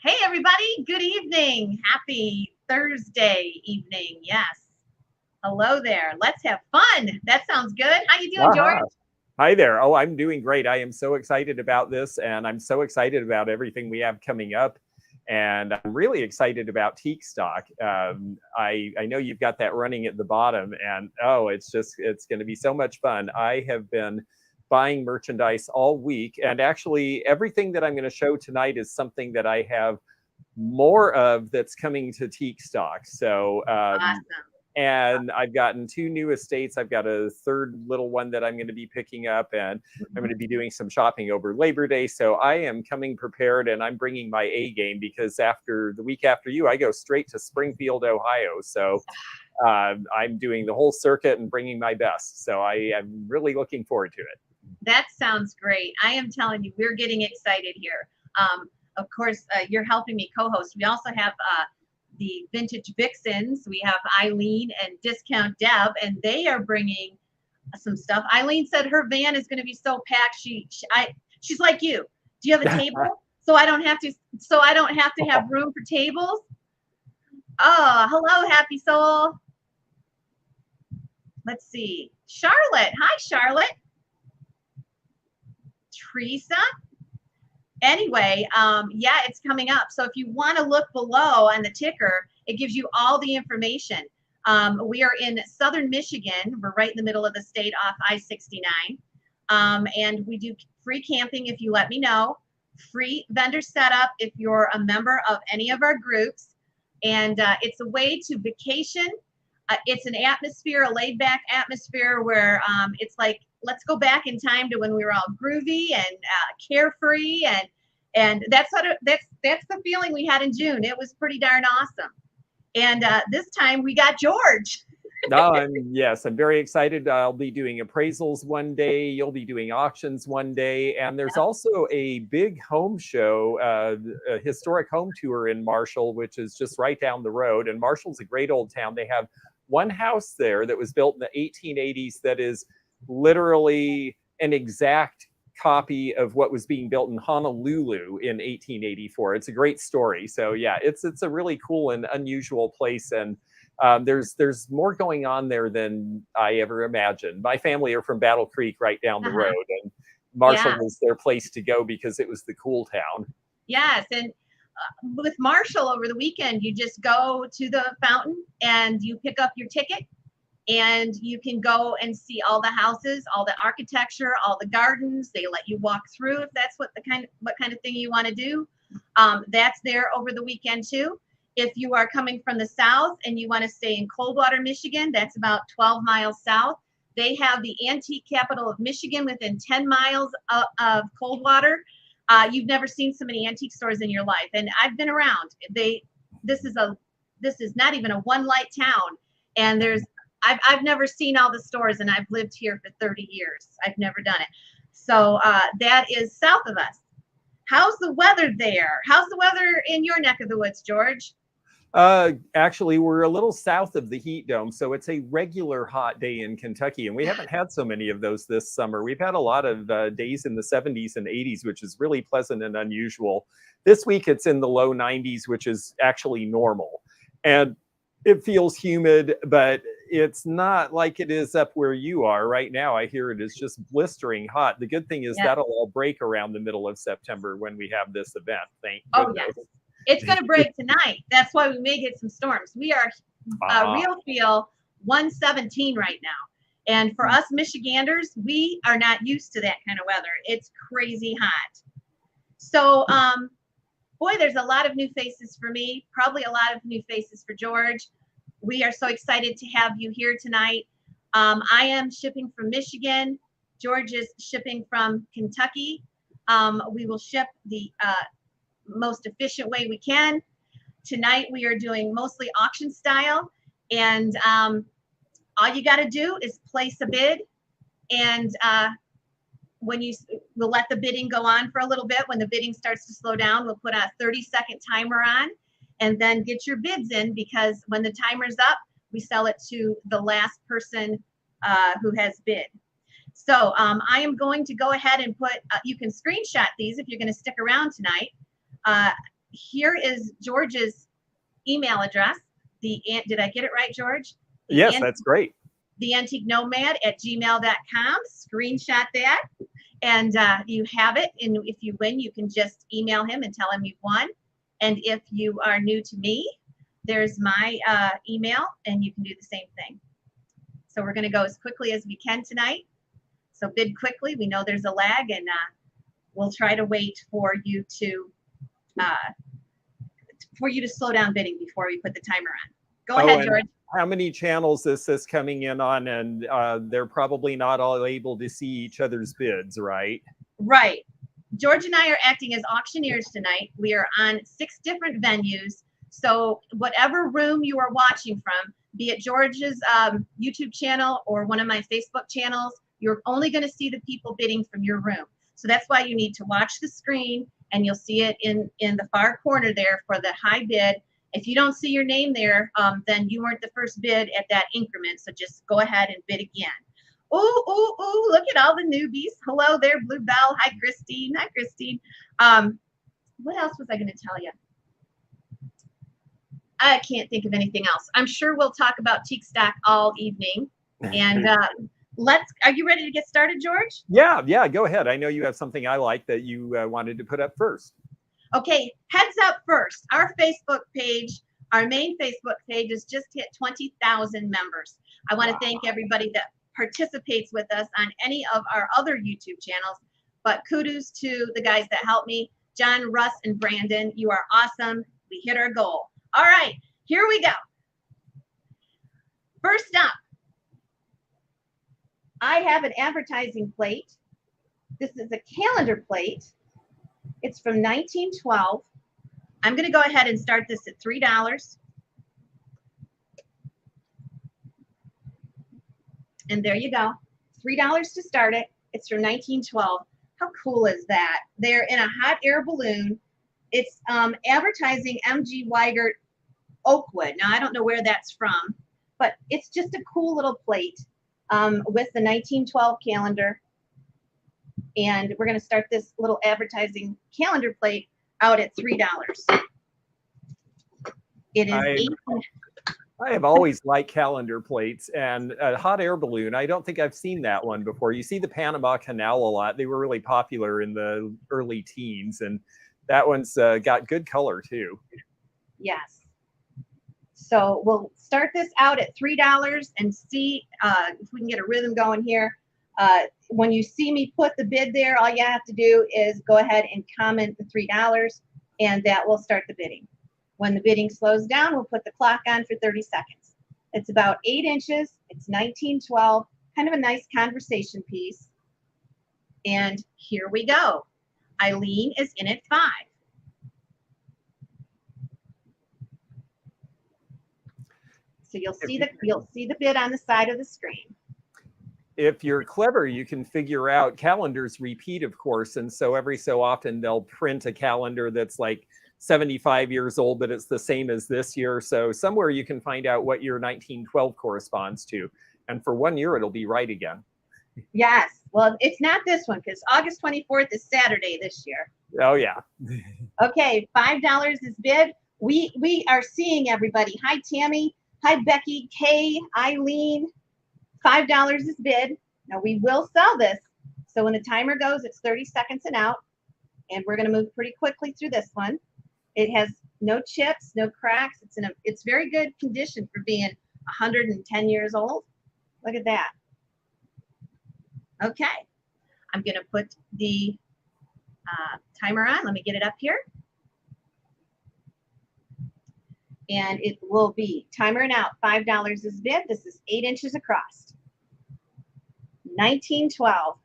Hey, everybody. Good evening. Happy Thursday evening. Yes. Hello there. Let's have fun. That sounds good. How you doing, George? Aha. Hi there. Oh, I'm doing great. I am so excited about this, and I'm so excited about everything we have coming up. And I'm really excited about Teak Stock. I know you've got that running at the bottom, and oh, it's going to be so much fun. I have been buying merchandise all week, and actually, everything that I'm going to show tonight is something that I have more of that's coming to Teak Stock. So Awesome. and I've gotten two new estates. I've got a third little one that I'm going to be picking up, and I'm going to be doing some shopping over Labor Day. So I am coming prepared, and I'm bringing my A game because after the week after you, I go straight to Springfield, Ohio. So I'm doing the whole circuit and bringing my best. So I am really looking forward to it. That sounds great. I am telling you, we're getting excited here. Of course, you're helping me co-host. We also have the Vintage Vixens. We have Eileen and Discount Deb, and they are bringing some stuff. Eileen said her van is going to be so packed. She's like you. Do you have a table? So I don't have to have room for tables. Oh, hello, happy soul. Let's see. Charlotte. Hi, Charlotte. Teresa. Anyway, yeah, it's coming up. So if you want to look below on the ticker, it gives you all the information. We are in southern Michigan. We're right in the middle of the state off I-69. And we do free camping if you let me know. Free vendor setup if you're a member of any of our groups. And it's a way to vacation. It's an atmosphere, a laid-back atmosphere where it's like, let's go back in time to when we were all groovy and carefree, and that's the feeling we had in June. It was pretty darn awesome. And this time we got George. No, I'm very excited. I'll be doing appraisals one day. You'll be doing auctions one day, and there's also a big home show, a historic home tour in Marshall, which is just right down the road. And Marshall's a great old town. They have one house there that was built in the 1880s that is literally an exact copy of what was being built in Honolulu in 1884. It's a great story. So yeah, it's a really cool and unusual place, and there's more going on there than I ever imagined. My family are from Battle Creek, right down the road, and Marshall was their place to go because it was the cool town. Yes, and with Marshall over the weekend, you just go to the fountain and you pick up your ticket, and you can go and see all the houses, all the architecture, all the gardens. They let you walk through if that's what kind of thing you want to do. That's there over the weekend too. If you are coming from the south and you want to stay in Coldwater, Michigan, that's about 12 miles south. They have the antique capital of Michigan within 10 miles of Coldwater. You've never seen so many antique stores in your life, and I've been around. This is not even a one light town, and I've never seen all the stores, and I've lived here for 30 years. I've never done it. So that is south of us. How's the weather there? How's the weather in your neck of the woods, George? Actually, we're a little south of the heat dome, so it's a regular hot day in Kentucky, and we haven't had so many of those this summer. We've had a lot of days in the 70s and 80s, which is really pleasant and unusual. This week, it's in the low 90s, which is actually normal, and it feels humid, but it's not like it is up where you are right now. I hear it is just blistering hot. The good thing is that'll all break around the middle of September when we have this event. Thank goodness. Yes. It's going to break tonight. That's why we may get some storms. We are real feel 117 right now. And for us Michiganders, we are not used to that kind of weather. It's crazy hot. So, boy, there's a lot of new faces for me, probably a lot of new faces for George. We are so excited to have you here tonight. I am shipping from Michigan. George is shipping from Kentucky. We will ship the most efficient way we can. Tonight we are doing mostly auction style, and all you got to do is place a bid, and we'll let the bidding go on for a little bit. When the bidding starts to slow down, we'll put a 30-second timer on, and then get your bids in, because when the timer's up, we sell it to the last person who has bid. So I am going to go ahead and put, you can screenshot these if you're going to stick around tonight. Here is George's email address. Did I get it right, George? Yes, that's great. The Antique Nomad at gmail.com. Screenshot that. And you have it. And if you win, you can just email him and tell him you've won. And if you are new to me, there's my email, and you can do the same thing. So we're going to go as quickly as we can tonight. So bid quickly. We know there's a lag, and we'll try to wait for you to slow down bidding before we put the timer on. Go ahead, George. How many channels is this coming in on? And they're probably not all able to see each other's bids, right? Right. George and I are acting as auctioneers tonight. We are on 6 different venues. So whatever room you are watching from, be it George's YouTube channel or one of my Facebook channels, you're only going to see the people bidding from your room. So that's why you need to watch the screen, and you'll see it in the far corner there for the high bid. If you don't see your name there, then you weren't the first bid at that increment. So just go ahead and bid again. Ooh, ooh, ooh, look at all the newbies. Hello there, Blue Bell. Hi, Christine. Hi, Christine. What else was I going to tell you? I can't think of anything else. I'm sure we'll talk about teak stock all evening. And are you ready to get started, George? Yeah, go ahead. I know you have something I like that you wanted to put up first. Okay, heads up first. Our Facebook page, our main Facebook page, has just hit 20,000 members. I want to thank everybody that participates with us on any of our other YouTube channels, but kudos to the guys that helped me, John, Russ, and Brandon. You are awesome. We hit our goal. All right, here we go. First up, I have an advertising plate. This is a calendar plate. It's from 1912. I'm going to go ahead and start this at $3. And there you go. $3 to start it. It's from 1912. How cool is that? They're in a hot air balloon. It's advertising M.G. Weigert Oakwood. Now, I don't know where that's from, but it's just a cool little plate with the 1912 calendar. And we're going to start this little advertising calendar plate out at $3. It is I have always liked calendar plates, and a hot air balloon. I don't think I've seen that one before. You see the Panama Canal a lot. They were really popular in the early teens, and that one's got good color too. Yes. So we'll start this out at $3 and see if we can get a rhythm going here. When you see me put the bid there, all you have to do is go ahead and comment the $3, and that will start the bidding. When the bidding slows down, we'll put the clock on for 30 seconds. It's about 8 inches. It's 1912, kind of a nice conversation piece. And here we go. Eileen is in at 5. So you'll see the bid on the side of the screen. If you're clever, you can figure out calendars repeat, of course. And so every so often they'll print a calendar that's like 75 years old, but it's the same as this year. So somewhere you can find out what year 1912 corresponds to. And for 1 year, it'll be right again. Yes. Well, it's not this one because August 24th is Saturday this year. Oh, yeah. Okay, $5 is bid. We are seeing everybody. Hi, Tammy. Hi, Becky, Kay, Eileen. $5 is bid. Now we will sell this. So when the timer goes, it's 30 seconds and out. And we're going to move pretty quickly through this one. It has no chips, no cracks. It's very good condition for being 110 years old. Look at that. Okay. I'm going to put the timer on. Let me get it up here. And it will be timer and out. $5 is bid. This is 8 inches across. 1912.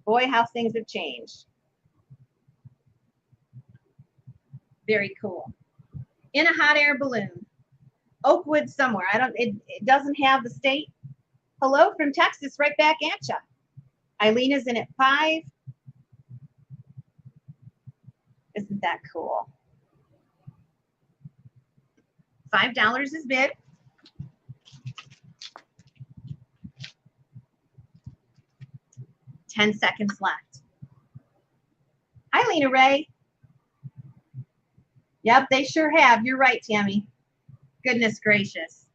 Boy, how things have changed. Very cool. In a hot air balloon. Oakwood somewhere. It doesn't have the state. Hello from Texas, right back at you. Eileen is in at 5. Isn't that cool? $5 is bid. 10 seconds left. Hi, Lena Ray. Yep, they sure have. You're right, Tammy. Goodness gracious.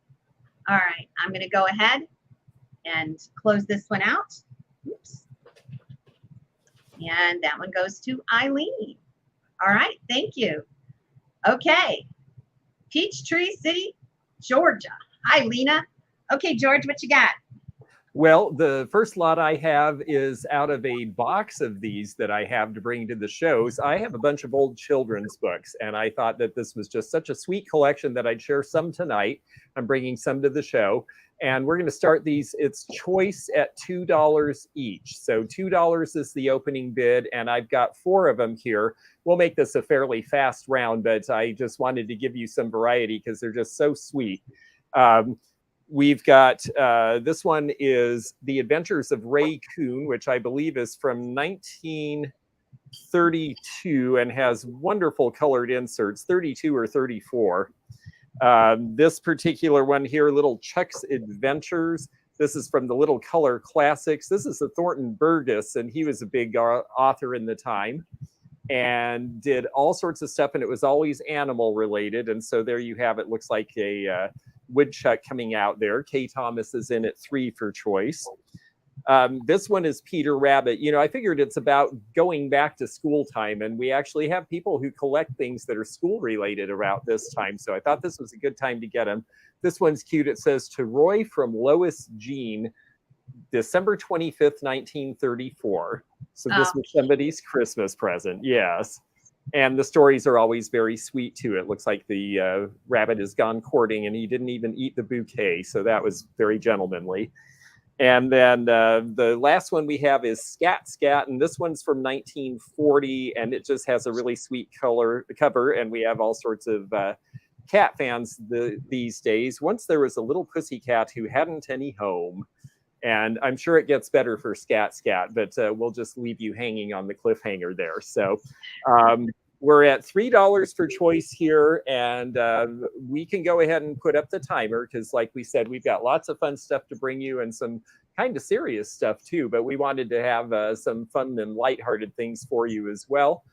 All right, I'm going to go ahead and close this one out. Oops. And that one goes to Eileen. All right, thank you. Okay, Peachtree City, Georgia. Hi, Lena. Okay, George, what you got? Well, the first lot I have is out of a box of these that I have to bring to the shows. I have a bunch of old children's books, and I thought that this was just such a sweet collection that I'd share some tonight. I'm bringing some to the show, and we're going to start these. It's choice at $2 each. So $2 is the opening bid, and I've got 4 of them here. We'll make this a fairly fast round, but I just wanted to give you some variety because they're just so sweet. We've got, this one is The Adventures of Ray Coon, which I believe is from 1932 and has wonderful colored inserts, 32 or 34. This particular one here, Little Chuck's Adventures. This is from the Little Color Classics. This is a Thornton Burgess, and he was a big author in the time and did all sorts of stuff, and it was always animal related. And so there you have it. Looks like a woodchuck coming out there. Kay Thomas is in at 3 for choice. This one is Peter Rabbit. You know, I figured it's about going back to school time, and we actually have people who collect things that are school related around this time. So I thought this was a good time to get them. This one's cute. It says, to Roy from Lois Jean, December 25th, 1934. So this was somebody's Christmas present. Yes. And the stories are always very sweet too. It looks like the rabbit has gone courting and he didn't even eat the bouquet. So that was very gentlemanly. And then the last one we have is Scat Scat. And this one's from 1940. And it just has a really sweet cover. And we have all sorts of cat fans these days. Once there was a little pussycat who hadn't any home. And I'm sure it gets better for Scat Scat, but we'll just leave you hanging on the cliffhanger there. So we're at $3 for choice here, and we can go ahead and put up the timer because, like we said, we've got lots of fun stuff to bring you and some kind of serious stuff too, but we wanted to have some fun and lighthearted things for you as well.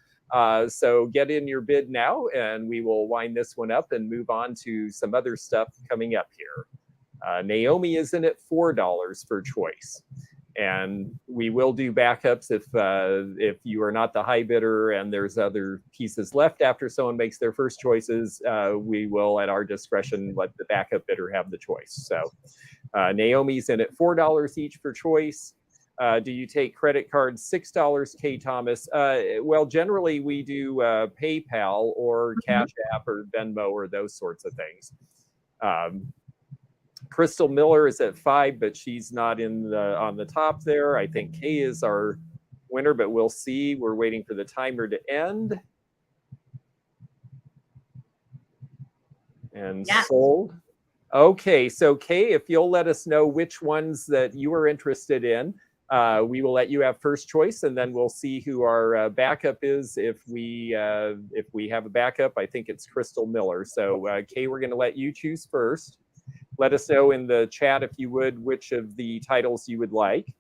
So get in your bid now, and we will wind this one up and move on to some other stuff coming up here. Naomi is in at $4 for choice, and we will do backups if you are not the high bidder and there's other pieces left after someone makes their first choices. We will, at our discretion, let the backup bidder have the choice. So Naomi's in at $4 each for choice. Do you take credit cards? $6, Kay Thomas. Well, generally we do PayPal or Cash App or Venmo or those sorts of things. Crystal Miller is at 5, but she's not on the top there. I think Kay is our winner, but we'll see. We're waiting for the timer to end. And yes. Sold. Okay, so Kay, if you'll let us know which ones that you are interested in, we will let you have first choice, and then we'll see who our backup is. If we have a backup, I think it's Crystal Miller. So Kay, we're going to let you choose first. Let us know in the chat, if you would, which of the titles you would like.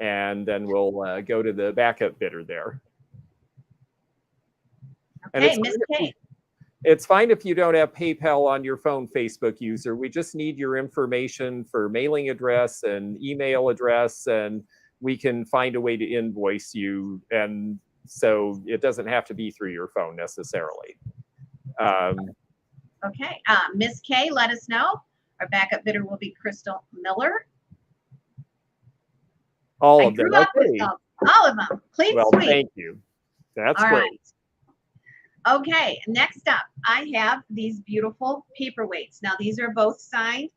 And then we'll go to the backup bidder there. Okay, Miss Kay. It's fine if you don't have PayPal on your phone, Facebook user. We just need your information for mailing address and email address, and we can find a way to invoice you. And so it doesn't have to be through your phone necessarily. Okay, Miss Kay, let us know. Our backup bidder will be Crystal Miller. All of them. Okay. All of them. Clean sweep. Thank you. That's all great. Right. Okay, next up, I have these beautiful paperweights. Now, these are both signed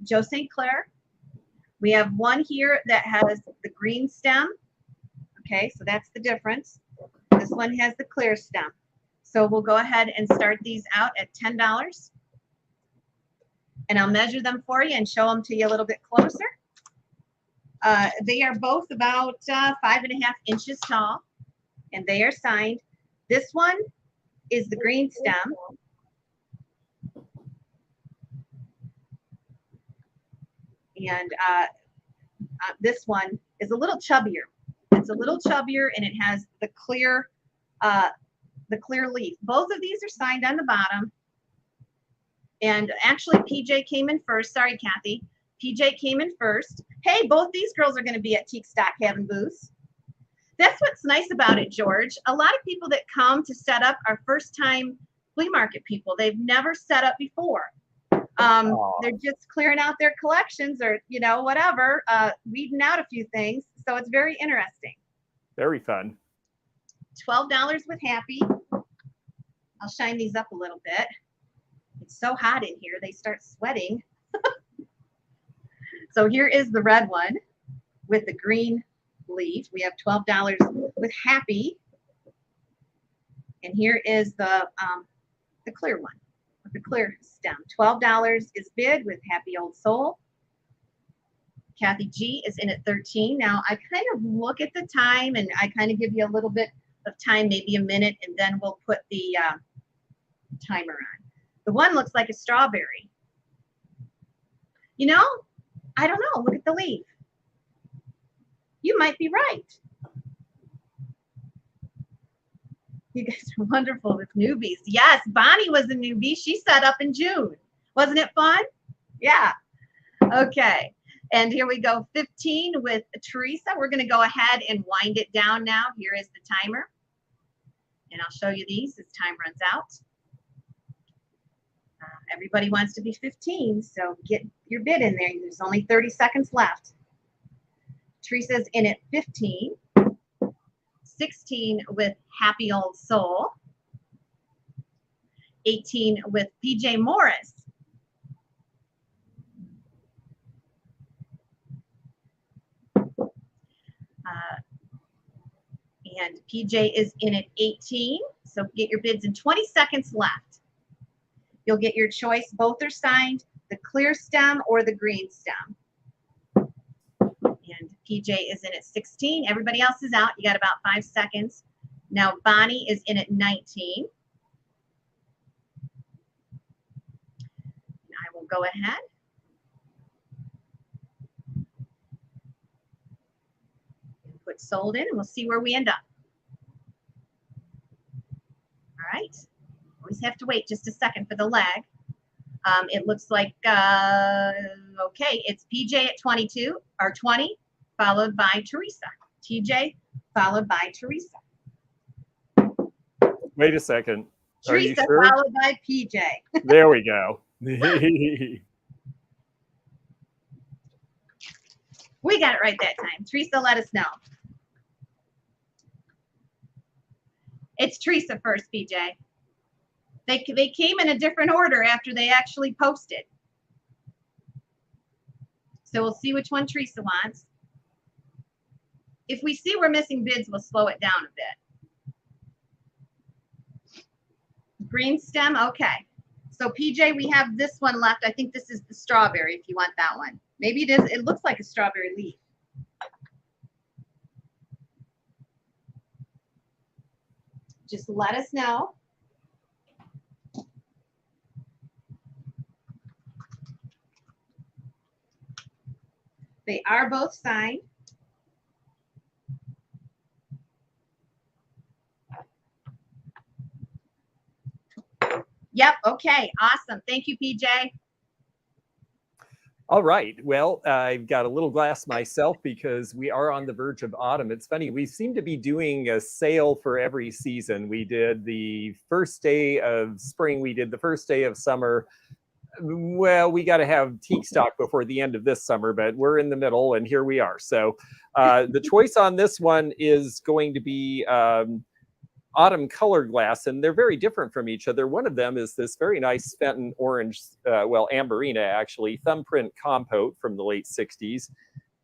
Joe St. Clair. We have one here that has the green stem. Okay, so that's the difference. This one has the clear stem. So we'll go ahead and start these out at $10. And I'll measure them for you and show them to you a little bit closer. They are both about 5.5 inches tall, and they are signed. This one is the green stem. And this one is a little chubbier. It's a little chubbier, and it has the clear leaf. Both of these are signed on the bottom. And actually, PJ came in first. Sorry, Kathy. PJ came in first. Hey, both these girls are going to be at Teak Stock having booths. That's what's nice about it, George. A lot of people that come to set up are first-time flea market people. They've never set up before. They're just clearing out their collections or, you know, whatever, weeding out a few things. So it's very interesting. Very fun. $12 with Happy. I'll shine these up a little bit. It's so hot in here, they start sweating. So here is the red one with the green leaf. We have $12 with Happy. And here is the clear one with the clear stem. $12 is bid with Happy Old Soul. Kathy G is in at 13. Now I kind of look at the time and I kind of give you a little bit of time, maybe a minute, and then we'll put the timer on. The one looks like a strawberry. You know, I don't know. Look at the leaf. You might be right. You guys are wonderful with newbies. Yes, Bonnie was a newbie. She set up in June. Wasn't it fun? Yeah. Okay. And here we go, 15 with Teresa. We're going to go ahead and wind it down now. Here is the timer. And I'll show you these as time runs out. Everybody wants to be 15, so get your bid in there. There's only 30 seconds left. Teresa's in at 15. 16 with Happy Old Soul. 18 with PJ Morris. And PJ is in at 18. So get your bids in 20 seconds left. You'll get your choice. Both are signed, the clear stem or the green stem. And PJ is in at 16. Everybody else is out. You got about 5 seconds. Now Bonnie is in at 19. And I will go ahead. And put sold in, and we'll see where we end up. All right. Always have to wait just a second for the lag. It looks like, okay, it's PJ at 22 or 20, followed by Teresa. TJ, followed by Teresa. Wait a second. Teresa, sure? Followed by PJ. There we go. We got it right that time. Teresa, let us know. It's Teresa first, PJ. They came in a different order after they actually posted. So we'll see which one Teresa wants. If we see we're missing bids, we'll slow it down a bit. Green stem, okay. So PJ, we have this one left. I think this is the strawberry if you want that one. Maybe it is. It looks like a strawberry leaf. Just let us know. They are both signed. Yep, okay, awesome. Thank you, PJ. All right. Well, I've got a little glass myself because we are on the verge of autumn. It's funny. We seem to be doing a sale for every season. We did the first day of spring. We did the first day of summer. Well, we got to have teak stock before the end of this summer, but we're in the middle and here we are. So the choice on this one is going to be autumn colored glass, and they're very different from each other. One of them is this very nice Fenton orange, well, Amberina actually, thumbprint compote from the late 60s.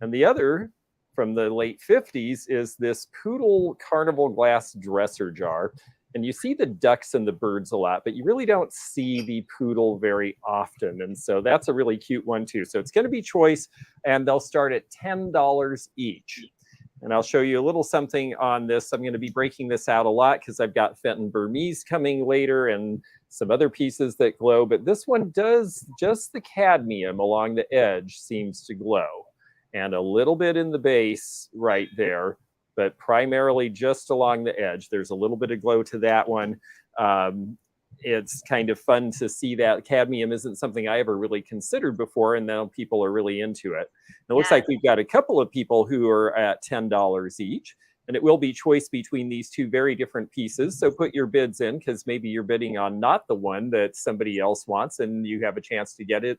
And the other from the late 50s is this poodle carnival glass dresser jar. And you see the ducks and the birds a lot, but you really don't see the poodle very often. And so that's a really cute one too. So it's going to be choice, and they'll start at $10 each. And I'll show you a little something on this. I'm going to be breaking this out a lot because I've got Fenton Burmese coming later and some other pieces that glow, but this one does, just the cadmium along the edge seems to glow, and a little bit in the base right there, but primarily just along the edge. There's a little bit of glow to that one. It's kind of fun to see that cadmium isn't something I ever really considered before, and now people are really into it. It looks like we've got a couple of people who are at $10 each, and it will be choice between these two very different pieces. So put your bids in, because maybe you're bidding on not the one that somebody else wants, and you have a chance to get it,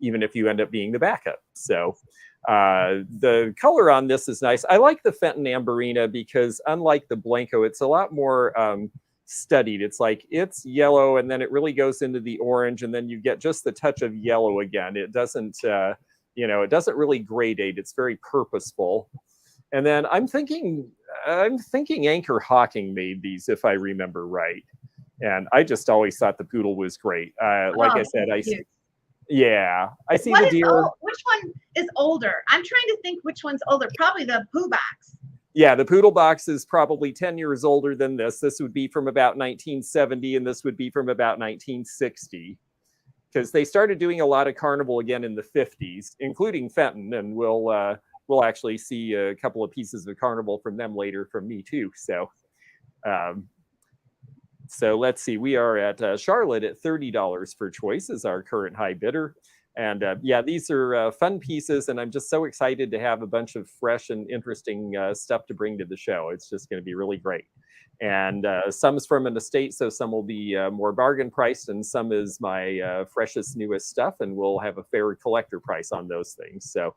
even if you end up being the backup. So the color on this is nice. I like the Fenton Amberina because, unlike the Blanco, it's a lot more studied. It's like, it's yellow and then it really goes into the orange, and then you get just the touch of yellow again. It doesn't it doesn't really gradate. It's very purposeful. And then I'm thinking Anchor Hawking made these, if I remember right, and I just always thought the poodle was great. Like I said, I see the deer. Which one is older? I'm trying to think which one's older. Probably the Pooh Box. Yeah, the Poodle Box is probably 10 years older than this. This would be from about 1970, and this would be from about 1960, because they started doing a lot of carnival again in the 50s, including Fenton, and we'll actually see a couple of pieces of carnival from them later from me too. So, so let's see. We are at Charlotte at $30 for choice is our current high bidder. And yeah, these are fun pieces, and I'm just so excited to have a bunch of fresh and interesting stuff to bring to the show. It's just going to be really great. And some is from an estate, so some will be more bargain priced, and some is my freshest, newest stuff, and we'll have a fair collector price on those things. So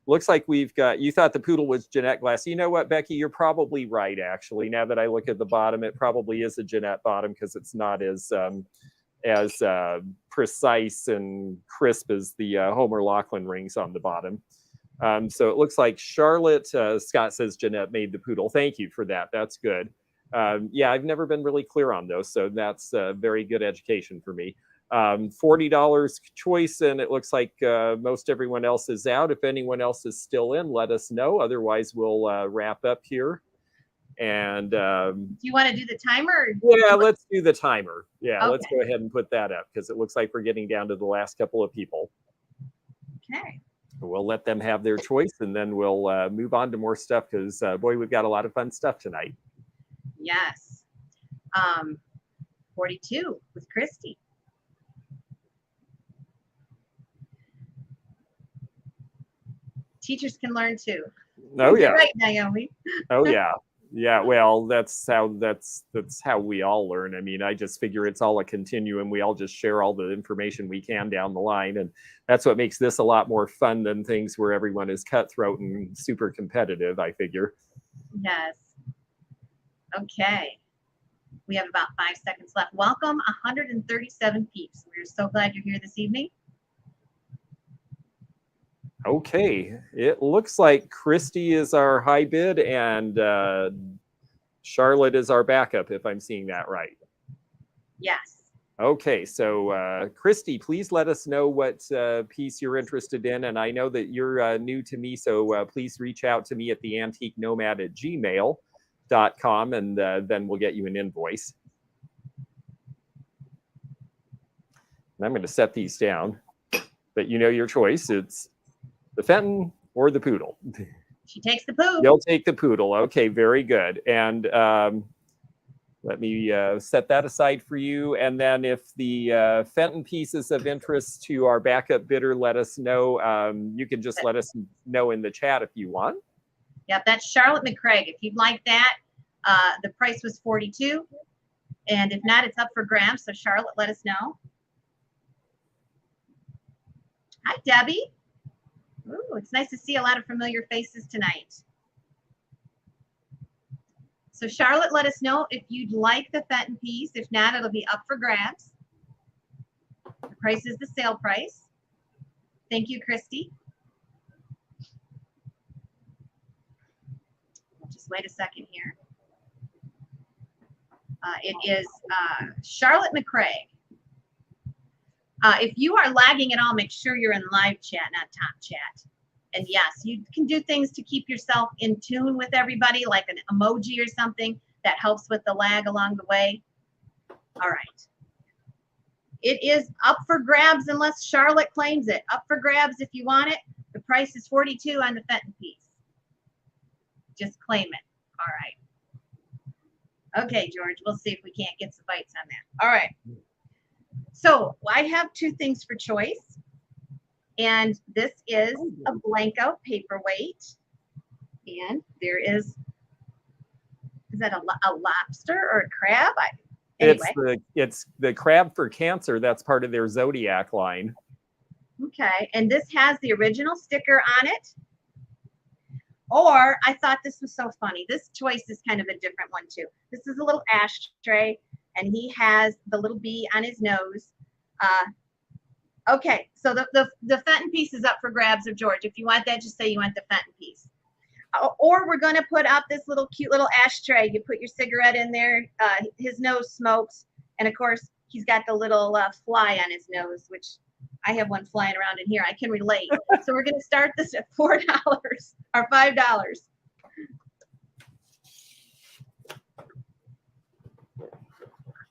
looks like we've got, you thought the poodle was Jeanette glass. You know what, Becky, you're probably right, actually. Now that I look at the bottom, it probably is a Jeanette bottom, because it's not as precise and crisp as the Homer Laughlin rings on the bottom. So it looks like Charlotte, Scott says Jeanette made the poodle. Thank you for that. That's good. Yeah, I've never been really clear on those, so that's very good education for me. $40 choice, and it looks like most everyone else is out. If anyone else is still in, let us know. Otherwise, we'll wrap up here. And do you want to do the timer? Yeah, let's do the timer. Yeah, okay. Let's go ahead and put that up, because it looks like we're getting down to the last couple of people. Okay. We'll let them have their choice, and then we'll move on to more stuff, because boy, we've got a lot of fun stuff tonight. Yes. 42 with Christy. Teachers can learn too. Oh yeah. You're right, Naomi. Oh yeah. Yeah, well, that's how we all learn. I mean, I just figure it's all a continuum. We all just share all the information we can down the line, and that's what makes this a lot more fun than things where everyone is cutthroat and super competitive, I figure. Yes. Okay. We have about 5 seconds left. Welcome, 137 peeps. We're so glad you're here this evening. Okay, it looks like Christy is our high bid, and Charlotte is our backup, if I'm seeing that right. Yes. Okay, so Christy, please let us know what piece you're interested in. And I know that you're new to me, so please reach out to me at theantiquenomad@gmail.com, and then we'll get you an invoice. And I'm going to set these down, but you know your choice. It's the Fenton or the poodle. She takes the poo. You'll take the poodle. Okay, very good. And let me set that aside for you. And then if the Fenton piece is of interest to our backup bidder, let us know. You can just let us know in the chat if you want. Yep, that's Charlotte McCraig. If you'd like that, the price was $42. And if not, it's up for grabs. So Charlotte, let us know. Hi, Debbie. Ooh, it's nice to see a lot of familiar faces tonight. So Charlotte, let us know if you'd like the Fenton piece. If not, it'll be up for grabs. The price is the sale price. Thank you, Christy. Just wait a second here. It is Charlotte McCraig. If you are lagging at all, make sure you're in live chat, not top chat. And yes, you can do things to keep yourself in tune with everybody, like an emoji or something that helps with the lag along the way. All right. It is up for grabs unless Charlotte claims it. Up for grabs if you want it. The price is $42 on the Fenton piece. Just claim it. All right. Okay, George, we'll see if we can't get some bites on that. All right. So I have two things for choice. And this is a Blanco paperweight. And there is that a lobster or a crab? Anyway. It's the crab for cancer. That's part of their Zodiac line. Okay, and this has the original sticker on it. Or I thought this was so funny. This choice is kind of a different one too. This is a little ashtray, and he has the little bee on his nose. Okay, so the Fenton piece is up for grabs of George. If you want that, just say you want the Fenton piece. Or we're going to put up this little cute little ashtray. You put your cigarette in there. His nose smokes. And, of course, he's got the little fly on his nose, which I have one flying around in here. I can relate. So we're going to start this at $4 or $5.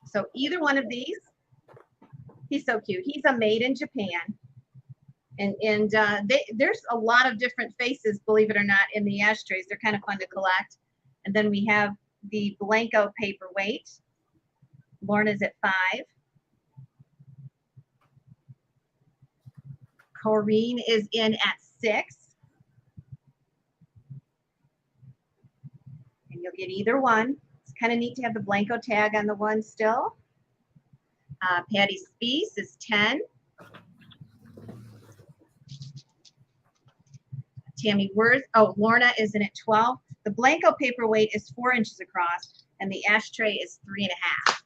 So either one of these. He's so cute. He's a made in Japan. And there's a lot of different faces, believe it or not, in the ashtrays. They're kind of fun to collect. And then we have the Blanco paperweight. Lorna's at 5. Corrine is in at 6. And you'll get either one. It's kind of neat to have the Blanco tag on the one still. Patty Speece is 10. Tammy Worth, Lorna is in at 12. The Blanco paperweight is 4 inches across, and the ashtray is 3.5.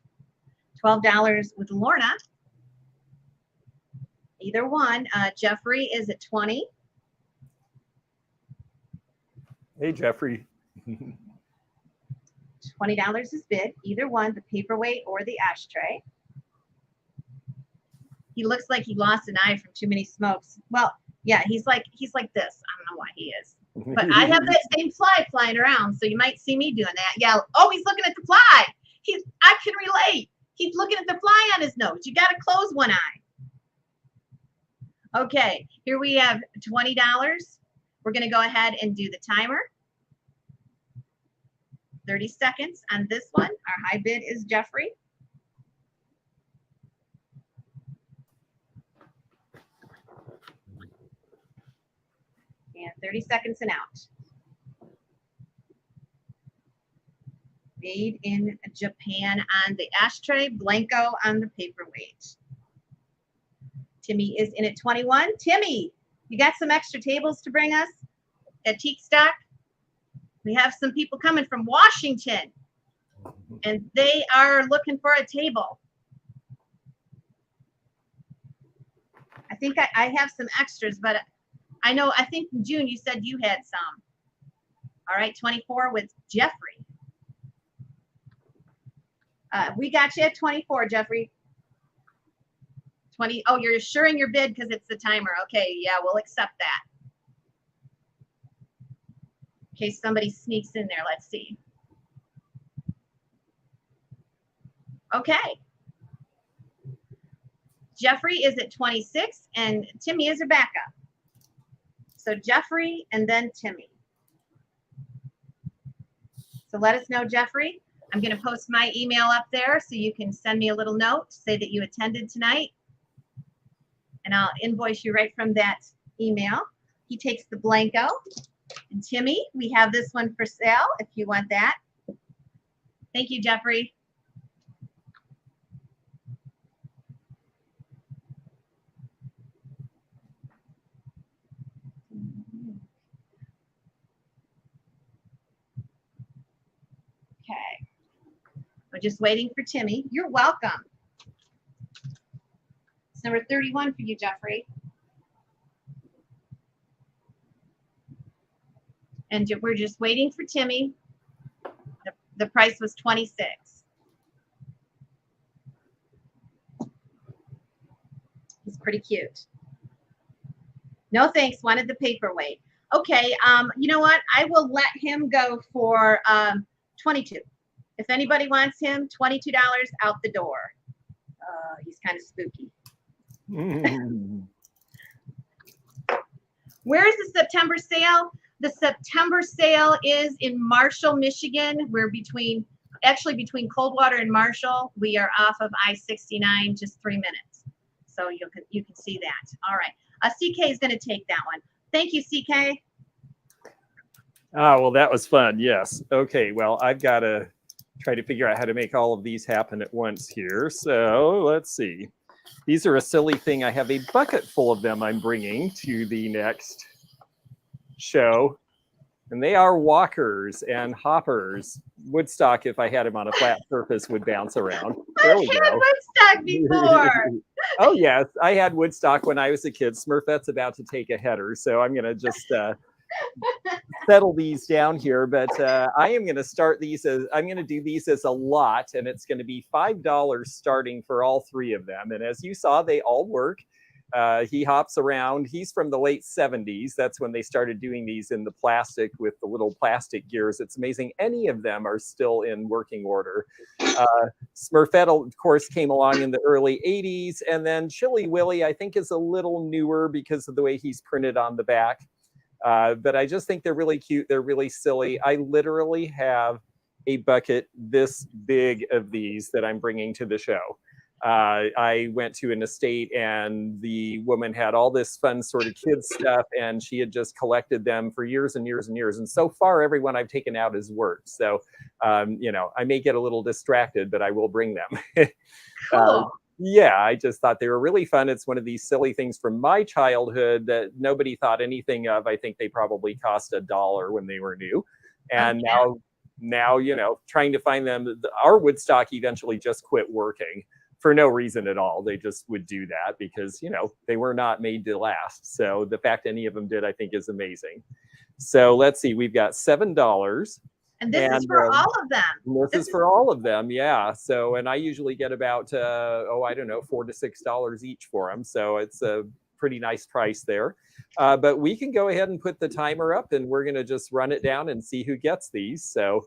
$12 with Lorna. Either one. Jeffrey is at 20. Hey, Jeffrey. $20 is bid. Either one, the paperweight or the ashtray. He looks like he lost an eye from too many smokes. Well, yeah, he's like this. I don't know why he is. But I have that same fly flying around, so you might see me doing that. Yeah. Oh, he's looking at the fly. I can relate. He's looking at the fly on his nose. You got to close one eye. Okay, here we have $20. We're going to go ahead and do the timer. 30 seconds on this one. Our high bid is Jeffrey. And 30 seconds and out. Made in Japan on the ashtray, Blanco on the paperweight. Timmy is in at 21. Timmy, you got some extra tables to bring us at Teak Stock? We have some people coming from Washington, and they are looking for a table. I think I have some extras, but I think in June you said you had some. All right, 24 with Jeffrey. We got you at 24, Jeffrey. 20. Oh, you're assuring your bid because it's the timer. Okay, yeah, we'll accept that. In case somebody sneaks in there, let's see. Okay. Jeffrey is at 26, and Timmy is a backup. So Jeffrey and then Timmy. So let us know, Jeffrey. I'm going to post my email up there so you can send me a little note, say that you attended tonight, and I'll invoice you right from that email. He takes the Blanco. And Timmy, we have this one for sale if you want that. Thank you, Jeffrey. Okay. We're just waiting for Timmy. You're welcome. It's number 31 for you, Jeffrey. And we're just waiting for Timmy. The price was 26. He's pretty cute. No thanks, wanted the paperweight. Okay, you know what? I will let him go for 22. If anybody wants him, $22 out the door. He's kind of spooky. Where is the September sale? The September sale is in Marshall, Michigan. We're between Coldwater and Marshall. We are off of I-69, just 3 minutes. So you can see that. All right. CK is going to take that one. Thank you, CK. Well, that was fun. Yes. Okay. Well, I've got to try to figure out how to make all of these happen at once here. So let's see. These are a silly thing. I have a bucket full of them I'm bringing to the next show. And they are walkers and hoppers. Woodstock, if I had them on a flat surface, would bounce around. There we go. I've had Woodstock before. Oh, yes. I had Woodstock when I was a kid. Smurfette's about to take a header, so I'm going to just settle these down here. But I am going to start these I'm going to do these as a lot, and it's going to be $5 starting for all 3 of them. And as you saw, they all work. He hops around. He's from the late 70s. That's when they started doing these in the plastic with the little plastic gears. It's amazing. Any of them are still in working order. Smurfette, of course, came along in the early 80s. And then Chili Willy, I think, is a little newer because of the way he's printed on the back. But I just think they're really cute. They're really silly. I literally have a bucket this big of these that I'm bringing to the show. I went to an estate and the woman had all this fun sort of kids stuff, and she had just collected them for years and years and years. And so far, everyone I've taken out has worked. So, you know, I may get a little distracted, but I will bring them. Cool. Yeah, I just thought they were really fun. It's one of these silly things from my childhood that nobody thought anything of. I think they probably cost $1 when they were new. And now, you know, trying to find them, our Woodstock eventually just quit working. For no reason at all. They just would do that because, you know, they were not made to last. So the fact any of them did, I think, is amazing. So let's see, we've got $7. And this is for all of them. This is for all of them, yeah. So, and I usually get about, I don't know, $4 to $6 each for them. So it's a pretty nice price there. But we can go ahead and put the timer up, and we're going to just run it down and see who gets these. So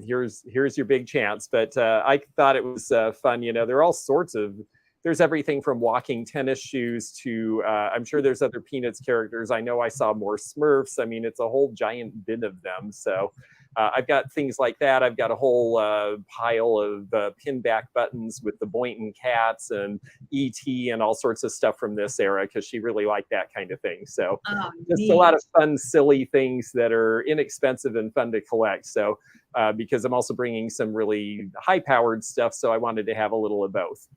here's your big chance. But I thought it was fun. You know, there are all sorts of, there's everything from walking tennis shoes to I'm sure there's other Peanuts characters. I know I saw more Smurfs. I mean, it's a whole giant bin of them. So I've got things like that. I've got a whole pile of pinback buttons with the Boynton cats and E.T. and all sorts of stuff from this era, because she really liked that kind of thing. So just a lot of fun, silly things that are inexpensive and fun to collect. So because I'm also bringing some really high-powered stuff, so I wanted to have a little of both.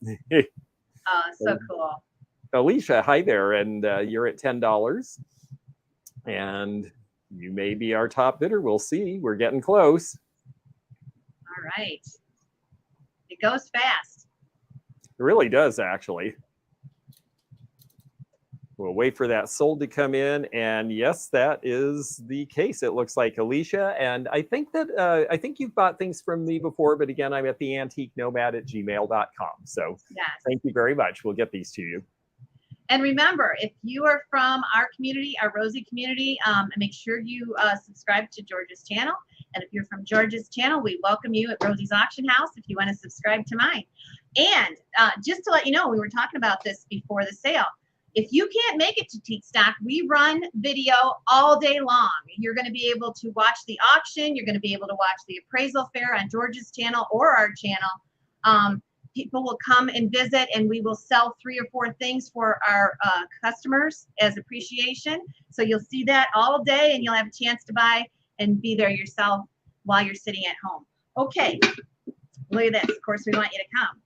Oh, so cool. Alicia, hi there, and you're at $10. And you may be our top bidder. We'll see. We're getting close. All right. It goes fast. It really does, actually. We'll wait for that sold to come in. And yes, that is the case. It looks like Alicia. And I think that I think you've bought things from me before, but again, I'm at theantiquenomad@gmail.com. So yes. Thank you very much. We'll get these to you. And remember, if you are from our community, our Rosie community, make sure you subscribe to George's channel. And if you're from George's channel, we welcome you at Rosie's Auction House if you want to subscribe to mine. And just to let you know, we were talking about this before the sale. If you can't make it to Teak Stock, we run video all day long. You're going to be able to watch the auction. You're going to be able to watch the appraisal fair on George's channel or our channel. People will come and visit, and we will sell 3 or 4 things for our customers as appreciation. So you'll see that all day, and you'll have a chance to buy and be there yourself while you're sitting at home. Okay, look at this. Of course, we want you to come.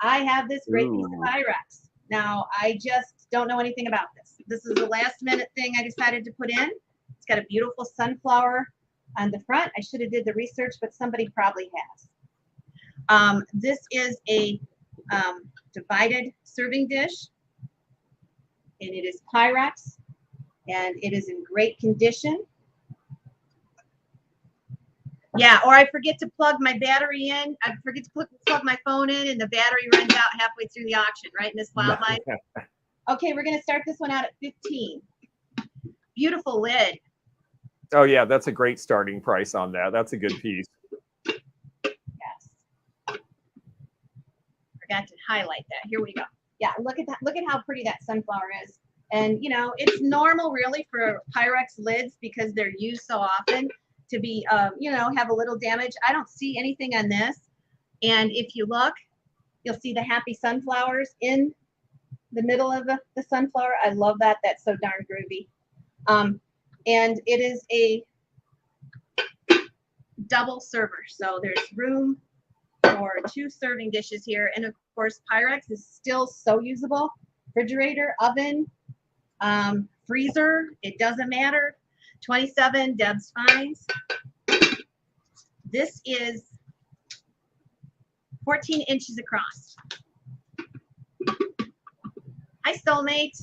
I have this great piece of Pyrex. Now, I just don't know anything about this. This is a last-minute thing I decided to put in. It's got a beautiful sunflower on the front. I should have did the research, but somebody probably has. This is a divided serving dish, and it is Pyrex, and it is in great condition. Yeah, or I forget to plug my battery in. I forget to plug my phone in, and the battery runs out halfway through the auction, right, Miss Wildlife? Okay, we're going to start this one out at 15. Beautiful lid. Oh, yeah, that's a great starting price on that. That's a good piece. Forgot to highlight that. Here we go. Yeah, look at that. Look at how pretty that sunflower is. And, you know, it's normal really for Pyrex lids because they're used so often to be, you know, have a little damage. I don't see anything on this. And if you look, you'll see the happy sunflowers in the middle of the sunflower. I love that. That's so darn groovy. And it is a double server. So there's room for 2 serving dishes here. And of course, Pyrex is still so usable. Refrigerator, oven, freezer, it doesn't matter. 27 Deb's Finds. This is 14 inches across. Hi, Soulmate.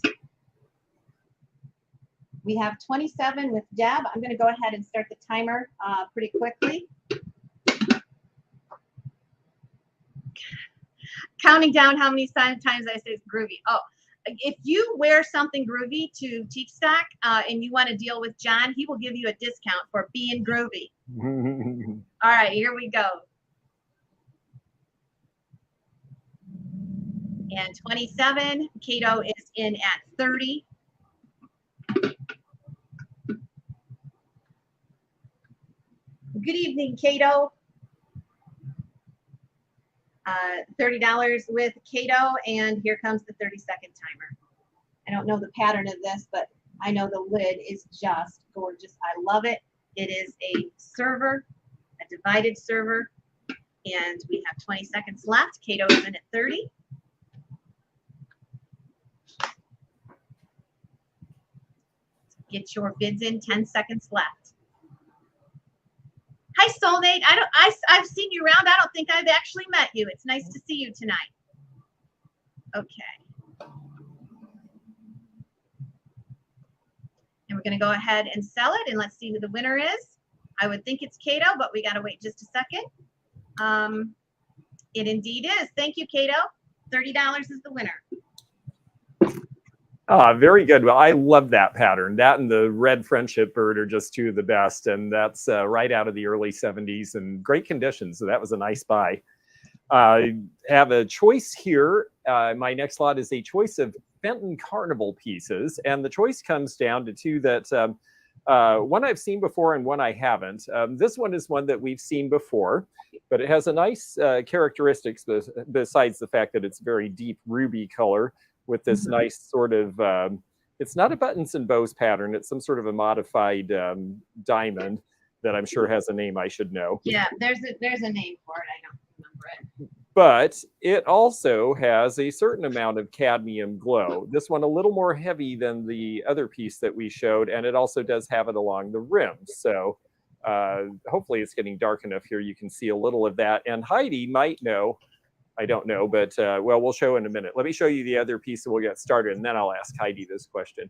We have 27 with Deb. I'm going to go ahead and start the timer pretty quickly. Counting down how many times I say it's groovy. Oh, if you wear something groovy to Teach Stock and you want to deal with John, he will give you a discount for being groovy. All right, here we go. And 27, Cato is in at 30. Good evening, Cato. $30 with Cato, and here comes the 30-second timer. I don't know the pattern of this, but I know the lid is just gorgeous. I love it. It is a server, a divided server, and we have 20 seconds left. Cato is in at 30. Get your bids in, 10 seconds left. Hi, Soulmate. I've seen you around. I don't think I've actually met you. It's nice to see you tonight. Okay. And we're going to go ahead and sell it, and let's see who the winner is. I would think it's Cato, but we got to wait just a second. It indeed is. Thank you, Cato. $30 is the winner. Very good. Well, I love that pattern. That and the red friendship bird are just 2 of the best. And that's right out of the early 70s and great conditions. So that was a nice buy. I have a choice here. My next lot is a choice of Fenton Carnival pieces. And the choice comes down to 2 that one I've seen before and one I haven't. This one is one that we've seen before, but it has a nice characteristics besides the fact that it's very deep ruby color with this nice sort of, it's not a buttons and bows pattern. It's some sort of a modified diamond that I'm sure has a name I should know. Yeah, there's a name for it. I don't remember it. But it also has a certain amount of cadmium glow. This one a little more heavy than the other piece that we showed, and it also does have it along the rim. So hopefully it's getting dark enough here you can see a little of that. And Heidi might know, I don't know, but well, we'll show in a minute. Let me show you the other piece and we'll get started, and then I'll ask Heidi this question.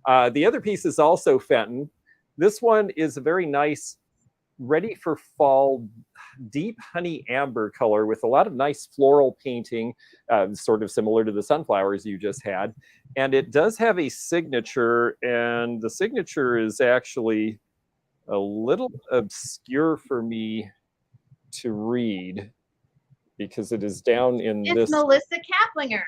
The other piece is also Fenton. This one is a very nice, ready for fall, deep honey amber color with a lot of nice floral painting, sort of similar to the sunflowers you just had. And it does have a signature, and the signature is actually a little obscure for me to read, because it is down in this. It's Melissa Kaplinger.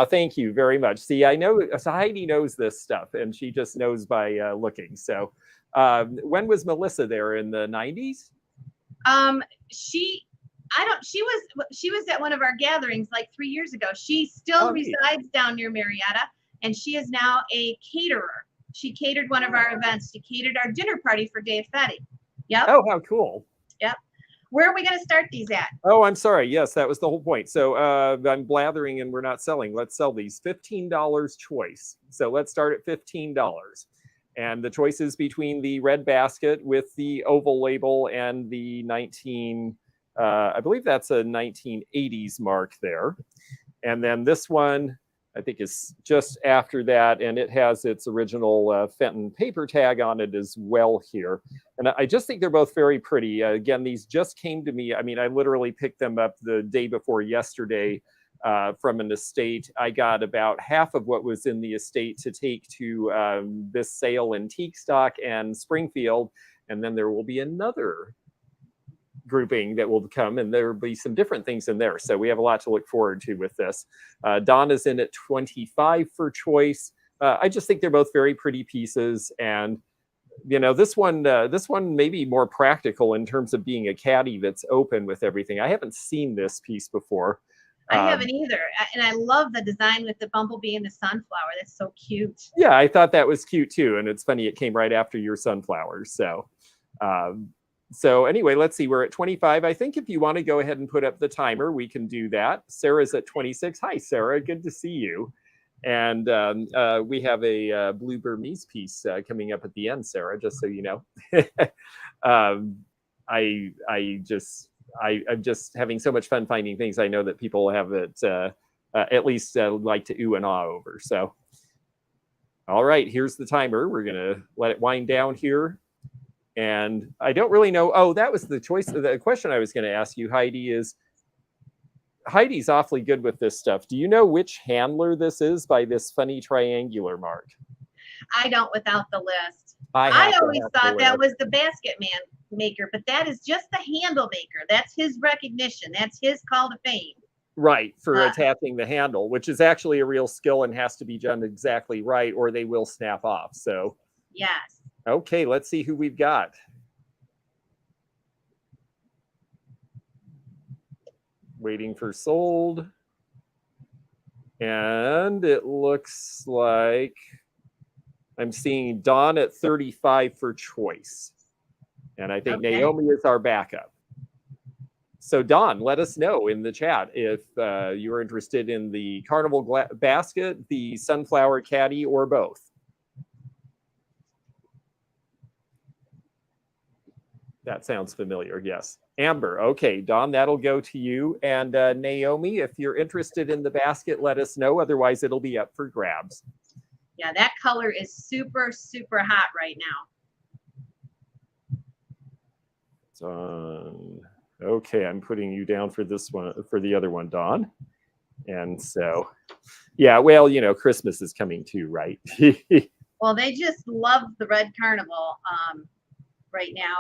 Thank you very much. See, I know, so Heidi knows this stuff, and she just knows by looking. So when was Melissa there? In the 90s? She was at one of our gatherings like 3 years ago. She still resides down near Marietta, and she is now a caterer. She catered one of our events. She catered our dinner party for Dave Fetty. Yep. Oh, how cool. Yep. Where are we going to start these at? Oh, I'm sorry. Yes, that was the whole point. So I'm blathering and we're not selling. Let's sell these. $15 choice. So let's start at $15. And the choice is between the red basket with the oval label and the I believe that's a 1980s mark there. And then this one, I think, is just after that, and it has its original Fenton paper tag on it as well here. And I just think they're both very pretty. Again, these just came to me. I mean, I literally picked them up the day before yesterday from an estate. I got about half of what was in the estate to take to this sale in Teak Stock and Springfield, and then there will be another grouping that will come, and there will be some different things in there. So we have a lot to look forward to with this. Dawn is in at 25 for choice. I just think they're both very pretty pieces, and this one may be more practical in terms of being a caddy that's open with everything. I haven't seen this piece before. I haven't either, and I love the design with the bumblebee and the sunflower. That's so cute. Yeah, I thought that was cute too, and it's funny it came right after your sunflowers. So anyway, let's see. We're at 25. I think if you want to go ahead and put up the timer, we can do that. Sarah's at 26. Hi, Sarah. Good to see you. And we have a Blue Burmese piece coming up at the end, Sarah, just so you know. I'm just having so much fun finding things I know that people have it at least like to ooh and ah over. So, all right, here's the timer. We're going to let it wind down here. And I don't really know. Oh, that was the choice. The question I was going to ask you, Heidi, is Heidi's awfully good with this stuff. Do you know which handler this is by this funny triangular mark? I don't without the list. I always thought that was the basket man maker, but that is just the handle maker. That's his recognition. That's his call to fame. Right, for attaching the handle, which is actually a real skill and has to be done exactly right, or they will snap off. So yes. Okay, let's see who we've got. Waiting for sold. And it looks like I'm seeing Dawn at 35 for choice. And I think Naomi is our backup. So Dawn, let us know in the chat if you're interested in the carnival basket, the sunflower caddy, or both. That sounds familiar. Yes. Amber. Okay, Dawn, that'll go to you. And Naomi, if you're interested in the basket, let us know. Otherwise, it'll be up for grabs. Yeah, that color is super, super hot right now. Okay, I'm putting you down for this one, for the other one, Dawn. And so, yeah, well, Christmas is coming too, right? Well, they just love the red carnival right now,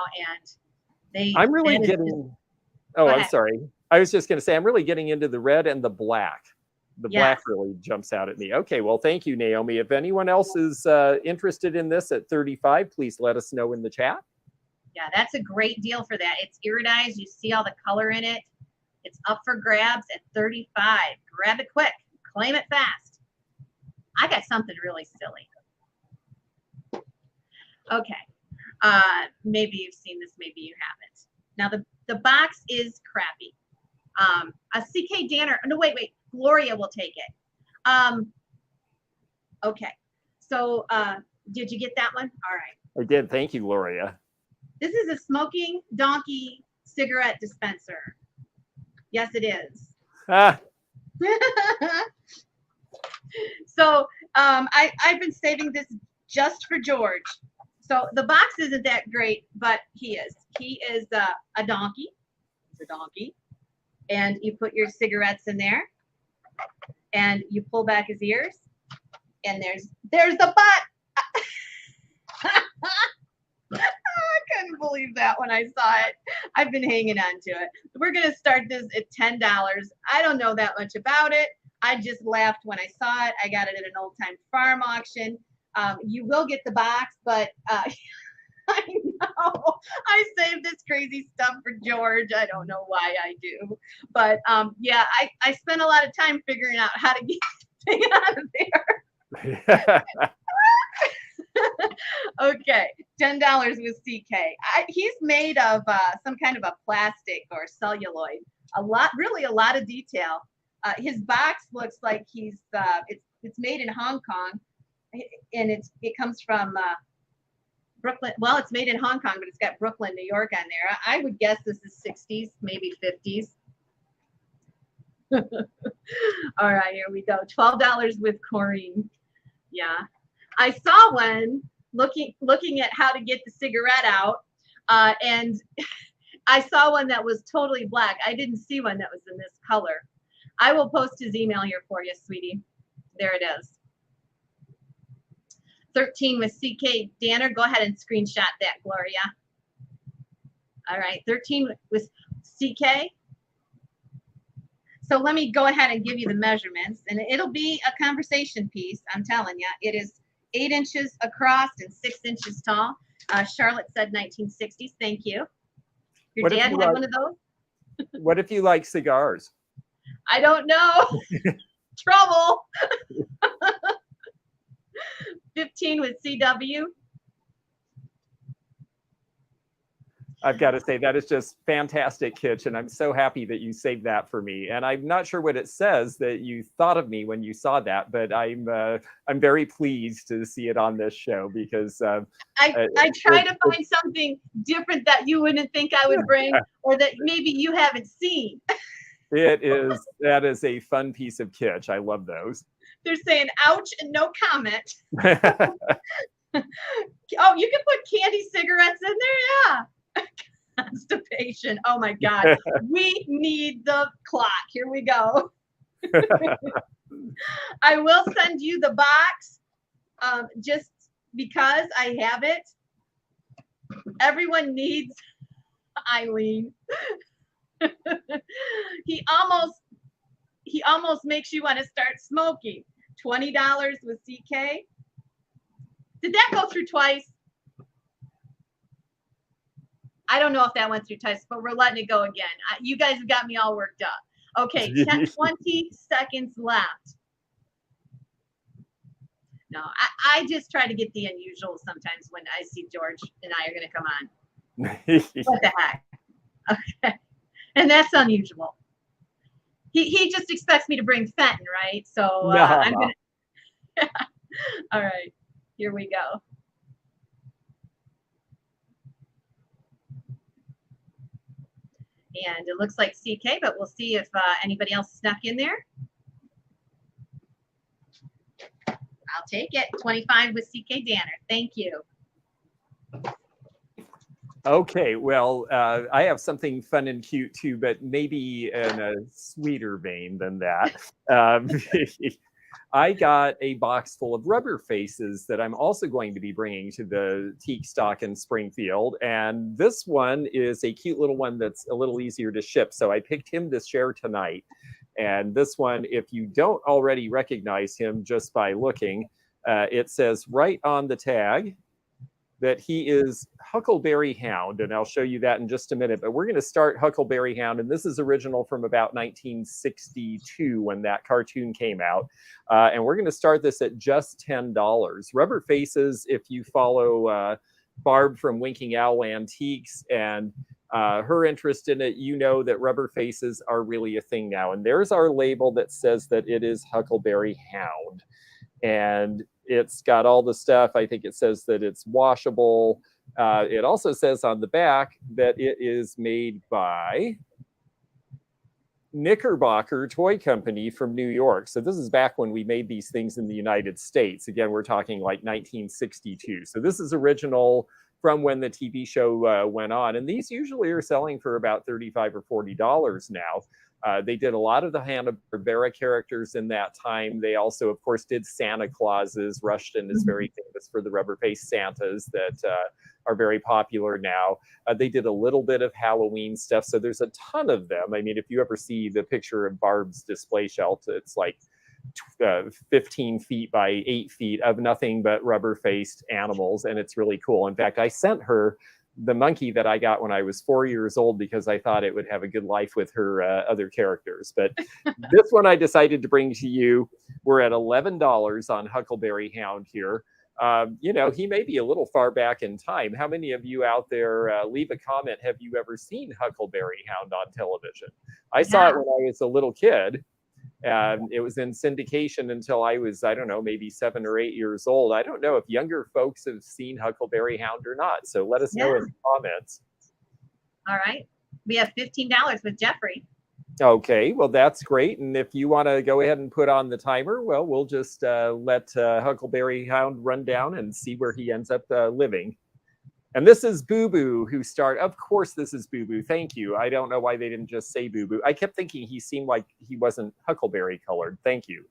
and I'm really getting. I'm sorry. I was just going to say I'm really getting into the red and the black. The black really jumps out at me. Okay, well, thank you, Naomi. If anyone else is interested in this at 35, please let us know in the chat. Yeah, that's a great deal for that. It's iridized. You see all the color in it. It's up for grabs at 35. Grab it quick. Claim it fast. I got something really silly. Okay. Maybe you've seen this. Maybe you haven't. Now, the box is crappy. A CK Danner. No, wait. Gloria will take it. Okay. So did you get that one? All right. I did. Thank you, Gloria. This is a smoking donkey cigarette dispenser. Yes, it is. So I've been saving this just for George. So the box isn't that great, but he is. He is a donkey. He's a donkey. And you put your cigarettes in there. And you pull back his ears. And there's the butt. I couldn't believe that when I saw it. I've been hanging on to it. We're going to start this at $10. I don't know that much about it. I just laughed when I saw it. I got it at an old time farm auction. You will get the box, but I know I saved this crazy stuff for George. I don't know why I do. But yeah, I spent a lot of time figuring out how to get this thing out of there. Okay, $10 with CK. He's made of some kind of a plastic or celluloid. A lot of detail. His box looks like it's made in Hong Kong, and it comes from Brooklyn. Well, it's made in Hong Kong, but it's got Brooklyn, New York on there. I would guess this is 60s, maybe 50s. All right, here we go. $12 with Corrine. Yeah. I saw one looking at how to get the cigarette out, and I saw one that was totally black. I didn't see one that was in this color. I will post his email here for you, sweetie. There it is. 13 with CK Danner. Go ahead and screenshot that, Gloria. All right, 13 was CK. So let me go ahead and give you the measurements, and it'll be a conversation piece. I'm telling you, it is 8 inches across and 6 inches tall. Charlotte said 1960s. Thank you. Your dad had one of those? What if you like cigars? I don't know. Trouble. 15 with CW. I've got to say that is just fantastic, Kitch, and I'm so happy that you saved that for me. And I'm not sure what it says that you thought of me when you saw that, but I'm very pleased to see it on this show because I try to find something different that you wouldn't think I would bring, or that maybe you haven't seen. That is a fun piece of kitsch. I love those. They're saying ouch and no comment. Oh, you can put candy cigarettes in there, yeah. Constipation. Oh my God. We need the clock. Here we go. I will send you the box just because I have it. Everyone needs Eileen. He almost makes you want to start smoking. $20 with CK. Did that go through twice? I don't know if that went through twice, but we're letting it go again. You guys have got me all worked up. Okay, 20 seconds left. No, I just try to get the unusual sometimes when I see George and I are going to come on. What the heck? Okay. And that's unusual. He just expects me to bring Fenton, right? So I'm going to. All right, here we go. And it looks like CK, but we'll see if anybody else snuck in there. I'll take it. 25 with CK Danner. Thank you. Okay, well, I have something fun and cute too, but maybe in a sweeter vein than that. I got a box full of rubber faces that I'm also going to be bringing to the Teak Stock in Springfield. And this one is a cute little one that's a little easier to ship. So I picked him to share tonight. And this one, if you don't already recognize him just by looking, it says right on the tag that he is Huckleberry Hound, and I'll show you that in just a minute. But we're going to start Huckleberry Hound, and this is original from about 1962 when that cartoon came out. And we're going to start this at just $10. Rubber Faces, if you follow Barb from Winking Owl Antiques and her interest in it, you know that rubber faces are really a thing now. And there's our label that says that it is Huckleberry Hound. And it's got all the stuff. I think it says that it's washable. It also says on the back that it is made by Knickerbocker Toy Company from New York. So this is back when we made these things in the United States. Again, we're talking like 1962. So this is original from when the TV show went on. And these usually are selling for about $35 or $40 now. They did a lot of the Hanna-Barbera characters in that time. They also, of course, did Santa Clauses. Rushton is very famous for the rubber-faced Santas that are very popular now. They did a little bit of Halloween stuff, so there's a ton of them. I mean, if you ever see the picture of Barb's display shelf, it's like 15 feet by 8 feet of nothing but rubber-faced animals, and it's really cool. In fact, I sent her the monkey that I got when I was 4 years old because I thought it would have a good life with her other characters. But this one I decided to bring to you. We're at $11 on Huckleberry Hound here. You know, he may be a little far back in time. How many of you out there, leave a comment, have you ever seen Huckleberry Hound on television? I saw it when I was a little kid. It was in syndication until I was, I don't know, maybe 7 or 8 years old. I don't know if younger folks have seen Huckleberry Hound or not. So let us know in the comments. All right. We have $15 with Jeffrey. Okay, well, that's great. And if you want to go ahead and put on the timer, well, we'll just let Huckleberry Hound run down and see where he ends up living. And this is Boo Boo who started. Of course, this is Boo Boo. Thank you. I don't know why they didn't just say Boo Boo. I kept thinking he seemed like he wasn't Huckleberry colored. Thank you.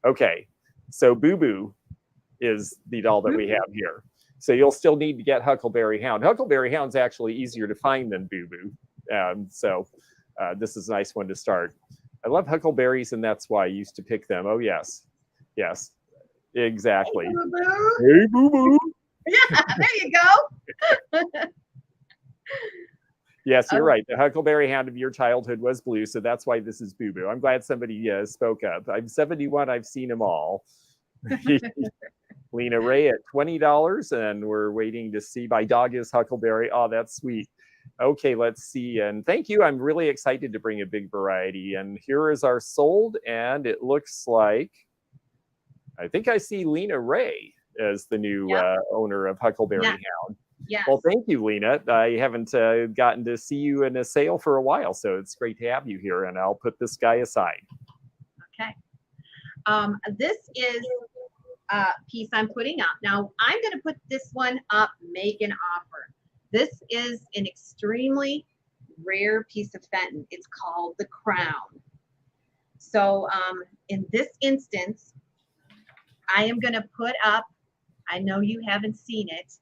Okay, so Boo Boo is the doll that we have here. So you'll still need to get Huckleberry Hound. Huckleberry Hound's actually easier to find than Boo Boo. So this is a nice one to start. I love huckleberries, and that's why I used to pick them. Oh, yes. Yes, exactly. Hey, boo-boo. Hey, Boo Boo. Yeah, there you go. Yes, you're right. The Huckleberry Hound of your childhood was blue, so that's why this is Boo Boo. I'm glad somebody spoke up. I'm 71. I've seen them all. Lena Ray at $20, and we're waiting to see. My dog is Huckleberry. Oh, that's sweet. Okay, let's see. And thank you. I'm really excited to bring a big variety. And here is our sold, and it looks like, I think I see Lena Ray as the new owner of Huckleberry Hound. Yes. Well, thank you, Lena. I haven't gotten to see you in a sale for a while, so it's great to have you here. And I'll put this guy aside. Okay. This is a piece I'm putting up. Now, I'm going to put this one up, make an offer. This is an extremely rare piece of Fenton. It's called the Crown. So in this instance, I am going to put up, I know you haven't seen it,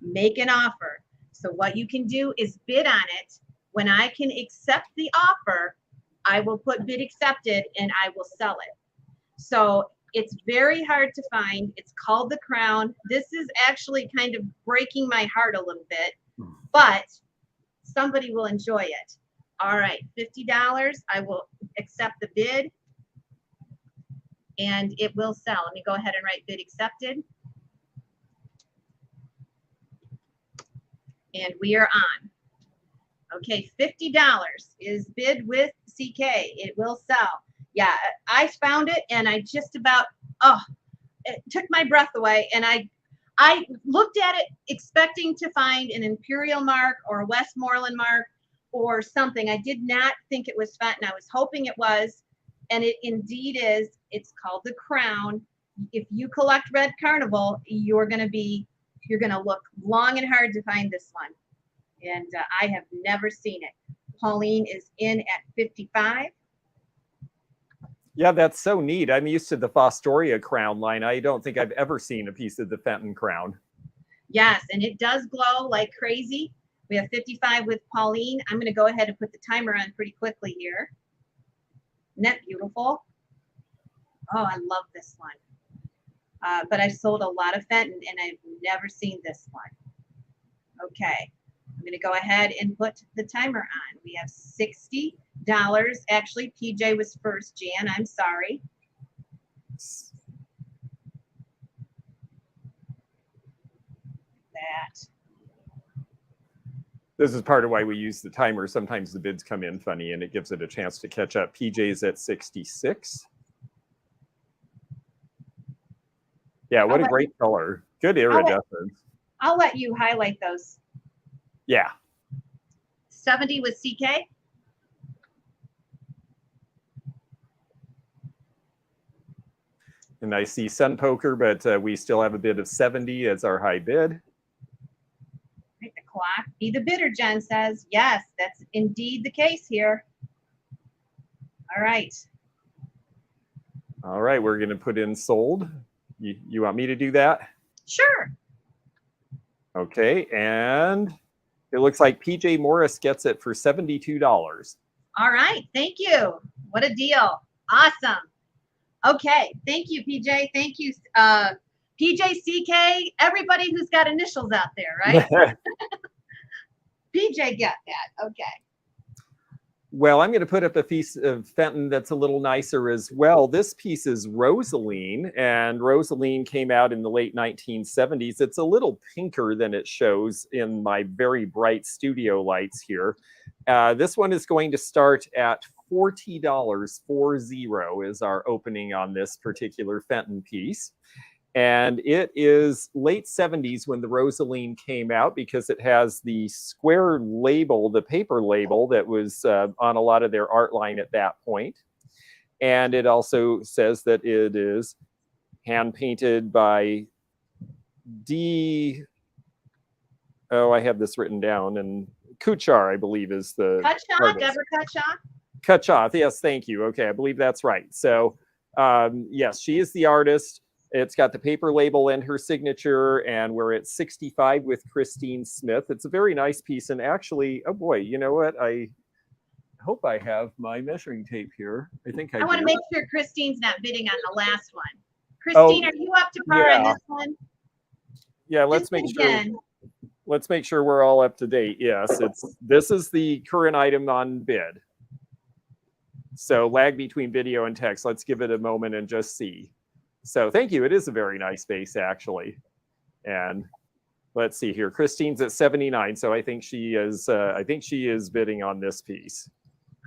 make an offer. So what you can do is bid on it. When I can accept the offer, I will put bid accepted and I will sell it. So it's very hard to find. It's called the Crown. This is actually kind of breaking my heart a little bit, but somebody will enjoy it. All right, $50. I will accept the bid and it will sell. Let me go ahead and write bid accepted. And we are on. Okay, $50 is bid with CK. It will sell. Yeah, I found it and I just about, it took my breath away. And I looked at it expecting to find an Imperial mark or a Westmoreland mark or something. I did not think it was Fenton. I was hoping it was, and it indeed is. It's called the Crown. If you collect Red Carnival, you're going to look long and hard to find this one. And I have never seen it. Pauline is in at 55. Yeah, that's so neat. I'm used to the Fostoria Crown line. I don't think I've ever seen a piece of the Fenton Crown. Yes, and it does glow like crazy. We have 55 with Pauline. I'm going to go ahead and put the timer on pretty quickly here. Isn't that beautiful? Oh, I love this one. But I've sold a lot of Fenton, and I've never seen this one. Okay. I'm going to go ahead and put the timer on. We have $60. Actually, PJ was first, Jan. I'm sorry. That. This is part of why we use the timer. Sometimes the bids come in funny, and it gives it a chance to catch up. PJ's at 66. Yeah, what a great color. Good iridescence. I'll let you highlight those. Yeah. 70 with CK. And I see Sun Poker, but we still have a bid of 70 as our high bid. Right, the clock. Be the bidder, Jen says. Yes, that's indeed the case here. All right. All right, we're going to put in sold. You want me to do that? Sure. Okay, and it looks like PJ Morris gets it for $72. All right, thank you. What a deal. Awesome. Okay, thank you, PJ. Thank you, PJ, CK, everybody who's got initials out there, right? PJ got that. Okay. Well, I'm going to put up a piece of Fenton that's a little nicer as well. This piece is Rosaline, and Rosaline came out in the late 1970s. It's a little pinker than it shows in my very bright studio lights here. This one is going to start at $40. 40 is our opening on this particular Fenton piece. And it is late 70s when the Rosaline came out because it has the square label, the paper label that was on a lot of their art line at that point. And it also says that it is hand painted by I have this written down, and Kuchar, I believe, is the Kutshaw, Deborah Kutshaw? Kutshaw, yes, thank you. Okay, I believe that's right. So, yes, she is the artist. It's got the paper label and her signature, and we're at 65 with Christine Smith. It's a very nice piece, and actually, oh boy, you know what? I hope I have my measuring tape here. I think I do. I want to make sure Christine's not bidding on the last one. Christine, are you up to par on this one? Yeah, let's make sure. Let's make sure we're all up to date. Yes, this is the current item on bid. So lag between video and text. Let's give it a moment and just see. So thank you. It is a very nice base, actually. And let's see here. Christine's at 79, so I think she is. I think she is bidding on this piece.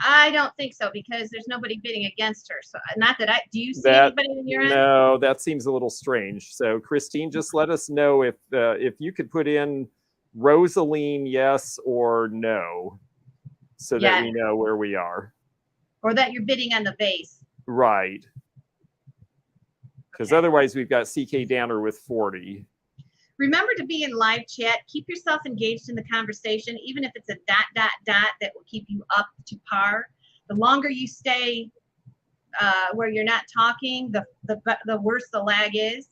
I don't think so, because there's nobody bidding against her. So not that I. Do you see anybody in your end? No, that seems a little strange. So Christine, just let us know if you could put in Rosaline yes or no, so that we know where we are. Or that you're bidding on the base. Right. Because otherwise we've got CK Danner with 40. Remember to be in live chat. Keep yourself engaged in the conversation, even if it's a ... that will keep you up to par. The longer you stay where you're not talking, the worse the lag is.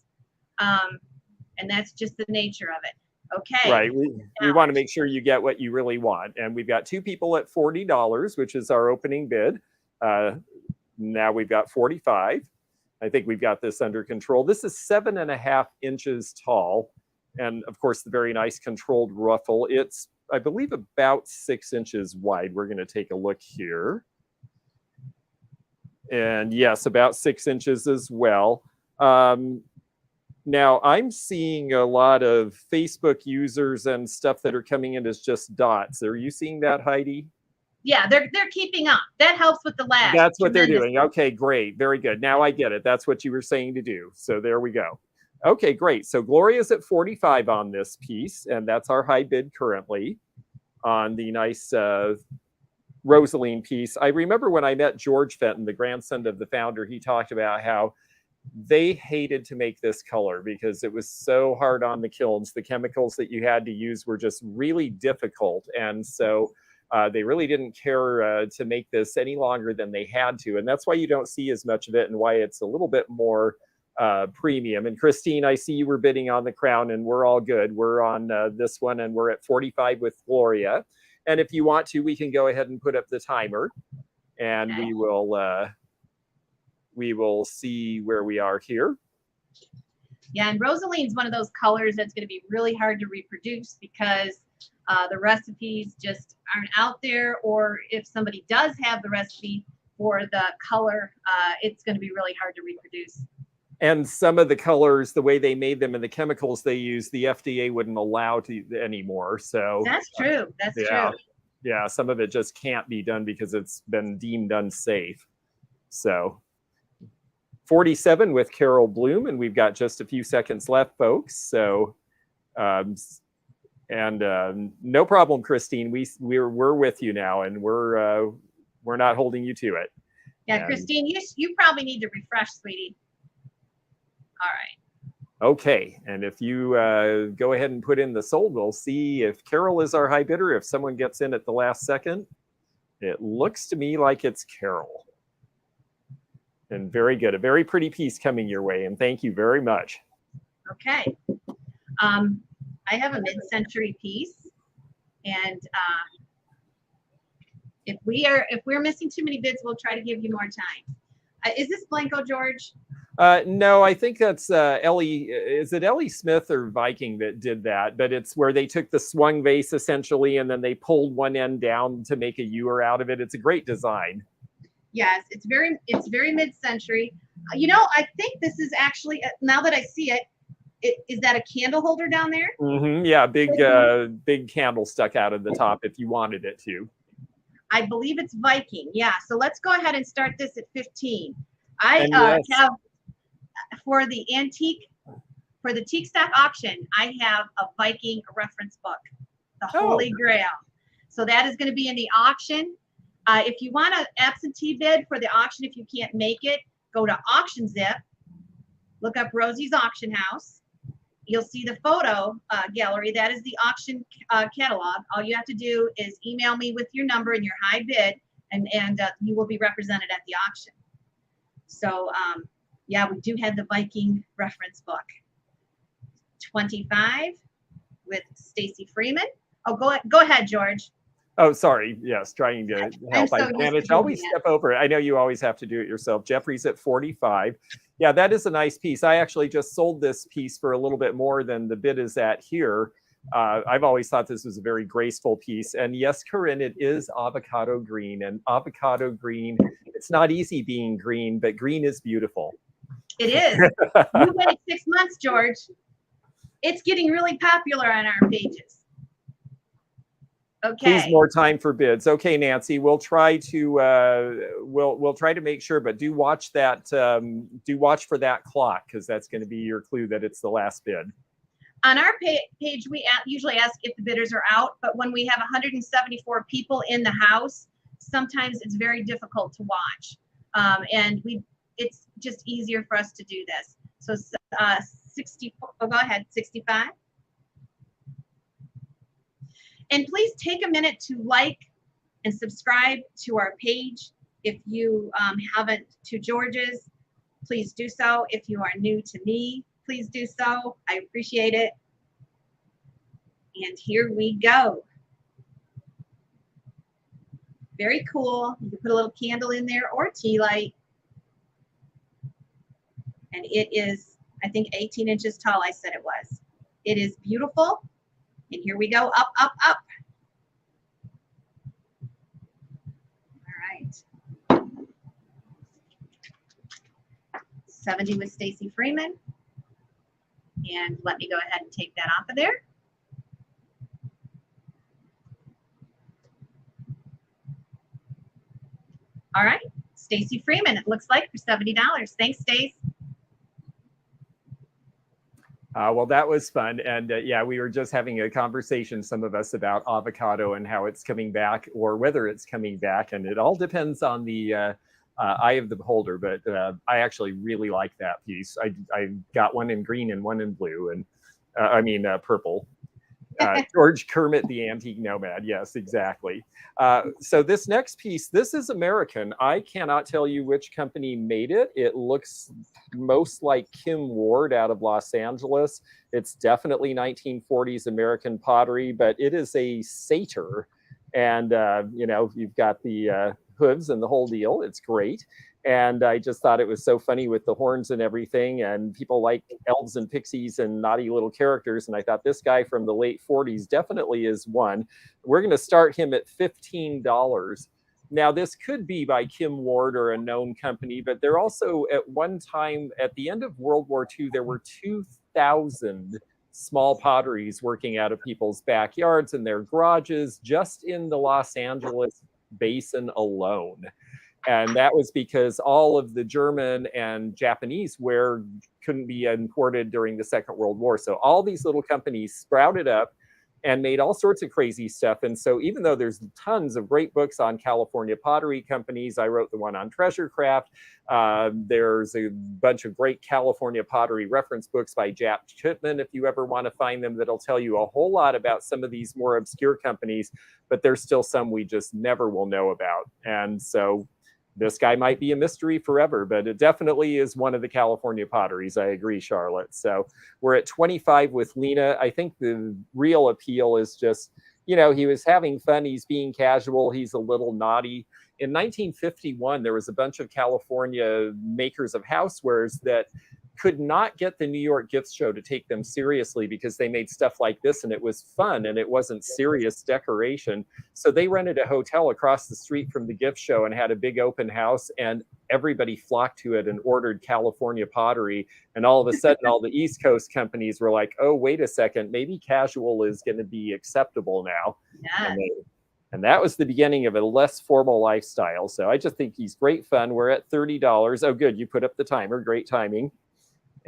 And that's just the nature of it. Okay. Right. We want to make sure you get what you really want. And we've got two people at $40, which is our opening bid. Now we've got 45. I think we've got this under control. This is 7.5 inches tall. And of course, the very nice controlled ruffle. It's, I believe, about 6 inches wide. We're going to take a look here. And yes, about 6 inches as well. Now, I'm seeing a lot of Facebook users and stuff that are coming in as just dots. Are you seeing that, Heidi? Yeah, they're keeping up. That helps with the lag. That's what they're doing. Okay, great. Very good. Now I get it. That's what you were saying to do. So there we go. Okay, great. So Gloria's at 45 on this piece, and that's our high bid currently on the nice Rosaline piece. I remember when I met George Fenton, the grandson of the founder, he talked about how they hated to make this color because it was so hard on the kilns. The chemicals that you had to use were just really difficult. And so they really didn't care to make this any longer than they had to. And that's why you don't see as much of it and why it's a little bit more premium. And Christine, I see you were bidding on the crown, and we're all good. We're on this one, and we're at 45 with Gloria. And if you want to, we can go ahead and put up the timer, and we will see where we are here. Yeah, and Rosaline's one of those colors that's going to be really hard to reproduce because the recipes just aren't out there, or if somebody does have the recipe for the color, it's going to be really hard to reproduce. And some of the colors, the way they made them and the chemicals they use, the FDA wouldn't allow to anymore. So that's true. That's true. Yeah, some of it just can't be done because it's been deemed unsafe. So 47 with Carol Bloom, and we've got just a few seconds left, folks. So, no problem, Christine. We're with you now, and we're not holding you to it. Yeah, Christine, you probably need to refresh, sweetie. All right. Okay, and if you go ahead and put in the sold, we'll see if Carol is our high bidder. If someone gets in at the last second, it looks to me like it's Carol. And very good, a very pretty piece coming your way, and thank you very much. Okay, I have a mid-century piece, and if we're missing too many bids, we'll try to give you more time. Is this Blanco, George? No, I think that's Ellie. Is it Ellie Smith or Viking that did that? But it's where they took the swung vase essentially, and then they pulled one end down to make a ewer out of it. It's a great design. Yes, it's very mid-century. You know, I think this is actually, now that I see it, is that a candle holder down there? Mm-hmm, yeah, big candle stuck out of the top if you wanted it to. I believe it's Viking. Yeah, so let's go ahead and start this at 15. I have, for the teak stock auction, I have a Viking reference book, the Holy Grail. So that is going to be in the auction. If you want an absentee bid for the auction, if you can't make it, go to Auction Zip, look up Rosie's Auction House. You'll see the photo gallery. That is the auction catalog. All you have to do is email me with your number and your high bid, and you will be represented at the auction. So Yeah, we do have the Viking reference book. 25 with Stacy Freeman. Oh, go ahead, George. Oh, sorry. Yes, trying to help. So I manage. Always step over it. I know you always have to do it yourself. Jeffrey's at 45. Yeah, that is a nice piece. I actually just sold this piece for a little bit more than the bid is at here. I've always thought this was a very graceful piece. And yes, Corinne, it is avocado green. And avocado green, it's not easy being green, but green is beautiful. It is. You waited 6 months, George. It's getting really popular on our pages. Okay. Please, more time for bids. Okay, Nancy, we'll try to we'll try to make sure, but do watch that. Do watch for that clock, because that's going to be your clue that it's the last bid. On our page, we usually ask if the bidders are out, but when we have 174 people in the house, sometimes it's very difficult to watch, and it's just easier for us to do this. So 60. Oh, go ahead. 65. And please take a minute to like and subscribe to our page. If you haven't to George's, please do so. If you are new to me, please do so. I appreciate it. And here we go. Very cool. You can put a little candle in there or tea light. And it is, I think, 18 inches tall, I said it was. It is beautiful. And here we go, up, up, up. All right. 70 with Stacy Freeman. And let me go ahead and take that off of there. All right, Stacy Freeman, it looks like, for $70. Thanks, Stace. Well, that was fun. And yeah, we were just having a conversation, some of us, about avocado and how it's coming back, or whether it's coming back. And it all depends on the eye of the beholder. But I actually really like that piece. I got one in green and one in blue, and purple. George Kermit, the Antique Nomad. Yes, exactly. So this next piece, this is American. I cannot tell you which company made it. It looks most like Kim Ward out of Los Angeles. It's definitely 1940s American pottery, but it is a satyr. And, you've got the hooves and the whole deal. It's great. And I just thought it was so funny with the horns and everything. And people like elves and pixies and naughty little characters. And I thought this guy from the late 40s definitely is one. We're going to start him at $15. Now, this could be by Kim Ward or a known company, but they're also, at one time, at the end of World War II, there were 2,000 small potteries working out of people's backyards and their garages just in the Los Angeles basin alone. And that was because all of the German and Japanese ware couldn't be imported during the Second World War. So all these little companies sprouted up and made all sorts of crazy stuff. And so even though there's tons of great books on California pottery companies, I wrote the one on treasure craft. There's a bunch of great California pottery reference books by Jap Chipman, if you ever want to find them, that'll tell you a whole lot about some of these more obscure companies, but there's still some we just never will know about. And so this guy might be a mystery forever, but it definitely is one of the California potteries. I agree, Charlotte. So we're at 25 with Lena. I think the real appeal is just, he was having fun. He's being casual. He's a little naughty. In 1951, there was a bunch of California makers of housewares that could not get the New York Gift Show to take them seriously because they made stuff like this and it was fun and it wasn't serious decoration. So they rented a hotel across the street from the gift show and had a big open house, and everybody flocked to it and ordered California pottery. And all of a sudden, all the East Coast companies were like, oh, wait a second, maybe casual is going to be acceptable now. Yeah. And that was the beginning of a less formal lifestyle. So I just think he's great fun. We're at $30. Oh, good. You put up the timer. Great timing.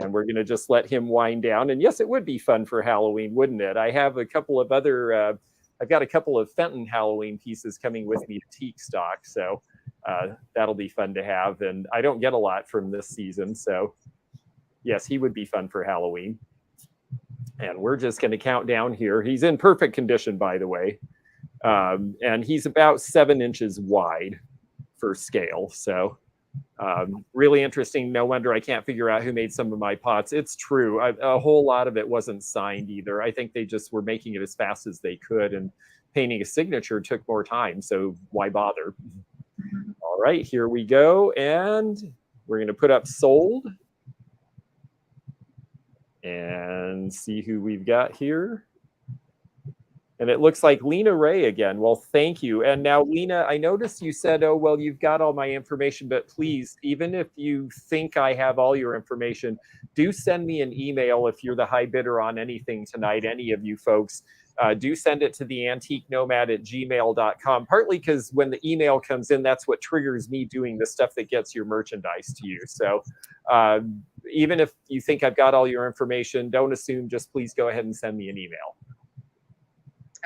And we're going to just let him wind down. And yes, it would be fun for Halloween, wouldn't it? I have a couple of other, I've got a couple of Fenton Halloween pieces coming with me to teak stock. So that'll be fun to have. And I don't get a lot from this season. So yes, he would be fun for Halloween. And we're just going to count down here. He's in perfect condition, by the way. And he's about 7 inches wide for scale. So Really interesting. No wonder I can't figure out who made some of my pots. It's true. A whole lot of it wasn't signed either. I think they just were making it as fast as they could, and painting a signature took more time. So why bother? All right, here we go. And we're going to put up sold and see who we've got here. And it looks like Lena Ray again. Well, thank you. And now, Lena, I noticed you said, oh, well, you've got all my information, but please, even if you think I have all your information, do send me an email if you're the high bidder on anything tonight, any of you folks. Do send it to the antiquenomad@gmail.com, partly because when the email comes in, that's what triggers me doing the stuff that gets your merchandise to you. So even if you think I've got all your information, don't assume, just please go ahead and send me an email.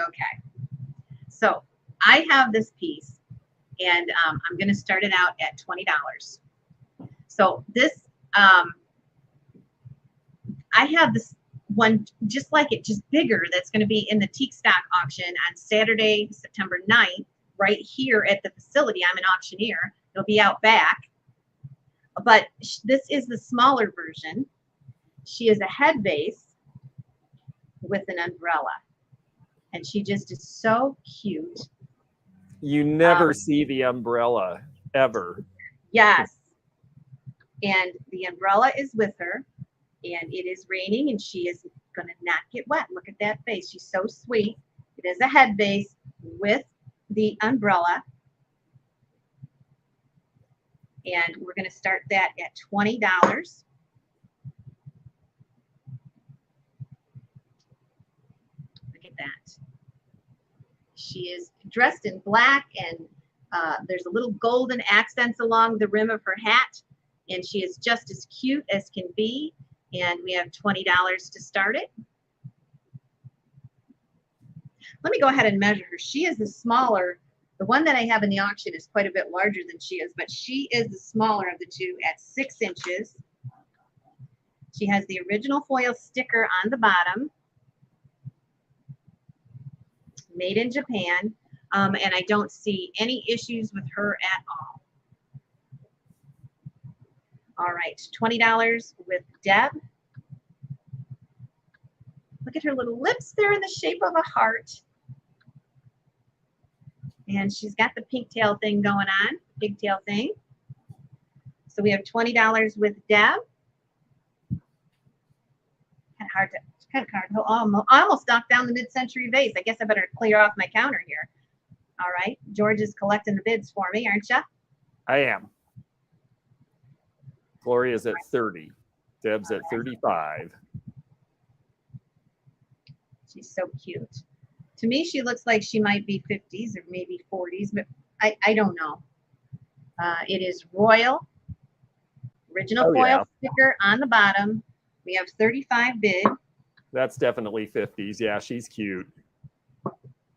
Okay, so I have this piece, and I'm going to start it out at $20. So this, I have this one just like it, just bigger, that's going to be in the teak stock auction on Saturday, September 9th, right here at the facility. I'm an auctioneer. It'll be out back. But this is the smaller version. She is a head vase with an umbrella. And she just is so cute. You never see the umbrella, ever. Yes. And the umbrella is with her, and it is raining, and she is going to not get wet. Look at that face. She's so sweet. It is a head vase with the umbrella. And we're going to start that at $20. Look at that. She is dressed in black, and there's a little golden accents along the rim of her hat, and she is just as cute as can be. And we have $20 to start it. Let me go ahead and measure her. She is the smaller. The one that I have in the auction is quite a bit larger than she is, but she is the smaller of the two at 6 inches. She has the original foil sticker on the bottom. Made in Japan, and I don't see any issues with her at all. All right, $20 with Deb. Look at her little lips there in the shape of a heart. And she's got the pigtail thing going on, pigtail thing. So we have $20 with Deb. Kind of hard. Oh, I almost knocked down the mid-century vase. I guess I better clear off my counter here. All right. George is collecting the bids for me, aren't you? I am. Gloria's at 30. Deb's at 35. She's so cute. To me, she looks like she might be 50s or maybe 40s, but I don't know. It is royal. Original foil sticker on the bottom. We have 35 bid. That's definitely 50s. Yeah, she's cute.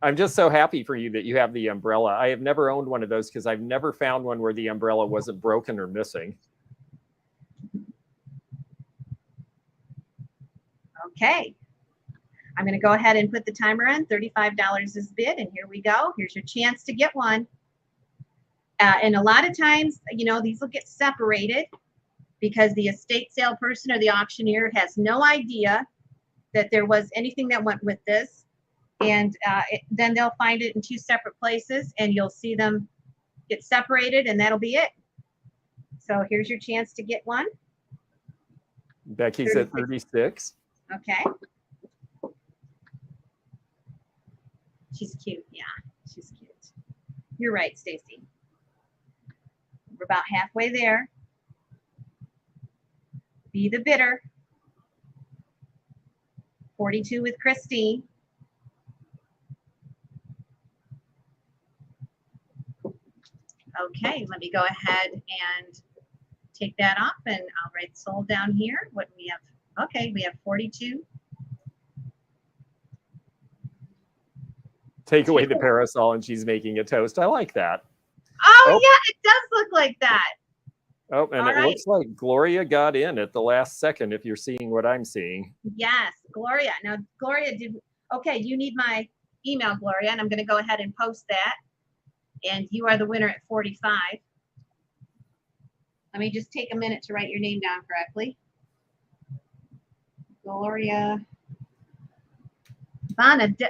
I'm just so happy for you that you have the umbrella. I have never owned one of those because I've never found one where the umbrella wasn't broken or missing. Okay. I'm going to go ahead and put the timer on. $35 is bid, and here we go. Here's your chance to get one. And a lot of times, you know, these will get separated because the estate sale person or the auctioneer has no idea that there was anything that went with this. And then they'll find it in 2 separate places, and you'll see them get separated, and that'll be it. So here's your chance to get one. Becky's 36. At 36. Okay. She's cute. Yeah, she's cute. You're right, Stacy. We're about halfway there. Be the bidder. 42 with Christine. Okay, let me go ahead and take that off, and I'll write sold down here. What we have? Okay, we have 42. Take away the parasol, and she's making a toast. I like that. Oh, yeah, it does look like that. Oh, and it looks like Gloria got in at the last second, if you're seeing what I'm seeing. Yes, Gloria. Now, Gloria did. Okay, you need my email, Gloria, and I'm going to go ahead and post that. And you are the winner at 45. Let me just take a minute to write your name down correctly. Gloria Bonadelli.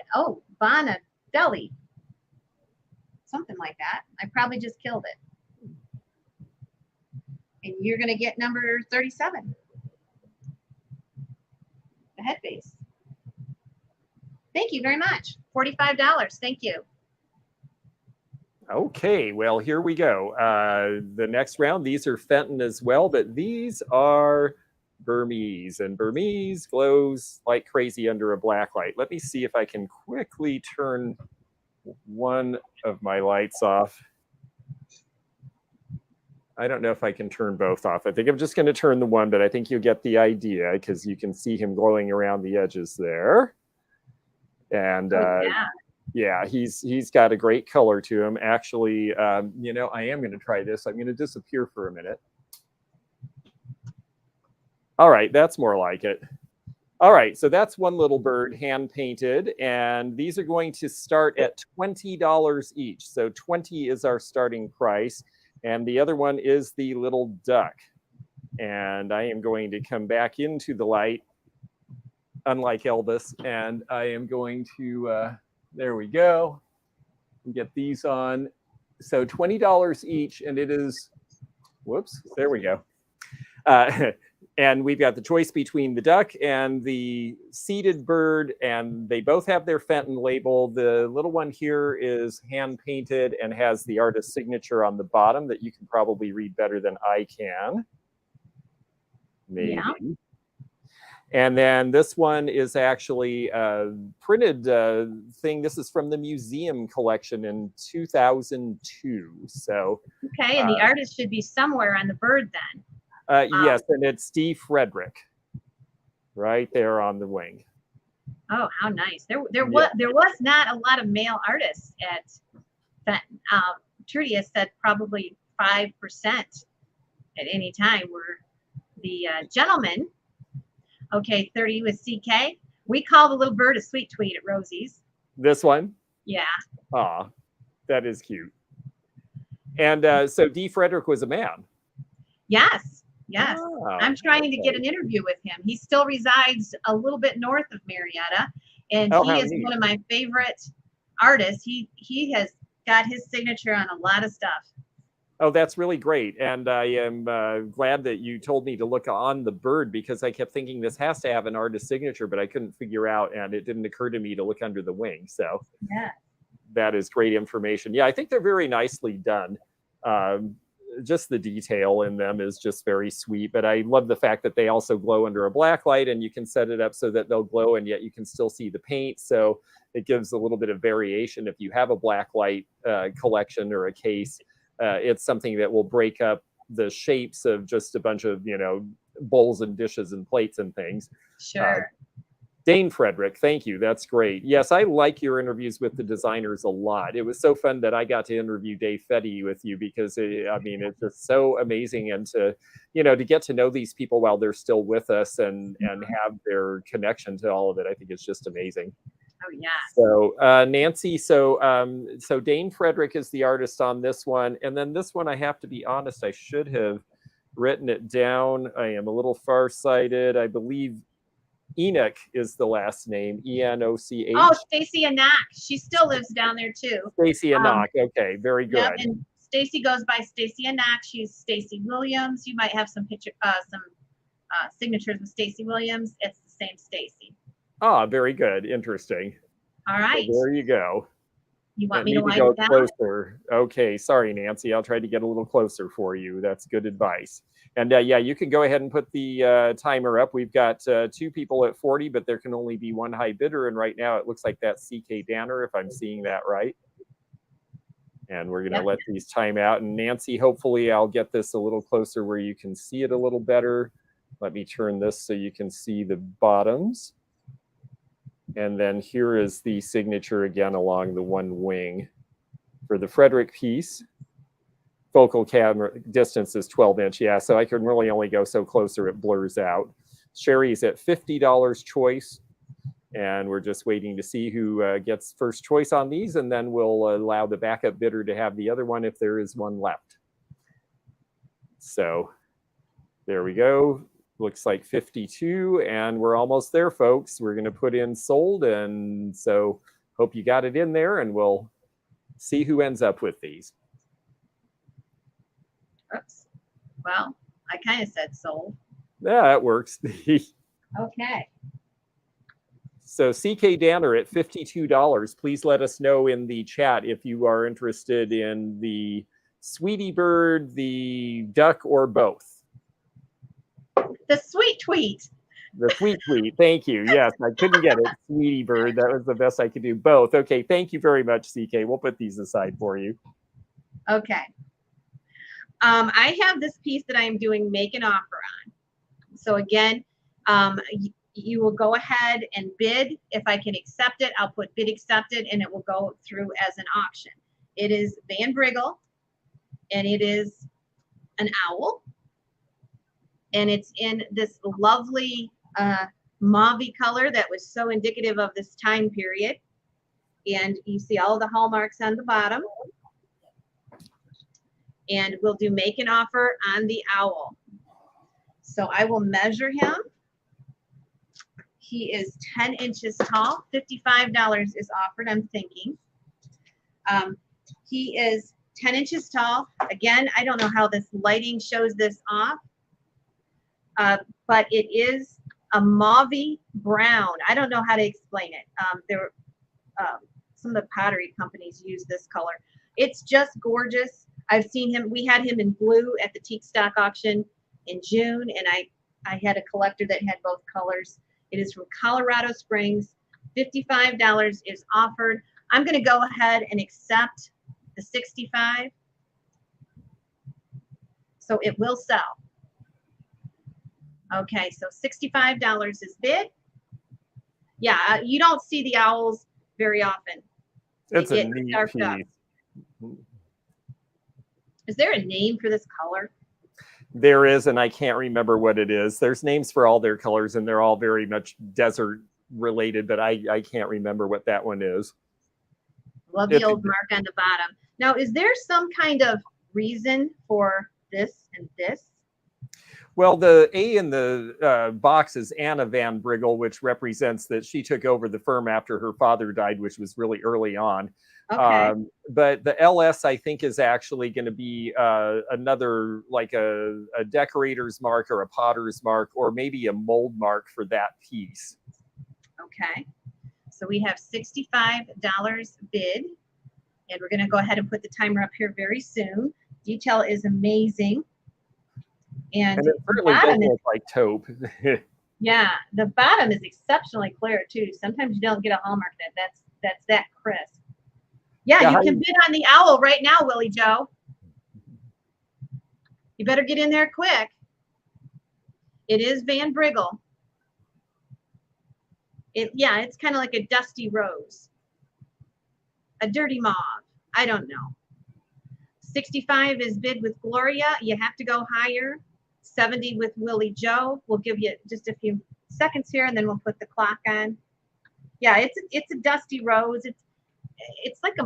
Something like that. I probably just killed it. And you're going to get number 37. The head base. Thank you very much. $45. Thank you. Okay, well, here we go. The next round, these are Fenton as well, but these are Burmese, and Burmese glows like crazy under a black light. Let me see if I can quickly turn one of my lights off. I don't know if I can turn both off. I think I'm just going to turn the one, but I think you'll get the idea because you can see him glowing around the edges there. And yeah, he's got a great color to him. Actually, you know, I am going to try this. I'm going to disappear for a minute. All right, that's more like it. All right, so that's one little bird hand painted, and these are going to start at $20 each. So 20 is our starting price, and the other one is the little duck. And I am going to come back into the light, unlike Elvis, and I am going to, there we go, get these on. So $20 each, and it is, whoops, there we go. And we've got the choice between the duck and the seeded bird, and they both have their Fenton label. The little one here is hand painted and has the artist's signature on the bottom that you can probably read better than I can. Maybe. Yeah. And then this one is actually a printed thing. This is from the museum collection in 2002. So okay, and the artist should be somewhere on the bird then. Yes, and it's Steve Frederick, right there on the wing. Oh, how nice! There was not a lot of male artists at Fenton. Trudy has said probably 5% at any time were the gentlemen. Okay, 30 with CK. We call the little bird a sweet tweet at Rosie's. This one? Yeah. Aw, that is cute. And so D. Frederick was a man. Yes. Yes. Oh, I'm trying to get an interview with him. He still resides a little bit north of Marietta, and he is one of my favorite artists. He has got his signature on a lot of stuff. Oh, that's really great. And I am glad that you told me to look on the bird, because I kept thinking this has to have an artist signature, but I couldn't figure out, and it didn't occur to me to look under the wing. So yeah, that is great information. Yeah, I think they're very nicely done. Just the detail in them is just very sweet, but I love the fact that they also glow under a black light, and you can set it up so that they'll glow and yet you can still see the paint. So it gives a little bit of variation. If you have a black light collection or a case, it's something that will break up the shapes of just a bunch of, you know, bowls and dishes and plates and things. Sure. Dane Frederick, thank you. That's great. Yes, I like your interviews with the designers a lot. It was so fun that I got to interview Dave Fetty with you, because I mean, it's just so amazing, and to, you know, to get to know these people while they're still with us and have their connection to all of it, I think it's just amazing. Oh yeah. So Nancy, so Dane Frederick is the artist on this one, and then this one, I have to be honest, I should have written it down. I am a little farsighted. I believe Enoch is the last name, E-N-O-C-H. Oh, Stacy Enoch. She still lives down there too. Stacy Enoch. Okay, very good. Yep, and Stacy goes by Stacy Enoch. She's Stacy Williams. You might have some signatures with Stacy Williams. It's the same Stacy. Ah, very good. Interesting. All right. So there you go. You want me to wind go it down? Closer? Okay, sorry, Nancy. I'll try to get a little closer for you. That's good advice. And yeah, you can go ahead and put the timer up. We've got 2 people at 40, but there can only be 1 high bidder. And right now it looks like that's CK Danner, if I'm seeing that right. And we're going to let these time out. And Nancy, hopefully I'll get this a little closer where you can see it a little better. Let me turn this so you can see the bottoms. And then here is the signature again along the one wing. For the Frederick piece, focal camera distance is 12 inch. Yeah, so I can really only go so close or it blurs out. Sherry's at $50 choice. And we're just waiting to see who gets first choice on these. And then we'll allow the backup bidder to have the other one if there is one left. So there we go. Looks like 52, and we're almost there, folks. We're going to put in sold, and so hope you got it in there, and we'll see who ends up with these. Oops. Well, I kind of said sold. Yeah, that works. Okay. So CK Danner at $52. Please let us know in the chat if you are interested in the Sweetie Bird, the duck, or both. The sweet tweet. The sweet tweet. Thank you. Yes, I couldn't get it. Sweetie Bird. That was the best I could do. Both. Okay. Thank you very much, CK. We'll put these aside for you. Okay. I have this piece that I am doing make an offer on. So again, you will go ahead and bid. If I can accept it, I'll put bid accepted, and it will go through as an auction. It is Van Briggle, and it is an owl, and it's in this lovely mauve color that was so indicative of this time period. And you see all the hallmarks on the bottom. And we'll do make an offer on the owl. So I will measure him. He is 10 inches tall. $55 is offered, I'm thinking. He is 10 inches tall. Again, I don't know how this lighting shows this off, but it is a mauve brown. I don't know how to explain it. Some of the pottery companies use this color. It's just gorgeous. I've seen him. We had him in blue at the teak stock auction in June, and I had a collector that had both colors. It is from Colorado Springs. $55 is offered. I'm going to go ahead and accept the $65. So it will sell. Okay, so $65 is bid. Yeah, you don't see the owls very often. It's a neat piece. Is there a name for this color? There is, and I can't remember what it is. There's names for all their colors, and they're all very much desert related, but I can't remember what that one is. Love the old mark on the bottom. Now, is there some kind of reason for this and this? Well, the A in the box is Anna Van Briggle, which represents that she took over the firm after her father died, which was really early on. Okay. But the LS, I think, is actually going to be another, like a decorator's mark or a potter's mark, or maybe a mold mark for that piece. Okay. So we have $65 bid, and we're going to go ahead and put the timer up here very soon. Detail is amazing. And it certainly does look like taupe. Yeah, the bottom is exceptionally clear too. Sometimes you don't get a hallmark that's that crisp. Yeah, you can bid on the owl right now, Willie Joe. You better get in there quick. It is Van Briggle. It's kind of like a dusty rose, a dirty mauve. I don't know. 65 is bid with Gloria. You have to go higher. 70 with Willie Joe. We'll give you just a few seconds here, and then we'll put the clock on. Yeah, it's a dusty rose. It's like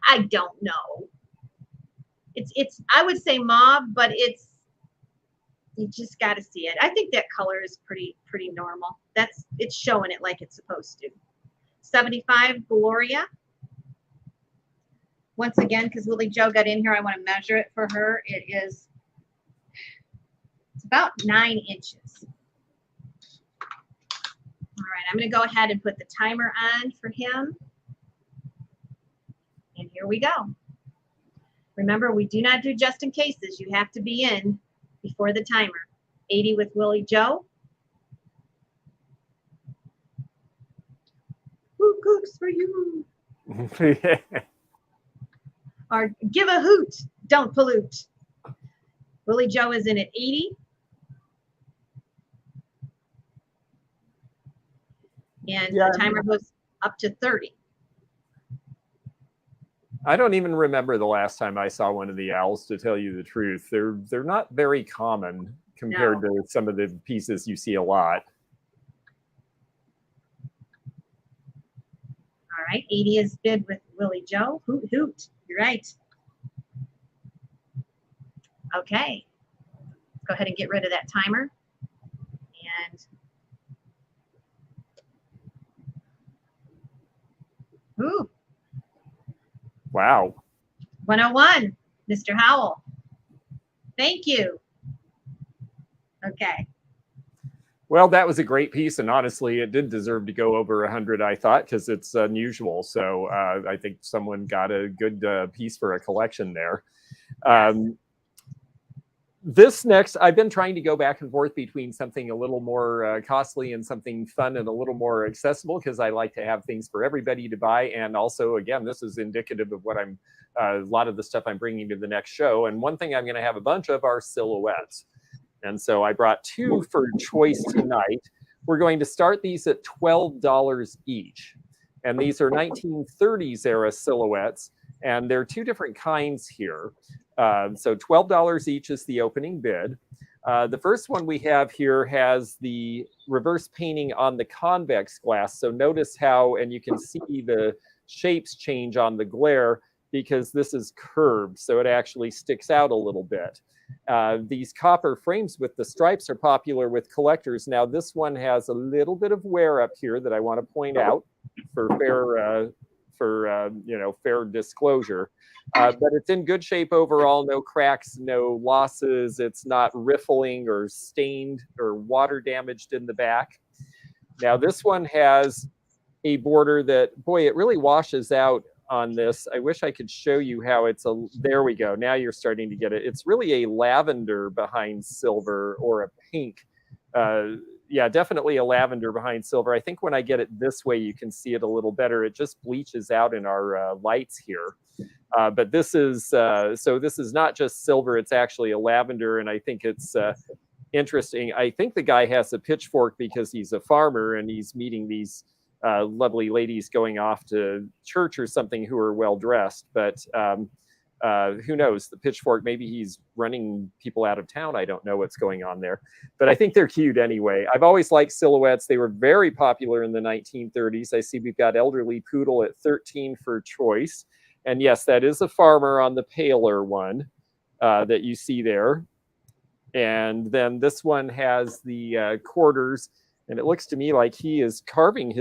I don't know. It's I would say mauve, but you just got to see it. I think that color is pretty normal. It's showing it like it's supposed to. 75 Gloria. Once again, because Willie Joe got in here, I want to measure it for her. It's about 9 inches. All right, I'm going to go ahead and put the timer on for him. And here we go. Remember, we do not do just in cases. You have to be in before the timer. 80 with Willie Joe. Who cooks for you? Or give a hoot, don't pollute. Willie Joe is in at 80. And the timer goes up to 30. I don't even remember the last time I saw one of the owls, to tell you the truth. They're not very common compared to some of the pieces you see a lot. All right, 80 is bid with Willie Joe. Hoot, hoot. You're right. Okay. Go ahead and get rid of that timer. And ooh. Wow. 101, Mr. Howell. Thank you. Okay. Well, that was a great piece, and honestly, it did deserve to go over 100, I thought, because it's unusual. So I think someone got a good piece for a collection there. This next, I've been trying to go back and forth between something a little more costly and something fun and a little more accessible, because I like to have things for everybody to buy. And also, again, this is indicative of what a lot of the stuff I'm bringing to the next show. And one thing I'm going to have a bunch of are silhouettes. And so I brought two for choice tonight. We're going to start these at $12 each. And these are 1930s era silhouettes. And there are two different kinds here. So $12 each is the opening bid. The first one we have here has the reverse painting on the convex glass. So notice how, and you can see the shapes change on the glare because this is curved. So it actually sticks out a little bit. These copper frames with the stripes are popular with collectors. Now this one has a little bit of wear up here that I want to point out for fair disclosure. But it's in good shape overall, no cracks, no losses. It's not riffling or stained or water damaged in the back. Now this one has a border that, boy, it really washes out on this. I wish I could show you how there we go. Now you're starting to get it. It's really a lavender behind silver, or a pink. Yeah, definitely a lavender behind silver. I think when I get it this way, you can see it a little better. It just bleaches out in our lights here. But this is, so this is not just silver, it's actually a lavender. And I think it's interesting. I think the guy has a pitchfork because he's a farmer and he's meeting these lovely ladies going off to church or something who are well dressed. But who knows? The pitchfork, maybe he's running people out of town. I don't know what's going on there. But I think they're cute anyway. I've always liked silhouettes. They were very popular in the 1930s. I see we've got Elderly Poodle at 13 for choice. And yes, that is a farmer on the paler one that you see there. And then this one has the quarters. And it looks to me like he is carving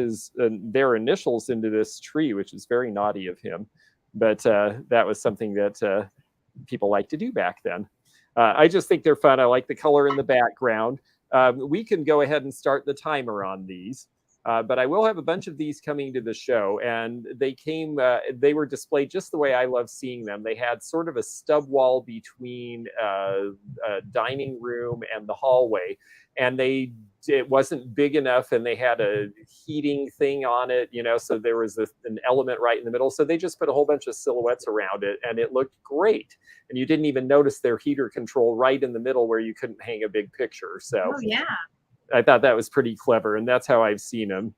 their initials into this tree, which is very naughty of him. But that was something that people liked to do back then. I just think they're fun. I like the color in the background. We can go ahead and start the timer on these. But I will have a bunch of these coming to the show. And they were displayed just the way I love seeing them. They had sort of a stub wall between a dining room and the hallway. And it wasn't big enough, and they had a heating thing on it, so there was an element right in the middle. So they just put a whole bunch of silhouettes around it, and it looked great. And you didn't even notice their heater control right in the middle where you couldn't hang a big picture. So oh, yeah. I thought that was pretty clever, and that's how I've seen them.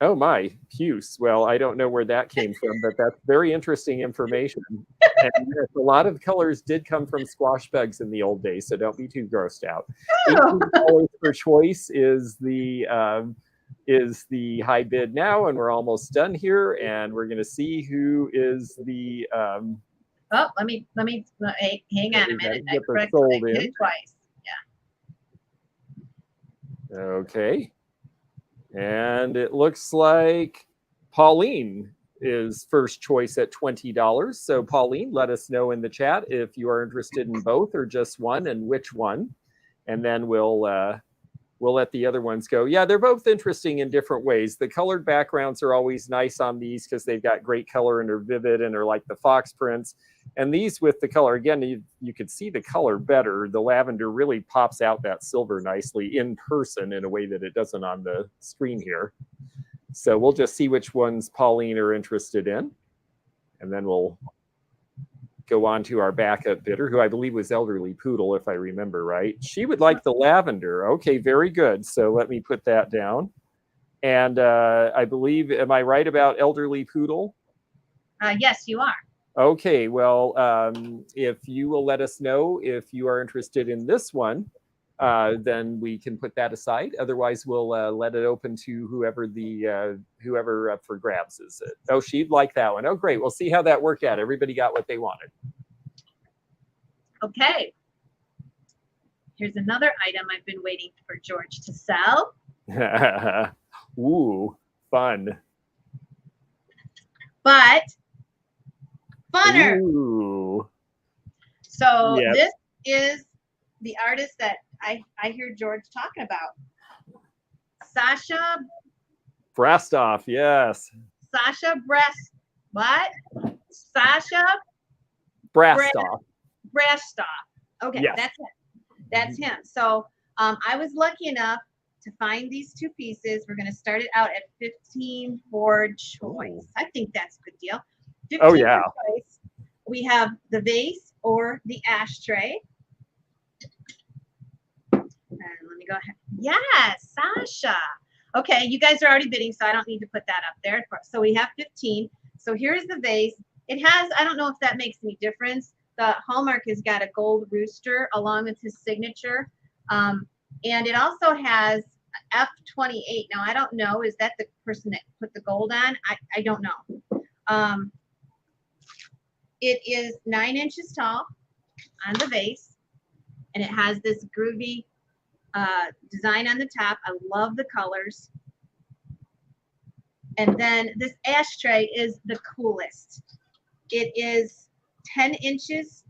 Oh my, puce. Well, I don't know where that came from, but that's very interesting information. And yes, a lot of colors did come from squash bugs in the old days, so don't be too grossed out. $18 for choice is the high bid now, and we're almost done here, and we're going to see who is the. Oh, let me hang on a minute. I hit it twice. Yeah. Okay. And it looks like Pauline is first choice at $20. So Pauline, let us know in the chat if you are interested in both or just one, and which one. And then we'll let the other ones go. Yeah, they're both interesting in different ways. The colored backgrounds are always nice on these because they've got great color and are vivid and are like the fox prints. And these with the color, again, you could see the color better. The lavender really pops out that silver nicely in person in a way that it doesn't on the screen here. So we'll just see which ones Pauline are interested in. And then we'll go on to our backup bidder, who I believe was Elderly Poodle, if I remember right. She would like the lavender. Okay, very good. So let me put that down. And I believe, am I right about Elderly Poodle? Yes, you are. Okay, well, if you will let us know if you are interested in this one, then we can put that aside. Otherwise, we'll let it open to whoever whoever up for grabs is it. Oh, she'd like that one. Oh, great. We'll see how that worked out. Everybody got what they wanted. Okay. Here's another item I've been waiting for George to sell. Ooh, fun. But funner. Ooh. So this is the artist that I hear George talking about. Sasha Brastoff, yes. Sasha Brastoff. Okay, yes. that's it. That's him. So I was lucky enough to find these two pieces. We're going to start it out at 15 for choice. I think that's a good deal. 15 for choice. We have the vase or the ashtray. And let me go ahead. Yes, Sasha. Okay, you guys are already bidding, so I don't need to put that up there. So we have 15. So here's the vase. It has, I don't know if that makes any difference. The Hallmark has got a gold rooster along with his signature. And it also has F28. Now, I don't know. Is that the person that put the gold on? I don't know. It is 9 inches tall on the vase. And it has this groovy design on the top. I love the colors. And then this ashtray is the coolest. It is 10 inches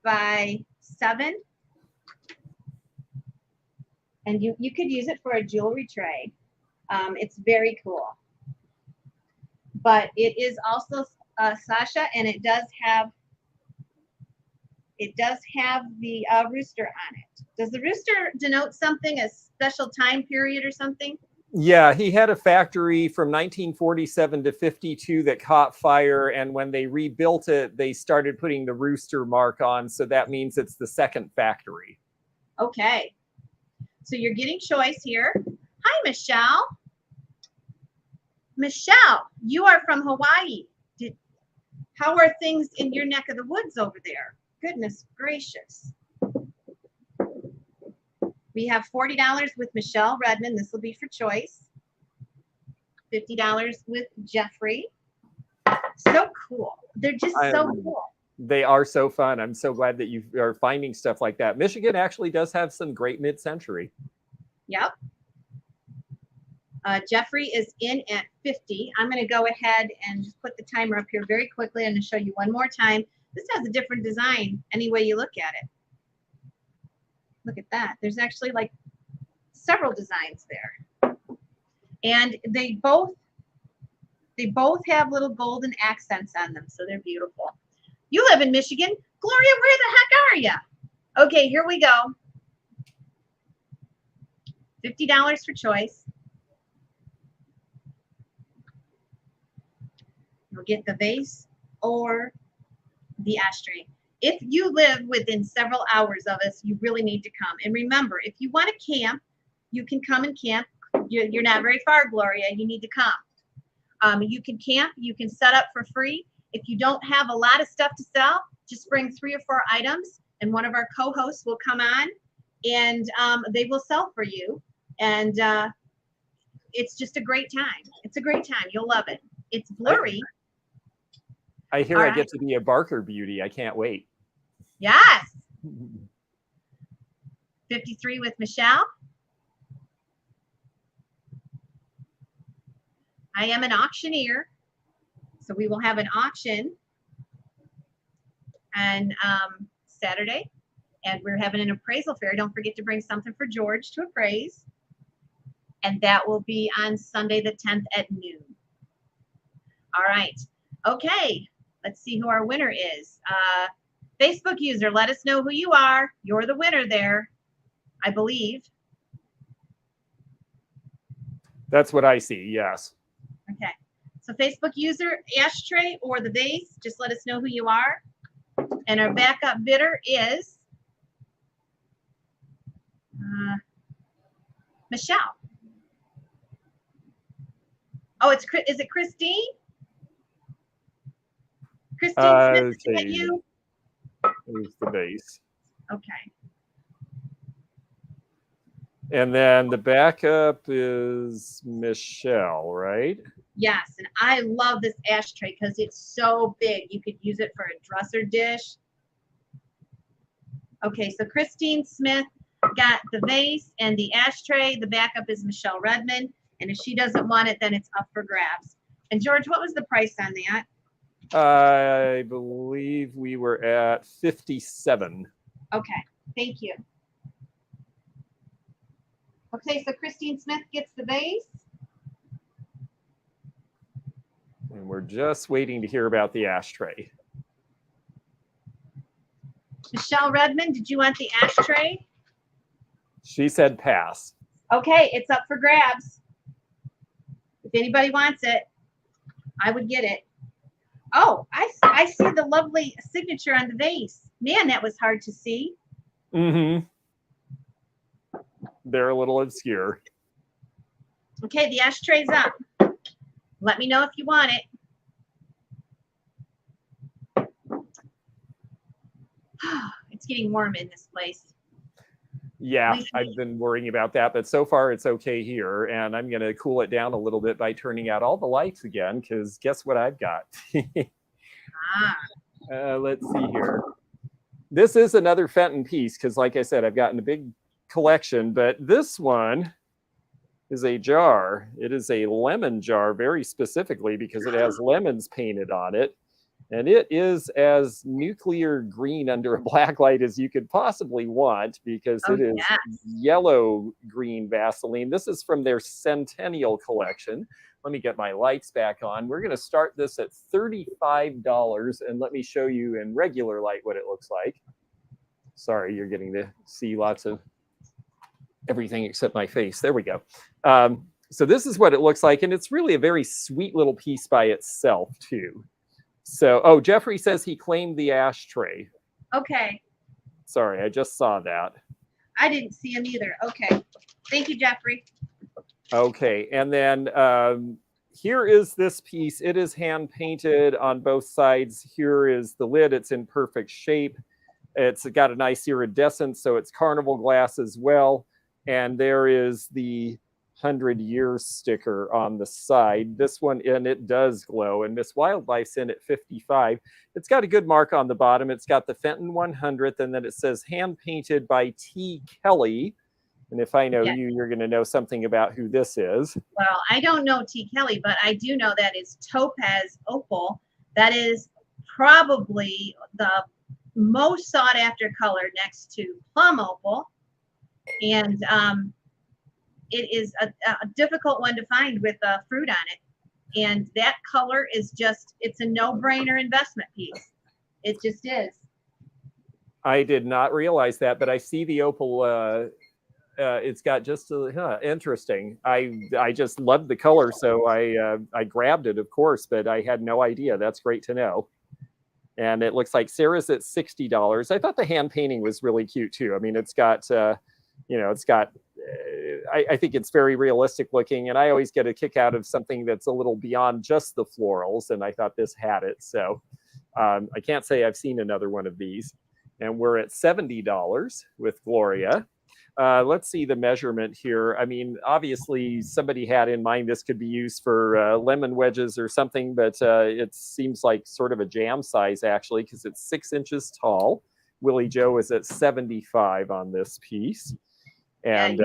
by 7. And you could use it for a jewelry tray. It's very cool. But it is also Sasha, and it does have the rooster on it. Does the rooster denote something, a special time period or something? Yeah, he had a factory from 1947 to 52 that caught fire, and when they rebuilt it, they started putting the rooster mark on, so that means it's the second factory. Okay. So you're getting choice here. Hi, Michelle. Michelle, you are from Hawaii. How are things in your neck of the woods over there? Goodness gracious. We have $40 with Michelle Redmond. This will be for choice. $50 with Jeffrey. So cool. They're just so cool. They are so fun. I'm so glad that you are finding stuff like that. Michigan actually does have some great mid-century. Yep. Jeffrey is in at 50. I'm going to go ahead and just put the timer up here very quickly. I'm going to show you one more time. This has a different design any way you look at it. Look at that. There's actually like several designs there. And they both have little golden accents on them, so they're beautiful. You live in Michigan. Gloria, where the heck are you? Okay, here we go. $50 for choice. You'll get the vase or the ashtray. If you live within several hours of us, you really need to come. And remember, if you want to camp, you can come and camp. You're not very far, Gloria. You need to come. You can camp. You can set up for free. If you don't have a lot of stuff to sell, just bring 3 or 4 items, and one of our co-hosts will come on, and they will sell for you. And it's just a great time. It's a great time. You'll love it. It's blurry. I hear I get to be a Barker beauty. I can't wait. Yes. 53 with Michelle. I am an auctioneer, so we will have an auction on Saturday, and we're having an appraisal fair. Don't forget to bring something for George to appraise, and that will be on Sunday the 10th at noon. All right. Okay. Let's see who our winner is. Facebook user, let us know who you are. You're the winner there, I believe. That's what I see, yes. Okay. So Facebook user, ashtray or the vase, just let us know who you are. And our backup bidder is Michelle. Oh, is it Christine? Christine Smith, is that you? Here's the vase. Okay. And then the backup is Michelle, right? Yes, and I love this ashtray because it's so big. You could use it for a dresser dish. Okay, so Christine Smith got the vase and the ashtray. The backup is Michelle Redmond. And if she doesn't want it, then it's up for grabs. And George, what was the price on that? I believe we were at 57. Okay, thank you. Okay, so Christine Smith gets the vase. And we're just waiting to hear about the ashtray. Michelle Redmond, did you want the ashtray? She said pass. Okay, it's up for grabs. If anybody wants it, I would get it. Oh, I see the lovely signature on the vase. Man, that was hard to see. Mm-hmm. They're a little obscure. Okay, the ashtray's up. Let me know if you want it. It's getting warm in this place. Yeah, I've been worrying about that, but so far it's okay here. And I'm going to cool it down a little bit by turning out all the lights again, because guess what I've got? Let's see here. This is another Fenton piece, because like I said, I've gotten a big collection, but this one is a jar. It is a lemon jar, very specifically, because it has lemons painted on it. And it is as nuclear green under a black light as you could possibly want, because it is yellow green Vaseline. This is from their Centennial collection. Let me get my lights back on. We're going to start this at $35, and let me show you in regular light what it looks like. Sorry, you're getting to see lots of everything except my face. There we go. So this is what it looks like, and it's really a very sweet little piece by itself, too. So, oh, Jeffrey says he claimed the ashtray. Okay. Sorry, I just saw that. I didn't see him either. Okay. Thank you, Jeffrey. Okay, and then here is this piece. It is hand painted on both sides. Here is the lid. It's in perfect shape. It's got a nice iridescence, so it's carnival glass as well. And there is the 100-year sticker on the side. This one, and it does glow, and Miss Wildlife's in at 55. It's got a good mark on the bottom. It's got the Fenton 100th, and then it says hand painted by T. Kelly. And if I know you, you're going to know something about who this is. Well, I don't know T. Kelly, but I do know that is Topaz Opal. That is probably the most sought after color next to Plum Opal. And it is a difficult one to find with fruit on it. And that color is just, it's a no-brainer investment piece. It just is. I did not realize that, but I see the opal. It's got just a, interesting. I just loved the color, so I grabbed it, of course, but I had no idea. That's great to know. And it looks like Sarah's at $60. I thought the hand painting was really cute, too. I mean, it's got, it's got, I think it's very realistic looking, and I always get a kick out of something that's a little beyond just the florals, and I thought this had it. So I can't say I've seen another one of these. And we're at $70 with Gloria. Let's see the measurement here. I mean, obviously somebody had in mind this could be used for lemon wedges or something, but it seems like sort of a jam size, actually, because it's 6 inches tall. Willie Joe is at 75 on this piece. And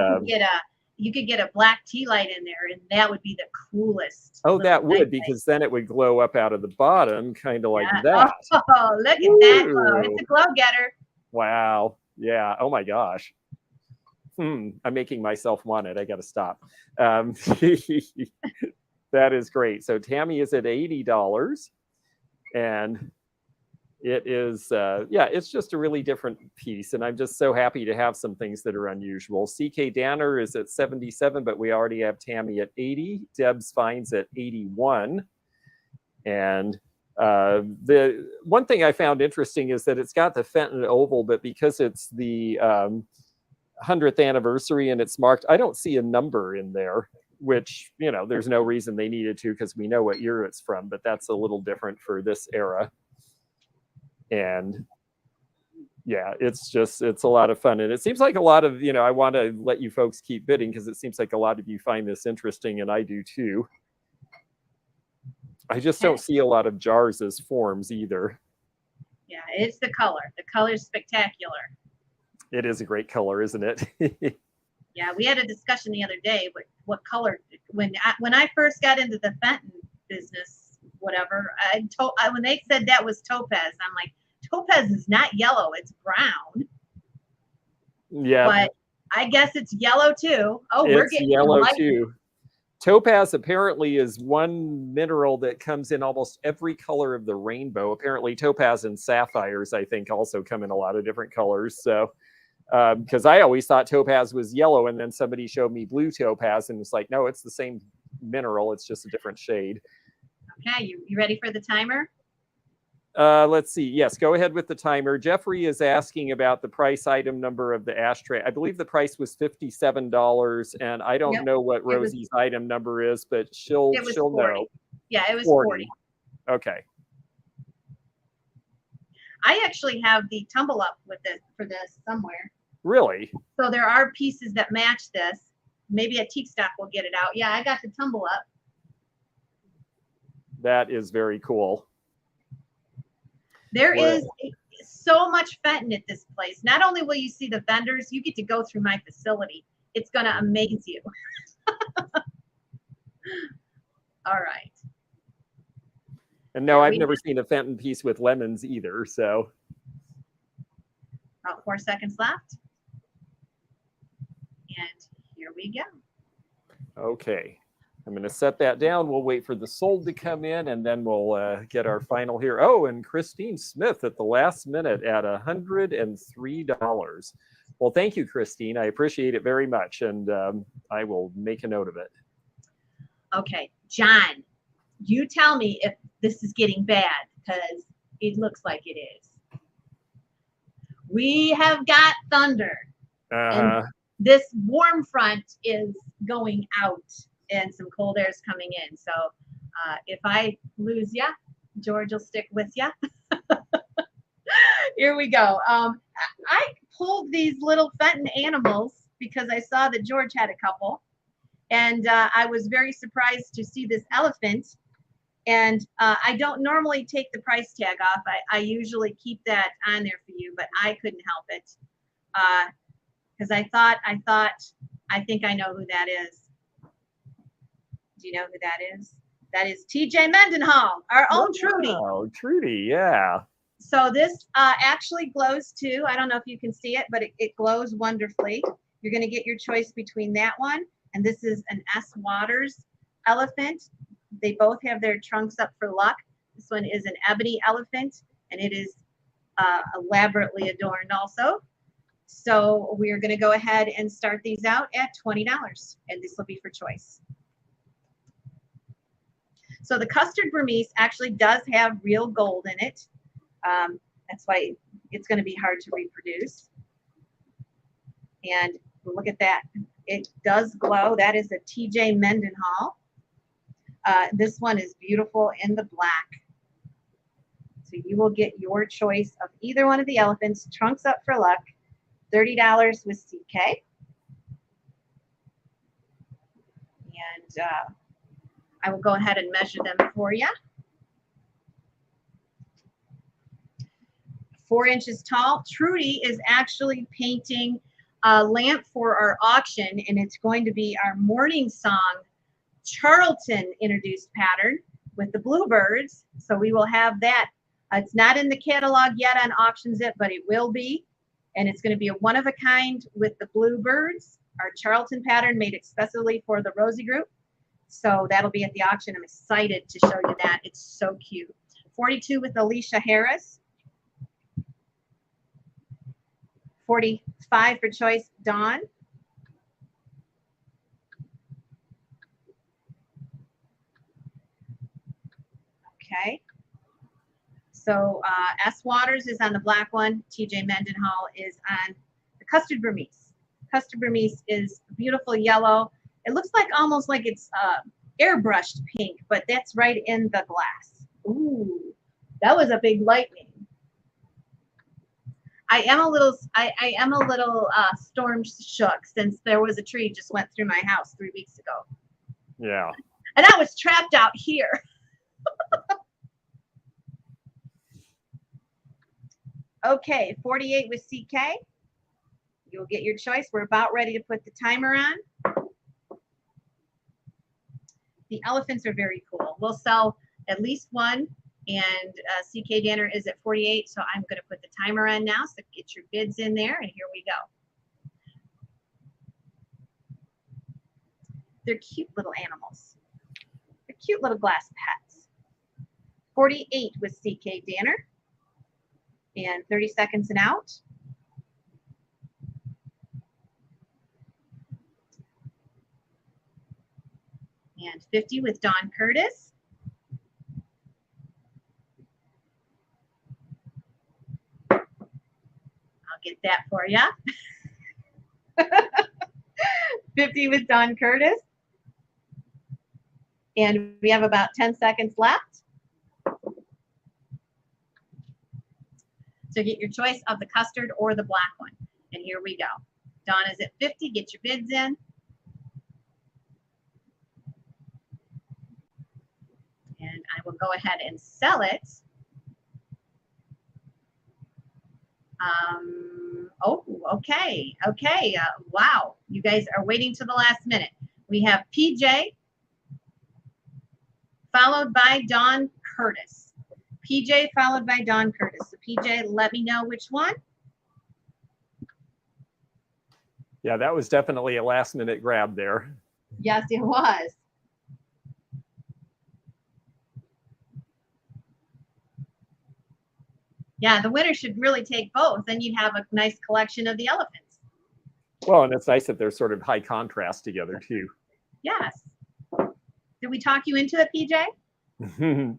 you could get a black tea light in there, and that would be the coolest. Oh, that would, because then it would glow up out of the bottom, kind of like that. Oh, look at that glow. It's a glow getter. Wow. Yeah. Oh, my gosh. I'm making myself want it. I got to stop. That is great. So Tammy is at $80. And it is, it's just a really different piece. And I'm just so happy to have some things that are unusual. CK Danner is at 77, but we already have Tammy at 80. Deb's Fines at 81. And the one thing I found interesting is that it's got the Fenton oval, but because it's the 100th anniversary and it's marked, I don't see a number in there, which, there's no reason they needed to, because we know what year it's from, but that's a little different for this era. And Yeah, it's a lot of fun. And it seems like a lot of, I want to let you folks keep bidding because it seems like a lot of you find this interesting, and I do too. I just don't see a lot of jars as forms either. Yeah, it's the color. The color's spectacular. It is a great color, isn't it? Yeah, we had a discussion the other day. What color? When I first got into the Fenton business, whatever, when they said that was topaz, I'm like, topaz is not yellow; it's brown. Yeah, but I guess it's yellow too. Oh, we're getting yellow too. Topaz apparently is one mineral that comes in almost every color of the rainbow. Apparently, topaz and sapphires, I think, also come in a lot of different colors. So. Because I always thought topaz was yellow, and then somebody showed me blue topaz, and it's like, no, it's the same mineral, it's just a different shade. Okay, you ready for the timer? Let's see. Yes, go ahead with the timer. Jeffrey is asking about the price item number of the ashtray. I believe the price was $57, and I don't know what Rosie's item number is, but she'll know. Yeah, it was 40. Okay. I actually have the tumble up for this somewhere. Really? So there are pieces that match this. Maybe a Teak Stock will get it out. Yeah, I got the tumble up. That is very cool. There is so much Fenton at this place. Not only will you see the vendors, you get to go through my facility. It's going to amaze you. All right. And no, I've never seen a Fenton piece with lemons either, so. About 4 seconds left. And here we go. Okay. I'm going to set that down. We'll wait for the sold to come in, and then we'll get our final here. Oh, and Christine Smith at the last minute at $103. Well, thank you, Christine. I appreciate it very much, and I will make a note of it. Okay, John, you tell me if this is getting bad, because it looks like it is. We have got thunder. And this warm front is going out, and some cold air is coming in. So if I lose ya, George will stick with ya. Here we go. I pulled these little Fenton animals because I saw that George had a couple. And I was very surprised to see this elephant. And I don't normally take the price tag off. I usually keep that on there for you, but I couldn't help it. Because I think I know who that is. Do you know who that is? That is TJ Mendenhall, our own Trudy. Oh, Trudy, yeah. So this actually glows too. I don't know if you can see it, but it glows wonderfully. You're going to get your choice between that one, and this is an S. Waters elephant. They both have their trunks up for luck. This one is an ebony elephant, and it is elaborately adorned also. So we're going to go ahead and start these out at $20, and this will be for choice. So the custard Burmese actually does have real gold in it. That's why it's going to be hard to reproduce. And look at that. It does glow. That is a TJ Mendenhall. This one is beautiful in the black. So you will get your choice of either one of the elephants. Trunks up for luck. $30 with CK. And I will go ahead and measure them for you. 4 inches tall. Trudy is actually painting a lamp for our auction, and it's going to be our morning song Charlton introduced pattern with the bluebirds. So we will have that. It's not in the catalog yet on Auctions It, but it will be. And it's going to be a one of a kind with the bluebirds, our Charlton pattern made especially for the Rosie group. So that'll be at the auction. I'm excited to show you that. It's so cute. 42 with Alicia Harris. 45 for choice, Dawn. Okay. So S. Waters is on the black one. TJ Mendenhall is on the custard Burmese. Custard Burmese is beautiful yellow. It looks like almost like it's airbrushed pink, but that's right in the glass. Ooh, that was a big lightning. I am a little storm shook since there was a tree just went through my house 3 weeks ago. Yeah. And I was trapped out here. Okay, 48 with CK. You'll get your choice. We're about ready to put the timer on. The elephants are very cool. We'll sell at least one, and CK Danner is at 48, so I'm going to put the timer on now. So get your bids in there, and here we go. They're cute little animals. They're cute little glass pets. 48 with CK Danner, and 30 seconds and out. And 50 with Don Curtis. I'll get that for you. 50 with Don Curtis. And we have about 10 seconds left. So get your choice of the custard or the black one. And here we go. Don is at 50. Get your bids in. And I will go ahead and sell it. Oh, okay. Okay. Wow. You guys are waiting to the last minute. We have PJ followed by Don Curtis. PJ followed by Don Curtis. So PJ, let me know which one. Yeah, that was definitely a last minute grab there. Yes, it was. Yeah, the winner should really take both. Then you'd have a nice collection of the elephants. Well, and it's nice that they're sort of high contrast together too. Yes. Did we talk you into it, PJ?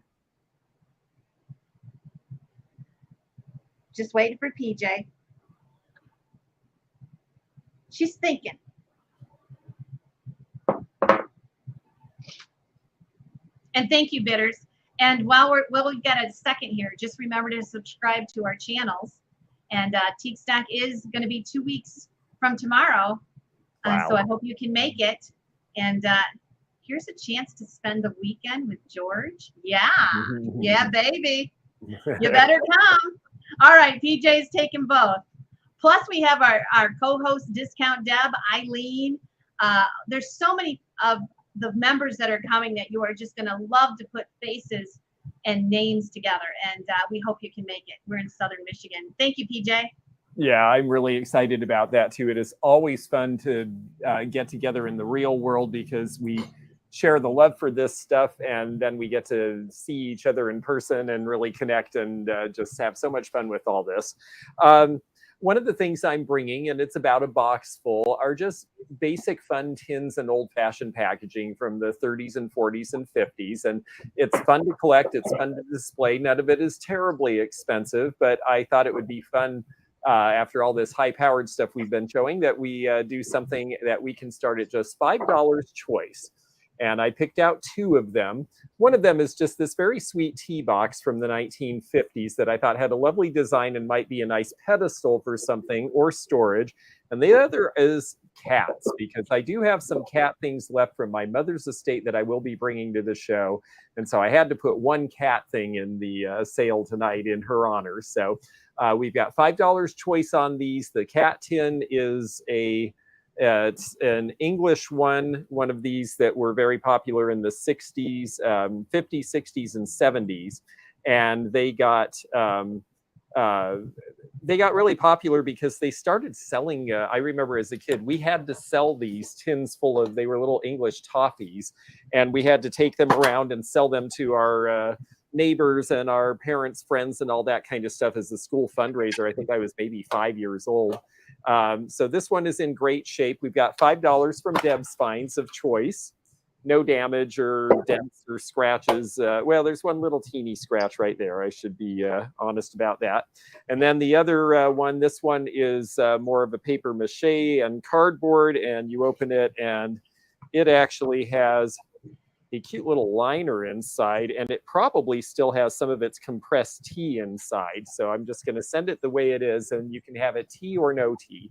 Just waiting for PJ. She's thinking. And thank you, bidders. And while we'll get a second here, just remember to subscribe to our channels. And Teak Stock is going to be 2 weeks from tomorrow. Wow. So I hope you can make it. And here's a chance to spend the weekend with George. Yeah. Yeah, baby. You better come. All right, PJ's taking both. Plus, we have our co-host, Discount Deb, Eileen. There's so many of the members that are coming that you are just going to love to put faces and names together. And we hope you can make it. We're in Southern Michigan. Thank you, PJ. Yeah, I'm really excited about that too. It is always fun to get together in the real world because we share the love for this stuff, and then we get to see each other in person and really connect and just have so much fun with all this. One of the things I'm bringing, and it's about a box full, are just basic fun tins and old-fashioned packaging from the 30s and 40s and 50s. And it's fun to collect. It's fun to display. None of it is terribly expensive, but I thought it would be fun after all this high-powered stuff we've been showing that we do something that we can start at just $5 choice. And I picked out 2 of them. One of them is just this very sweet tea box from the 1950s that I thought had a lovely design and might be a nice pedestal for something or storage. And the other is cats, because I do have some cat things left from my mother's estate that I will be bringing to the show. And so I had to put one cat thing in the sale tonight in her honor. So we've got $5 choice on these. The cat tin is it's an English one of these that were very popular in the 60s, 50s, 60s, and 70s. And they got really popular because they started selling, I remember as a kid, we had to sell these tins full of, they were little English toffees, and we had to take them around and sell them to our neighbors and our parents' friends and all that kind of stuff as a school fundraiser. I think I was maybe 5 years old. So this one is in great shape. We've got $5 from Deb's Finds of choice. No damage or dents or scratches. Well, there's one little teeny scratch right there. I should be honest about that. And then the other one, this one is more of a paper mache and cardboard, and you open it and it actually has a cute little liner inside, and it probably still has some of its compressed tea inside. So I'm just going to send it the way it is, and you can have it tea or no tea.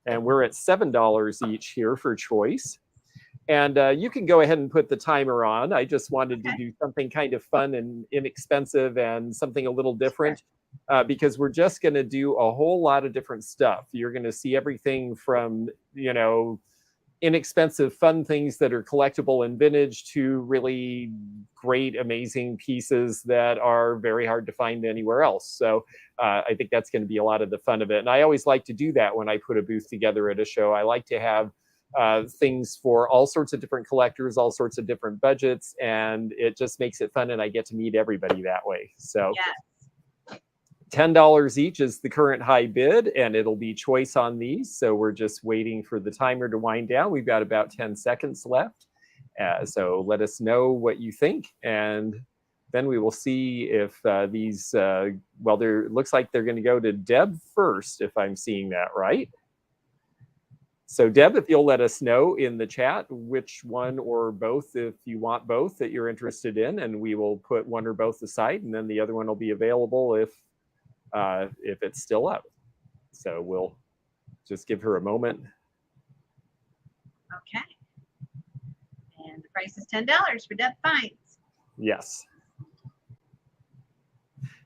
And we're at $7 each here for choice. And you can go ahead and put the timer on. I just wanted to do something kind of fun and inexpensive and something a little different because we're just going to do a whole lot of different stuff. You're going to see everything from, you know, inexpensive, fun things that are collectible and vintage to really great, amazing pieces that are very hard to find anywhere else. So I think that's going to be a lot of the fun of it. And I always like to do that when I put a booth together at a show. I like to have things for all sorts of different collectors, all sorts of different budgets, and it just makes it fun, and I get to meet everybody that way. So $10 each is the current high bid, and it'll be choice on these. So we're just waiting for the timer to wind down. We've got about 10 seconds left. So let us know what you think, and then we will see if these, well, it looks like they're going to go to Deb first, if I'm seeing that right. So Deb, if you'll let us know in the chat which one or both, if you want both, that you're interested in, and we will put one or both aside, and then the other one will be available if it's still up. So we'll just give her a moment. Okay. And the price is $10 for Deb Finds. Yes.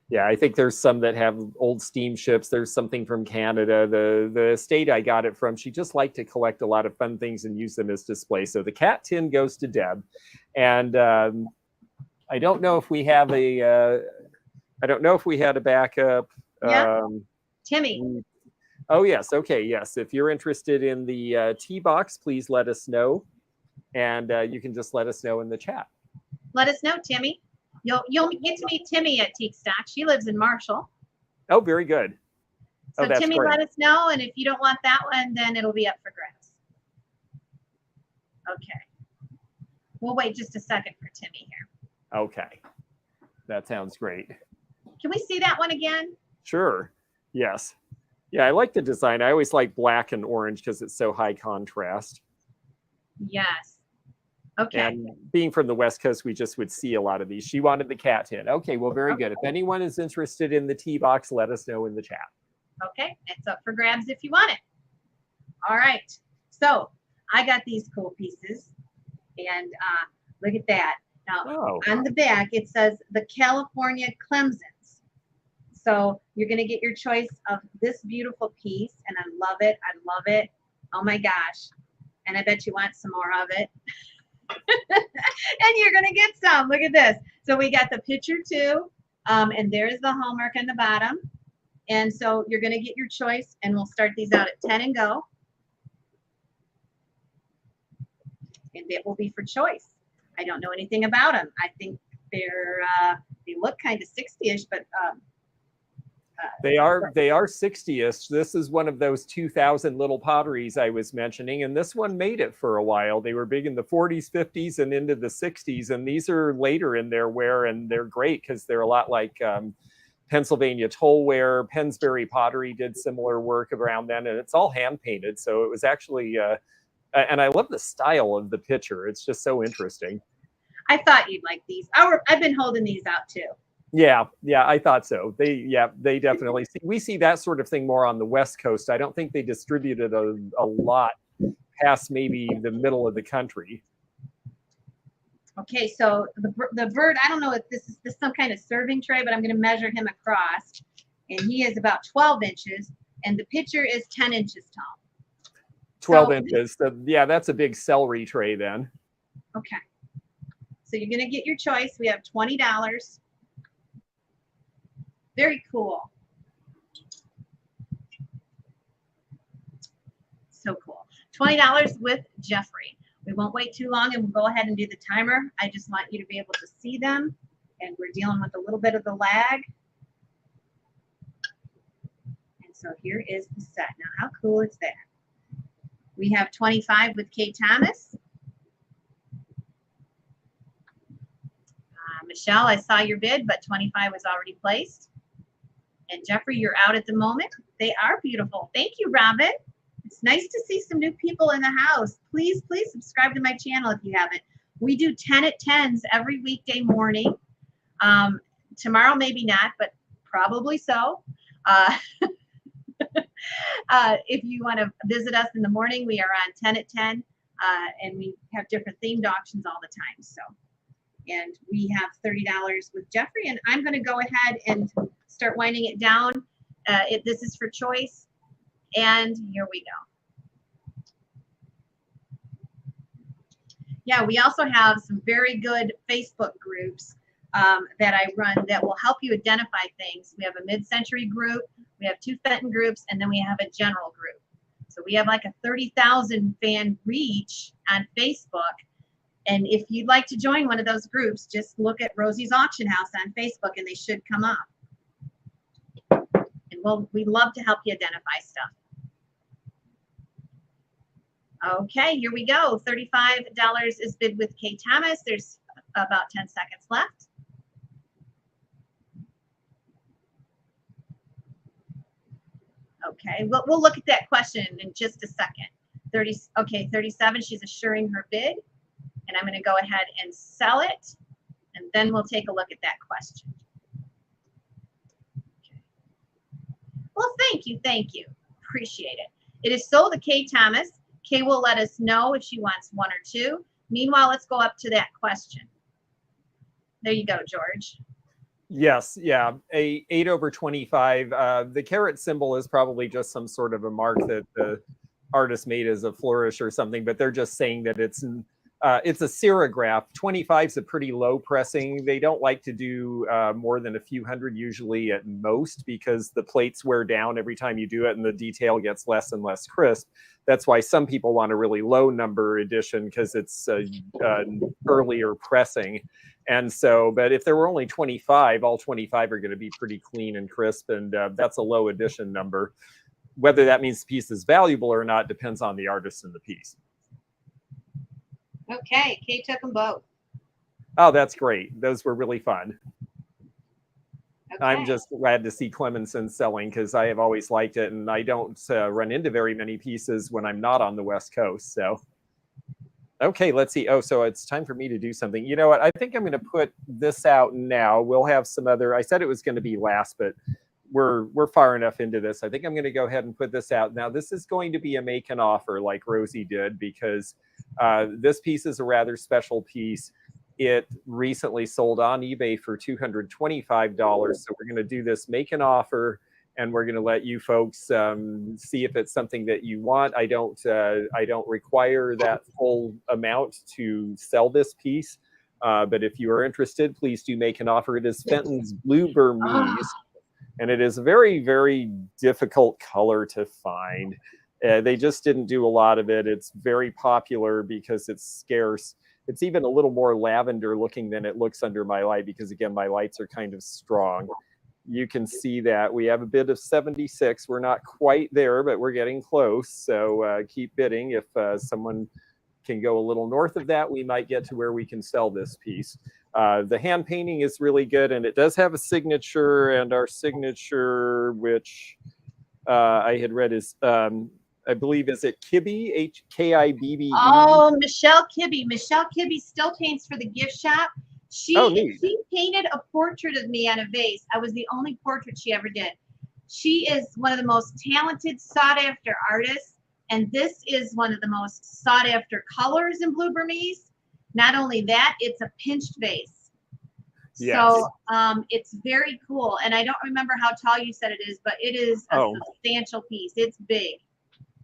Yeah, I think there's some that have old steamships. There's something from Canada. The estate I got it from, she just liked to collect a lot of fun things and use them as display. So the cat tin goes to Deb. And I don't know if we have a, I don't know if we had a backup. Yeah, Timmy. Oh, yes. Okay, yes. If you're interested in the tea box, please let us know. And you can just let us know in the chat. Let us know, Timmy. You'll get to meet Timmy at Teak Stock. She lives in Marshall. Oh, very good. So Timmy, great. Let us know, and if you don't want that one, then it'll be up for grabs. Okay. We'll wait just a second for Timmy here. Okay. That sounds great. Can we see that one again? Sure. Yes. Yeah, I like the design. I always like black and orange because it's so high contrast. Yes. Okay. And being from the West Coast, we just would see a lot of these. She wanted the cat tin. Okay, well, very good. If anyone is interested in the tea box, let us know in the chat. Okay, it's up for grabs if you want it. All right. So I got these cool pieces, and look at that. Now, on the back, it says the California Clemsons. So you're going to get your choice of this beautiful piece, and I love it. I love it. Oh, my gosh. And I bet you want some more of it. And you're going to get some. Look at this. So we got the picture too. And there's the hallmark on the bottom. And so you're going to get your choice, and we'll start these out at 10 and go. And it will be for choice. I don't know anything about them. I think they look kind of 60-ish, but they are 60ish. This is one of those 2000 little potteries I was mentioning, and this one made it for a while. They were big in the 40s, 50s, and into the 60s, and these are later in their wear, and they're great because they're a lot like Pennsylvania tollware. Pennsbury Pottery did similar work around then, and it's all hand painted. So it was actually, and I love the style of the picture. It's just so interesting. I thought you'd like these. I've been holding these out too. Yeah, I thought so. They definitely see. We see that sort of thing more on the West Coast. I don't think they distributed a lot past maybe the middle of the country. Okay, so the bird, I don't know if this is some kind of serving tray, but I'm going to measure him across, and he is about 12 inches, and the picture is 10 inches tall. 12 inches. So, yeah, that's a big celery tray then. Okay. So you're going to get your choice. We have $20. Very cool. So cool. $20 with Jeffrey. We won't wait too long, and we'll go ahead and do the timer. I just want you to be able to see them, and we're dealing with a little bit of the lag. And so here is the set. Now, how cool is that? We have 25 with Kate Thomas. Michelle, I saw your bid, but 25 was already placed. And Jeffrey, you're out at the moment. They are beautiful. Thank you, Robin. It's nice to see some new people in the house. Please subscribe to my channel if you haven't. We do 10 at 10s every weekday morning. Tomorrow, maybe not, but probably so. If you want to visit us in the morning, we are on 10 at 10, and we have different themed auctions all the time. So, and we have $30 with Jeffrey, and I'm going to go ahead and start winding it down. This is for choice, and here we go. Yeah, we also have some very good Facebook groups that I run that will help you identify things. We have a mid-century group, we have 2 Fenton groups, and then we have a general group. So we have like a 30,000 fan reach on Facebook. And if you'd like to join one of those groups, just look at Rosie's Auction House on Facebook and they should come up. And we'd love to help you identify stuff. Okay, here we go. $35 is bid with Kay Thomas. There's about 10 seconds left. Okay, we'll look at that question in just a second. 37, she's assuring her bid. And I'm going to go ahead and sell it. And then we'll take a look at that question. Okay. Well, thank you. Appreciate it. It is sold to Kay Thomas. Kay will let us know if she wants 1 or 2. Meanwhile, let's go up to that question. There you go, George. Yes, yeah, a 8/25. The carat symbol is probably just some sort of a mark that the artist made as a flourish or something, but they're just saying that it's a serograph. 25 is a pretty low pressing. They don't like to do more than a few hundred usually at most, because the plates wear down every time you do it and the detail gets less and less crisp. That's why some people want a really low number edition, because it's earlier pressing. And so, but if there were only 25, all 25 are going to be pretty clean and crisp, and that's a low edition number. Whether that means the piece is valuable or not depends on the artist and the piece. Okay, Kay took them both. Oh, that's great. Those were really fun. Okay. I'm just glad to see Clemenson selling, because I have always liked it, and I don't run into very many pieces when I'm not on the West Coast. So, okay, let's see. Oh, so it's time for me to do something. You know what? I think I'm going to put this out now. We'll have some other. I said it was going to be last, but we're far enough into this. I think I'm going to go ahead and put this out now. This is going to be a make an offer like Rosie did, because this piece is a rather special piece. It recently sold on eBay for $225. So we're going to do this make an offer, and we're going to let you folks see if it's something that you want. I don't require that full amount to sell this piece, but if you are interested, please do make an offer. It is Fenton's Blue Burmese, and it is a very, very difficult color to find. They just didn't do a lot of it. It's very popular because it's scarce. It's even a little more lavender looking than it looks under my light, because again, my lights are kind of strong. You can see that we have a bid of 76. We're not quite there, but we're getting close. So keep bidding. If someone can go a little north of that, we might get to where we can sell this piece. The hand painting is really good, and it does have a signature, and our signature, which I had read is, I believe, is it Kibbe, H-K-I-B-B-E? Oh, Michelle Kibbe. Michelle Kibbe still paints for the gift shop. She painted a portrait of me on a vase. I was the only portrait she ever did. She is one of the most talented, sought-after artists, and this is one of the most sought-after colors in Blue Burmese. Not only that, it's a pinched vase. Yes. So it's very cool, and I don't remember how tall you said it is, but it is a substantial piece. It's big.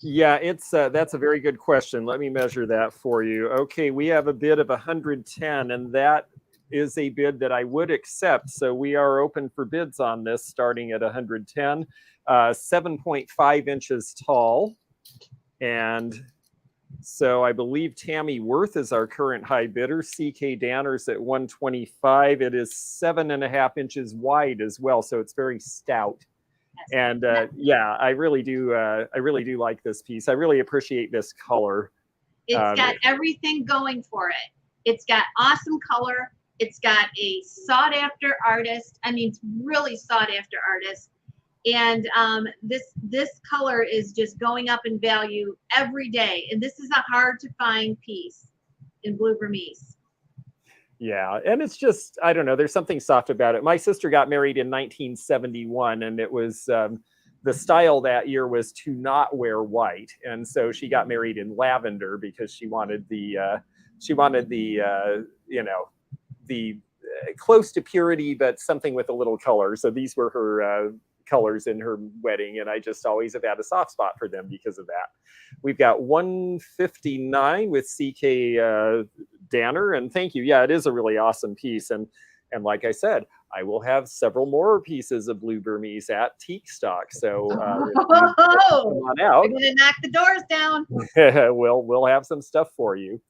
Yeah, it's that's a very good question. Let me measure that for you. Okay, we have a bid of 110, and that is a bid that I would accept. So we are open for bids on this, starting at 110, 7.5 inches tall. And so I believe Tammy Worth is our current high bidder. C.K. Danner's at 125. It is 7.5 inches wide as well, so it's very stout. And yeah, I really do like this piece. I really appreciate this color. It's got everything going for it. It's got awesome color. It's got a sought after artist. I mean, it's really sought after artist. And this color is just going up in value every day. And this is a hard to find piece in Blue Burmese. Yeah, and it's just, I don't know, there's something soft about it. My sister got married in 1971, and it was the style that year was to not wear white, and so she got married in lavender because she wanted the you know, the close to purity, but something with a little color. So these were her colors in her wedding, and I just always have had a soft spot for them because of that. We've got 159 with CK Danner, and thank you. Yeah, it is a really awesome piece, and like I said, I will have several more pieces of Blue Burmese at Teak Stock. So come on out. We're gonna knock the doors down. We'll have some stuff for you.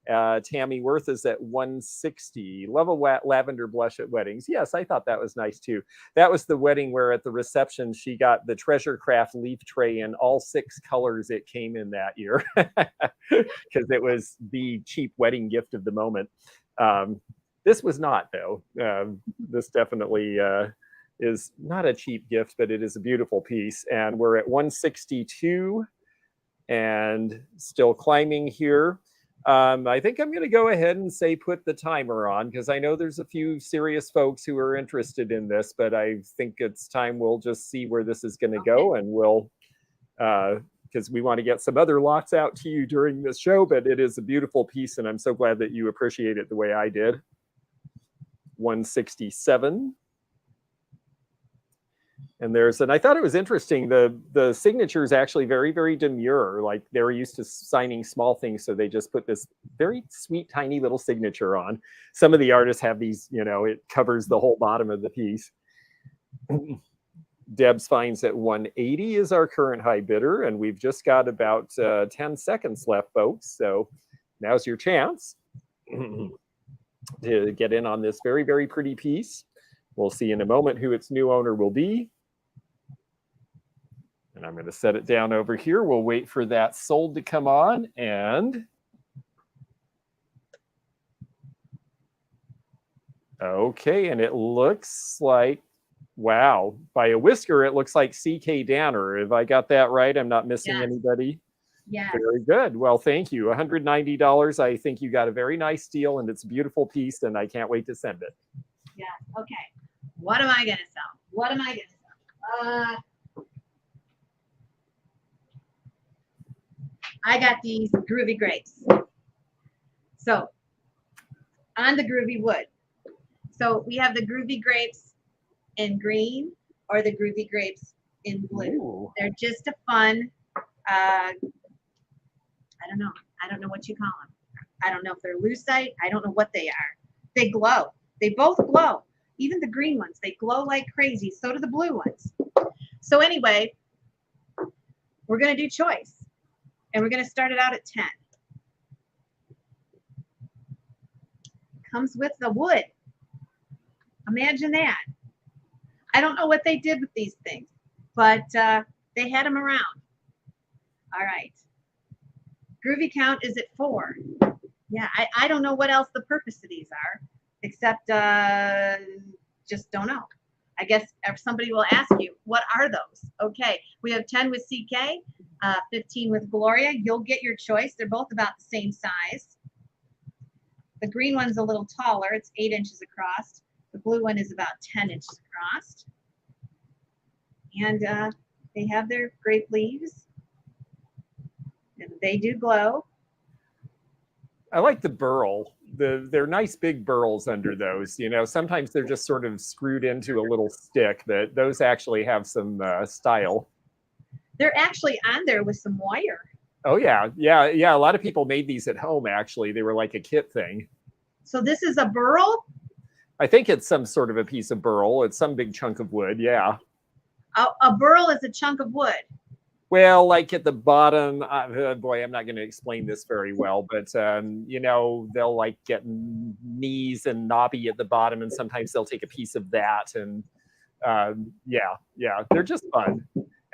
Tammy Worth is at 160. Love a lavender blush at weddings. Yes, I thought that was nice too. That was the wedding where at the reception she got the Treasure Craft leaf tray in all 6 colors it came in that year, because it was the cheap wedding gift of the moment. This was not, though. This definitely is not a cheap gift, but it is a beautiful piece. And we're at 162 and still climbing here. I think I'm going to go ahead and say put the timer on, because I know there's a few serious folks who are interested in this, but I think it's time we'll just see where this is going to go, and we'll, because we want to get some other lots out to you during this show, but it is a beautiful piece, and I'm so glad that you appreciate it the way I did. 167. And I thought it was interesting, the signature is actually very, very demure. Like they were used to signing small things, so they just put this very sweet, tiny little signature on. Some of the artists have these, it covers the whole bottom of the piece. Deb's Finds at 180 is our current high bidder, and we've just got about 10 seconds left, folks. So now's your chance to get in on this very, very pretty piece. We'll see in a moment who its new owner will be. And I'm going to set it down over here. We'll wait for that sold to come on. And okay, and it looks like, wow, by a whisker, it looks like CK Danner. Have I got that right? I'm not missing anybody? Yeah. Very good. Well, thank you. $190. I think you got a very nice deal, and it's a beautiful piece, and I can't wait to send it. Yeah. Okay. What am I going to sell? What am I going to sell? I got these groovy grapes. So on the groovy wood. So we have the groovy grapes in green or the groovy grapes in blue. Ooh. They're just a fun, I don't know. I don't know what you call them. I don't know if they're lucite. I don't know what they are. They glow. They both glow. Even the green ones, they glow like crazy. So do the blue ones. So anyway, we're going to do choice. And we're going to start it out at 10. Comes with the wood. Imagine that. I don't know what they did with these things, but they had them around. All right. Groovy count is at 4. Yeah, I don't know what else the purpose of these are, except just don't know. I guess if somebody will ask you, what are those? Okay, we have 10 with CK, 15 with Gloria. You'll get your choice. They're both about the same size. The green one's a little taller. It's 8 inches across. The blue one is about 10 inches across. And they have their grape leaves. And they do glow. I like the burl. They're nice big burls under those. Sometimes they're just sort of screwed into a little stick, but those actually have some style. They're actually on there with some wire. Oh, yeah. A lot of people made these at home, actually. They were like a kit thing. So this is a burl? I think it's some sort of a piece of burl. It's some big chunk of wood, yeah. A burl is a chunk of wood. Well, like at the bottom, boy, I'm not going to explain this very well, but, they'll like get knees and knobby at the bottom, and sometimes they'll take a piece of that. And yeah, they're just fun.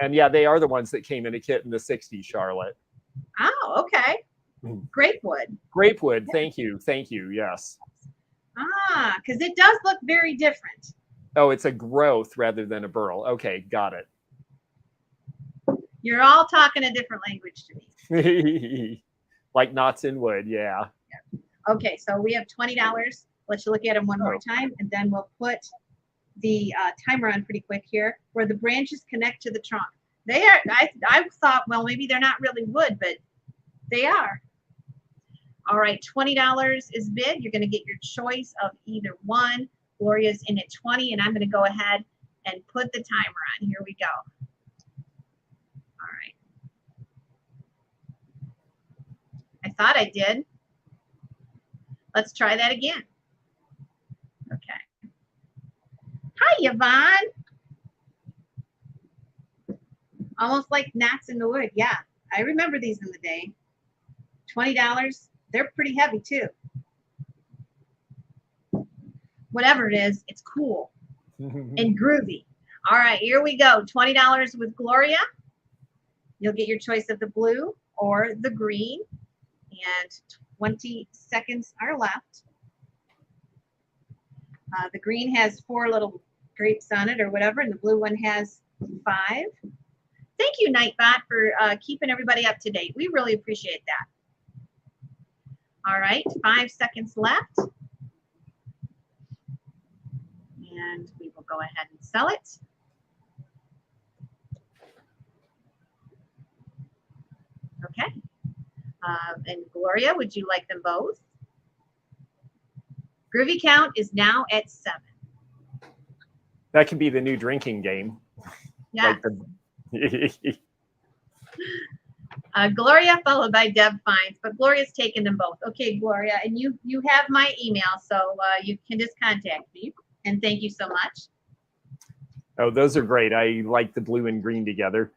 And yeah, they are the ones that came in a kit in the 60s, Charlotte. Oh, okay. Grapewood. Grapewood, thank you, yes. Ah, because it does look very different. Oh, it's a growth rather than a burl. Okay, got it. You're all talking a different language to me. Like knots in wood, yeah. Okay, so we have $20 Let's look at them one more time, and then we'll put the timer on pretty quick here, where the branches connect to the trunk. They are, I thought, well, maybe they're not really wood, but they are. All right, $20 is bid. You're going to get your choice of either one. Gloria's in at 20, and I'm going to go ahead and put the timer on. Here we go. All right. I thought I did. Let's try that again. Okay. Hi, Yvonne. Almost like knots in the wood. Yeah, I remember these in the day. $20. They're pretty heavy too. Whatever it is, it's cool and groovy. All right, here we go. $20 with Gloria. You'll get your choice of the blue or the green. And 20 seconds are left. The green has 4 little grapes on it or whatever, and the blue one has 5. Thank you, Nightbot, for keeping everybody up to date. We really appreciate that. All right, 5 seconds left. And we will go ahead and sell it. Okay. And Gloria, would you like them both? Groovy count is now at 7. That can be the new drinking game. Yeah. Like Gloria followed by Deb Fines, but Gloria's taken them both. Okay, Gloria, and you have my email, so you can just contact me. And thank you so much. Oh, those are great. I like the blue and green together.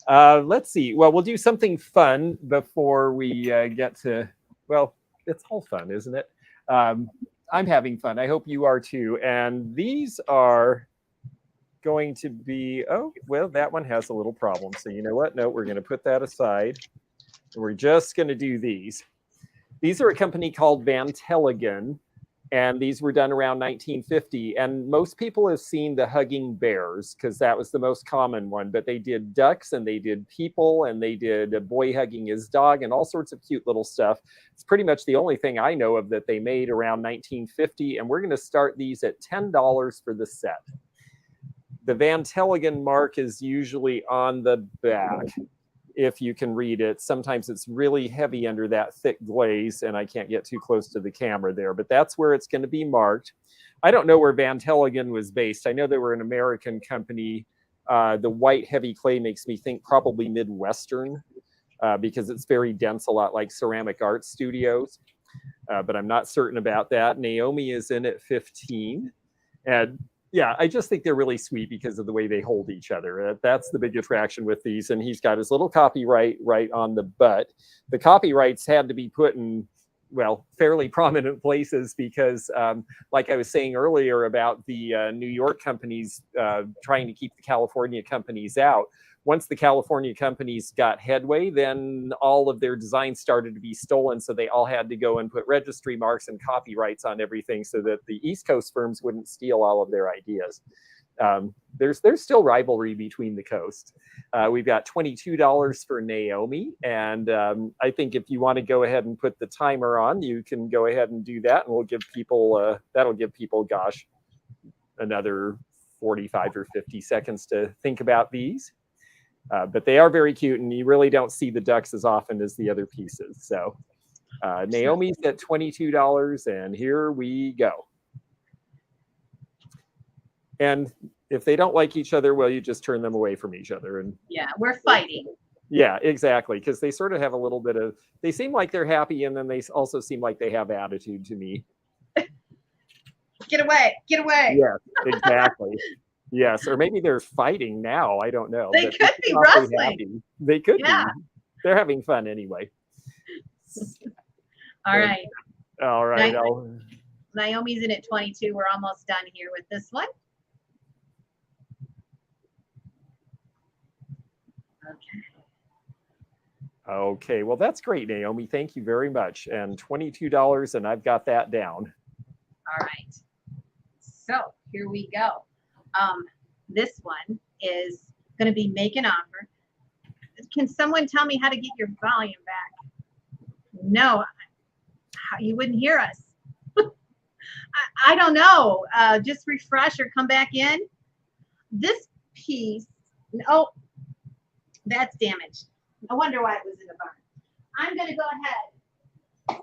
Let's see. Well, we'll do something fun before we get to, well, it's all fun, isn't it? I'm having fun. I hope you are too. And these are going to be, oh, well, that one has a little problem. So you know what? No, we're going to put that aside. We're just going to do these. These are a company called Van Tellegen, and these were done around 1950. And most people have seen the hugging bears because that was the most common one. But they did ducks, and they did people, and they did a boy hugging his dog, and all sorts of cute little stuff. It's pretty much the only thing I know of that they made around 1950. And we're going to start these at $10 for the set. The Van Tellegen mark is usually on the back, if you can read it. Sometimes it's really heavy under that thick glaze, and I can't get too close to the camera there, but that's where it's going to be marked. I don't know where Van Tellegen was based. I know they were an American company. The white heavy clay makes me think probably Midwestern because it's very dense, a lot like Ceramic Art Studios, but I'm not certain about that. Naomi is in at 15, and yeah, I just think they're really sweet because of the way they hold each other. That's the big attraction with these. And he's got his little copyright right on the butt. The copyrights had to be put in, well, fairly prominent places because, like I was saying earlier about the New York companies trying to keep the California companies out. Once the California companies got headway, then all of their designs started to be stolen. So they all had to go and put registry marks and copyrights on everything so that the East Coast firms wouldn't steal all of their ideas. There's still rivalry between the coasts. We've got $22 for Naomi. And I think if you want to go ahead and put the timer on, you can go ahead and do that. And we'll give people, that'll give people, gosh, another 45 or 50 seconds to think about these. But they are very cute, and you really don't see the ducks as often as the other pieces. So Naomi's at $22, and here we go. And if they don't like each other, well, you just turn them away from each other. And yeah, we're fighting. Yeah, exactly, because they sort of have a little bit of, they seem like they're happy, and then they also seem like they have attitude to me. Get away, get away. Yeah, exactly. Yes, or maybe they're fighting now. I don't know. They could be wrestling. They could be. They're having fun anyway. All right. All right. Naomi's in at 22. We're almost done here with this one. Okay. Okay. Well, that's great, Naomi. Thank you very much. And $22, and I've got that down. All right. So here we go. This one is going to be make an offer. Can someone tell me how to get your volume back? No, you wouldn't hear us. I don't know. Just refresh or come back in. This piece, oh, that's damaged. No wonder why it was in the barn. I'm going to go ahead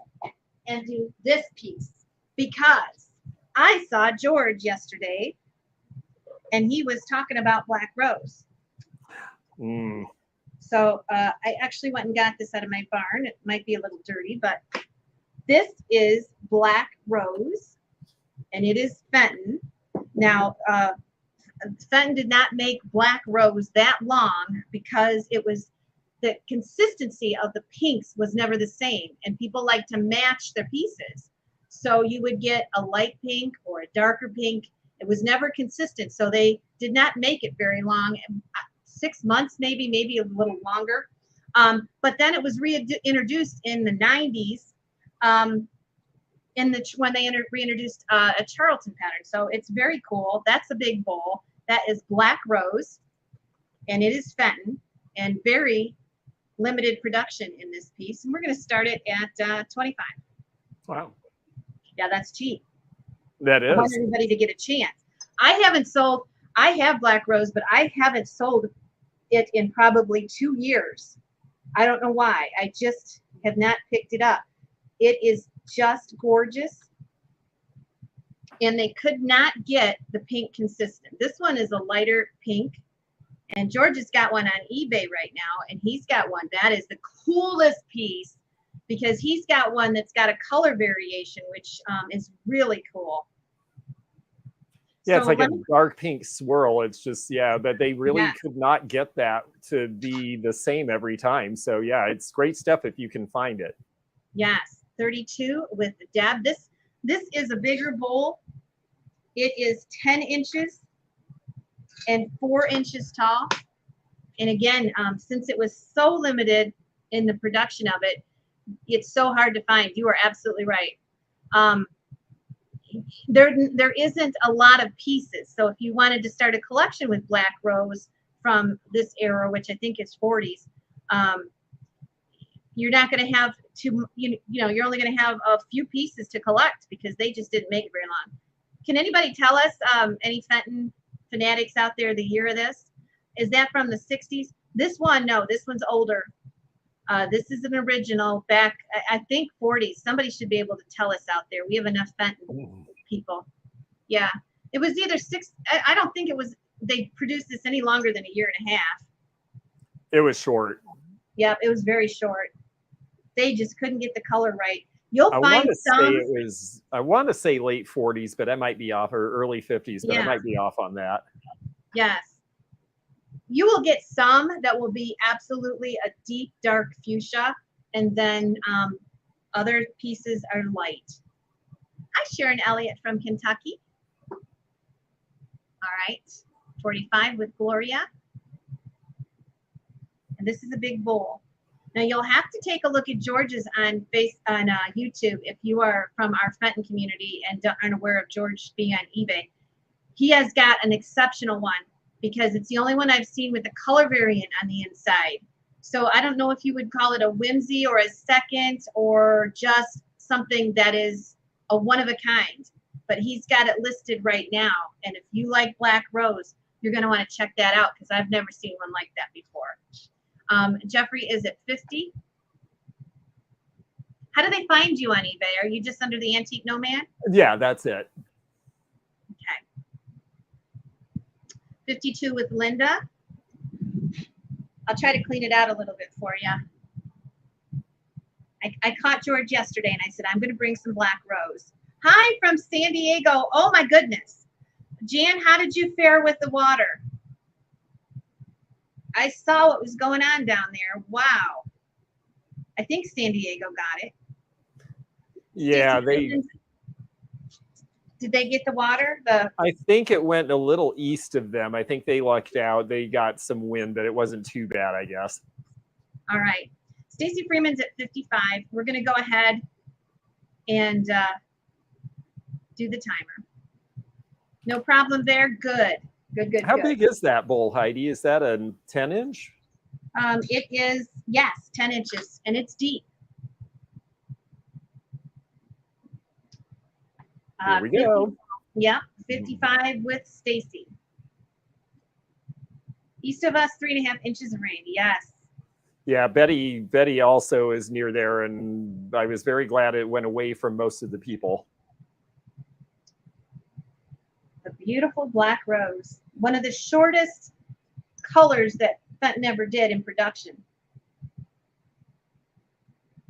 and do this piece because I saw George yesterday and he was talking about Black Rose. So I actually went and got this out of my barn. It might be a little dirty, but this is Black Rose and it is Fenton. Now, Fenton did not make Black Rose that long because it was the consistency of the pinks was never the same, and people like to match their pieces. So you would get a light pink or a darker pink. It was never consistent, so they did not make it very long. 6 months, maybe a little longer. But then it was reintroduced in the 90s. When they reintroduced a Charlton pattern. So it's very cool. That's a big bowl. That is Black Rose, and it is Fenton, and very limited production in this piece. And we're going to start it at 25. Wow. Yeah, that's cheap. That is. I want everybody to get a chance. I have Black Rose, but I haven't sold it in probably 2 years. I don't know why. I just have not picked it up. It is just gorgeous, and they could not get the pink consistent. This one is a lighter pink, and George has got one on eBay right now, and he's got one that is the coolest piece because he's got one that's got a color variation, which is really cool. Yeah, So it's like a dark pink swirl. It's just, yeah, but they really could not get that to be the same every time. So yeah, it's great stuff if you can find it. Yes, 32 with the dab. This is a bigger bowl. It is 10 inches and 4 inches tall. And again, since it was so limited in the production of it, it's so hard to find. You are absolutely right. There isn't a lot of pieces. So if you wanted to start a collection with Black Rose from this era, which I think is 40s, you're not going to have you're only going to have a few pieces to collect because they just didn't make it very long. Can anybody tell us, any Fenton fanatics out there, the year of this? Is that from the 60s? This one, no, this one's older. This is an original back, I think 40s. Somebody should be able to tell us out there. We have enough Fenton people. Yeah, it was either I don't think it was, they produced this any longer than a year and a half. It was short. Yeah, it was very short. They just couldn't get the color right. You'll find some. I want to say late 40s, but I might be off, or early 50s, but I might be off on that. Yes. You will get some that will be absolutely a deep, dark fuchsia, and then other pieces are light. Hi, Sharon Elliott from Kentucky. All right, 45 with Gloria. And this is a big bowl. Now you'll have to take a look at George's on YouTube if you are from our Fenton community and aren't aware of George being on eBay. He has got an exceptional one because it's the only one I've seen with a color variant on the inside. So I don't know if you would call it a whimsy or a second or just something that is a one of a kind. But he's got it listed right now. And if you like Black Rose, you're going to want to check that out because I've never seen one like that before. Jeffrey is at 50. How do they find you on eBay? Are you just under the Antique Nomad? Yeah, that's it. Okay. 52 with Linda. I'll try to clean it out a little bit for you. I caught George yesterday and I said, I'm going to bring some Black Rose. Hi from San Diego. Oh my goodness. Jan, how did you fare with the water? I saw what was going on down there. Wow. I think San Diego got it. Yeah, did they get the water? I think it went a little east of them. I think they lucked out. They got some wind, but it wasn't too bad, I guess. All right. Stacy Freeman's at 55. We're going to go ahead and do the timer. No problem there. Good. Good. How big is that bowl, Heidi? Is that a 10-inch? It is, yes, 10 inches, and it's deep. Here we 50, go. yeah, 55 with Stacy. East of us, 3.5 inches of rain. Yes. Yeah, Betty also is near there, and I was very glad it went away from most of the people. The beautiful black rose. One of the shortest colors that Fenton ever did in production.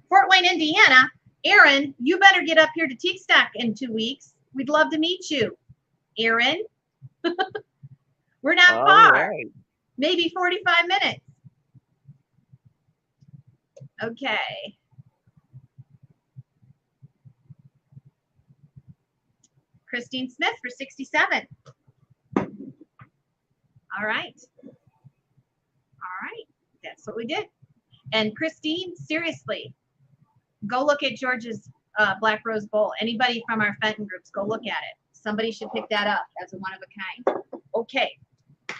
Fort Wayne, Indiana. Aaron, you better get up here to Teak Stock in 2 weeks. We'd love to meet you. Aaron. We're not far. Right. Maybe 45 minutes. Okay. Christine Smith for 67. All right. All right. That's what we did. And Christine, seriously, go look at George's Black Rose Bowl. Anybody from our Fenton groups, go look at it. Somebody should pick that up as a one of a kind. Okay.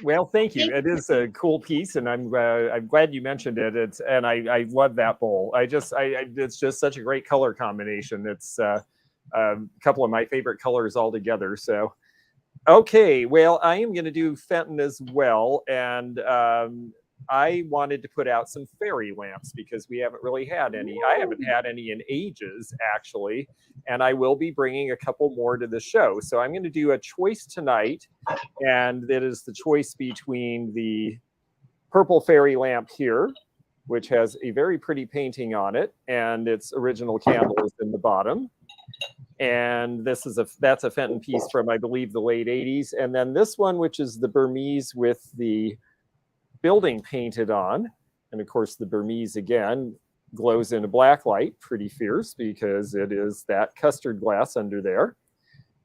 Well, thank you. It is a cool piece, and I'm glad you mentioned it. I love that bowl. It's just such a great color combination. It's a couple of my favorite colors altogether. So, okay, well, I am going to do Fenton as well, and I wanted to put out some fairy lamps because we haven't really had any. I haven't had any in ages, actually, and I will be bringing a couple more to the show. So I'm going to do a choice tonight, and it is the choice between the purple fairy lamp here, which has a very pretty painting on it, and its original candle is in the bottom. And that's a Fenton piece from, I believe, the late 80s. And then this one, which is the Burmese with the building painted on. And of course, the Burmese, again, glows in a black light, pretty fierce, because it is that custard glass under there.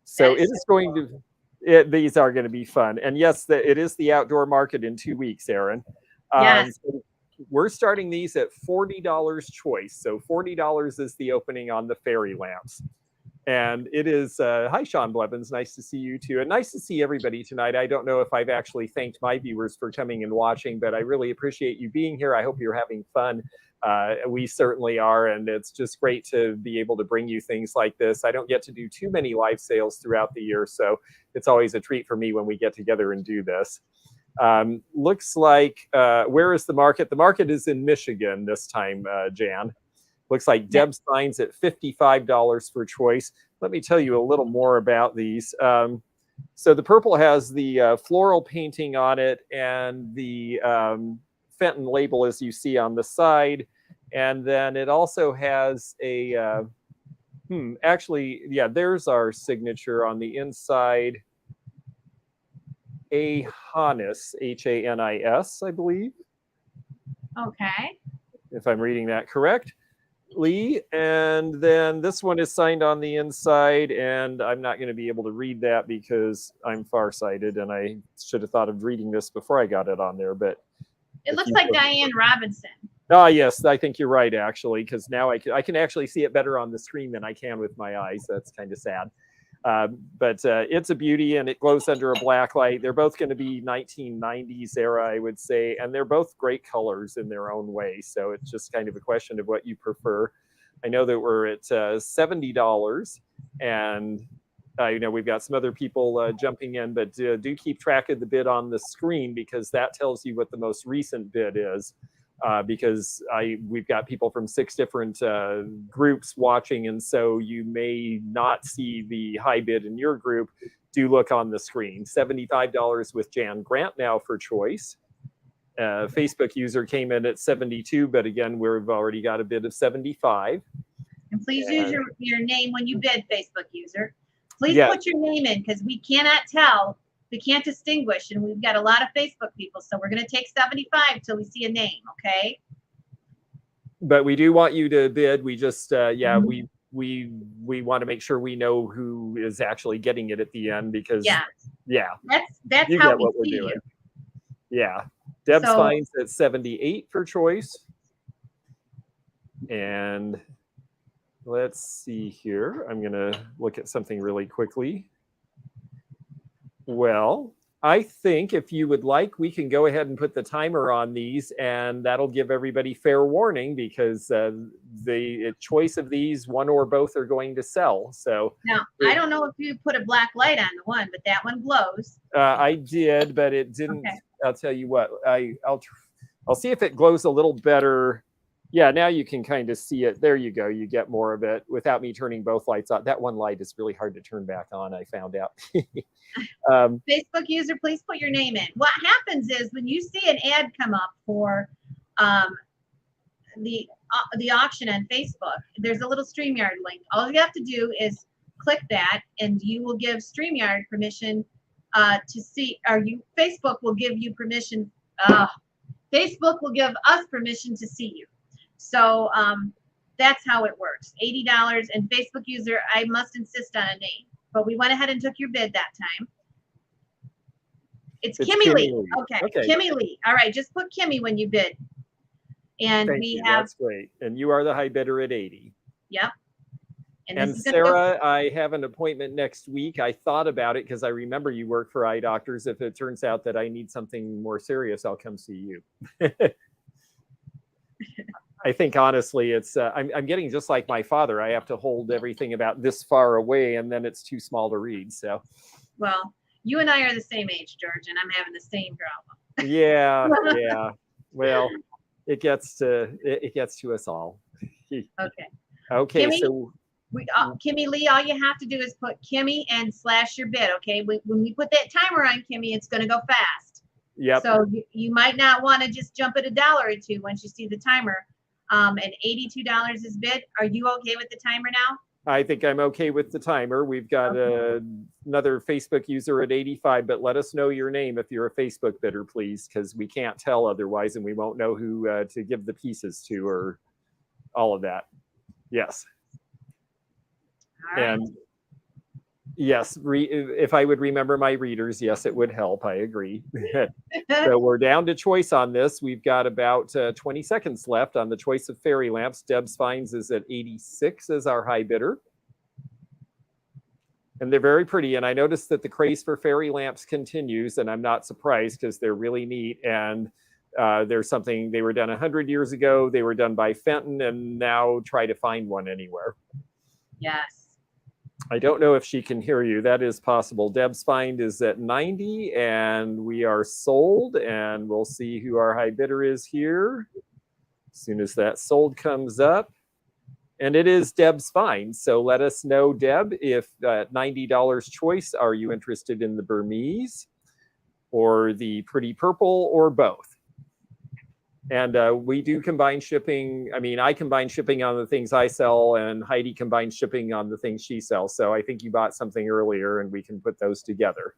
So it is going to, these are going to be fun. And yes, it is the outdoor market in 2 weeks, Erin. Yes. We're starting these at $40 choice. So $40 is the opening on the fairy lamps. And it is, hi, Sean Blevins. Nice to see you too. And nice to see everybody tonight. I don't know if I've actually thanked my viewers for coming and watching, but I really appreciate you being here. I hope you're having fun. We certainly are. And it's just great to be able to bring you things like this. I don't get to do too many live sales throughout the year, so it's always a treat for me when we get together and do this. Looks like, where is the market? The market is in Michigan this time, Jan. Looks like Deb signs at $55 for choice. Let me tell you a little more about these. So the purple has the floral painting on it and the Fenton label, as you see on the side. And then it also has a, actually, yeah, there's our signature on the inside. A Hanis, Hanis, I believe. Okay. If I'm reading that correct. Lee, and then this one is signed on the inside, and I'm not going to be able to read that because I'm farsighted, and I should have thought of reading this before I got it on there. But it looks like Diane Robinson. Ah, yes, I think you're right, actually, because now I can actually see it better on the screen than I can with my eyes. That's kind of sad. But it's a beauty, and it glows under a black light. They're both going to be 1990s era, I would say, and they're both great colors in their own way. So it's just kind of a question of what you prefer. I know that we're at $70, and we've got some other people jumping in, but do keep track of the bid on the screen because that tells you what the most recent bid is. Because we've got people from 6 different groups watching, and so you may not see the high bid in your group. Do look on the screen. $75 with Jan Grant now for choice. Facebook user came in at 72, but again, we've already got a bid of 75. And please use your name when you bid, Facebook user. Please put your name in because we cannot tell. We can't distinguish, and we've got a lot of Facebook people, so we're going to take 75 till we see a name, okay? But we do want you to bid. We just, we want to make sure we know who is actually getting it at the end because, that's how we see you. Yeah, Deb finds at 78 for choice, and let's see here. I'm going to look at something really quickly. Well, I think if you would like, we can go ahead and put the timer on these, and that'll give everybody fair warning because the choice of these, one or both, are going to sell. So now, I don't know if you put a black light on the one, but that one glows. I did, but it didn't. Okay. I'll tell you what. I'll see if it glows a little better. Yeah, now you can kind of see it. There you go. You get more of it without me turning both lights on. That one light is really hard to turn back on, I found out. Facebook user, please put your name in. What happens is when you see an ad come up for the auction on Facebook, there's a little StreamYard link. All you have to do is click that, and you will give StreamYard permission to see, or Facebook will give you permission. Facebook will give us permission to see you. So that's how it works. $80, and Facebook user, I must insist on a name. But we went ahead and took your bid that time. It's Kimmy Lee. Okay, Kimmy Lee. All right, just put Kimmy when you bid. And that's great. And you are the high bidder at 80. Yep. And Sarah, I have an appointment next week. I thought about it because I remember you work for eye doctors. If it turns out that I need something more serious, I'll come see you. I think honestly, it's I'm getting just like my father. I have to hold everything about this far away, and then it's too small to read. So, well, you and I are the same age, George, and I'm having the same problem. Yeah. Well, it gets to us all. Okay. Kimmy, so Kimmy Lee, all you have to do is put Kimmy and slash your bid. Okay, when we put that timer on, Kimmy, it's going to go fast. Yep. So you might not want to just jump at $1 or $2 once you see the timer. And $82 is bid. Are you okay with the timer now? I think I'm okay with the timer. We've got another Facebook user at 85, but let us know your name if you're a Facebook bidder, please, because we can't tell otherwise, and we won't know who to give the pieces to or all of that. Yes. All right. And yes, if I would remember my readers, yes, it would help. I agree. So we're down to choice on this. We've got about 20 seconds left on the choice of fairy lamps. Deb's Finds is at 86 as our high bidder. And they're very pretty. And I noticed that the craze for fairy lamps continues, and I'm not surprised because they're really neat. And there's something, they were done 100 years ago. They were done by Fenton, and now try to find one anywhere. Yes. I don't know if she can hear you. That is possible. Deb's Find is at 90, and we are sold, and we'll see who our high bidder is here as soon as that sold comes up. And it is Deb's Find. So let us know, Deb, if at $90 choice, are you interested in the Burmese or the Pretty Purple or both? And we do combine shipping. I mean, I combine shipping on the things I sell, and Heidi combines shipping on the things she sells. So I think you bought something earlier, and we can put those together.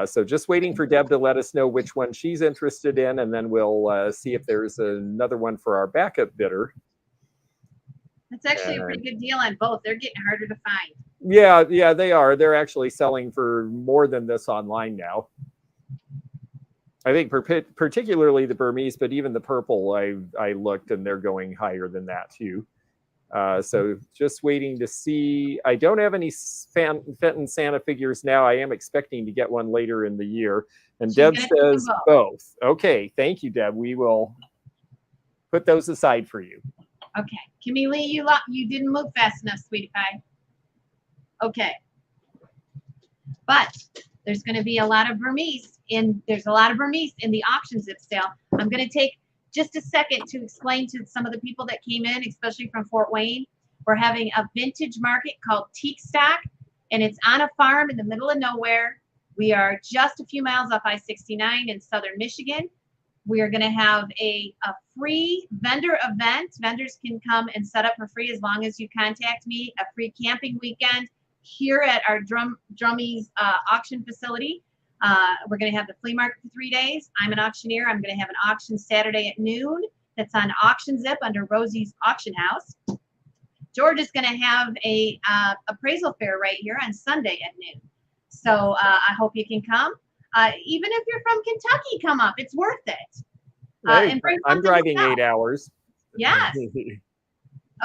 So just waiting for Deb to let us know which one she's interested in, and then we'll see if there's another one for our backup bidder. That's actually a pretty good deal on both. They're getting harder to find. Yeah, they are. They're actually selling for more than this online now. I think particularly the Burmese, but even the purple, I looked, and they're going higher than that too. So just waiting to see. I don't have any Fenton Santa figures now. I am expecting to get one later in the year. And Deb says both. Okay, thank you, Deb. We will put those aside for you. Okay, Kimmy Lee, you didn't move fast enough, sweetie pie. Okay, but there's going to be a lot of Burmese. There's a lot of Burmese in the auction zip sale. I'm going to take just a second to explain to some of the people that came in, especially from Fort Wayne. We're having a vintage market called Teak Stock, and it's on a farm in the middle of nowhere. We are just a few miles off I-69 in southern Michigan. We are going to have a free vendor event. Vendors can come and set up for free as long as you contact me. A free camping weekend here at our Drummies auction facility. We're going to have the flea market for 3 days. I'm an auctioneer. I'm going to have an auction Saturday at noon. That's on Auction Zip under Rosie's Auction House. George is going to have a appraisal fair right here on Sunday at noon. So I hope you can come. Even if you're from Kentucky, come up. It's worth it. Hey, I'm driving 8 hours. Yes.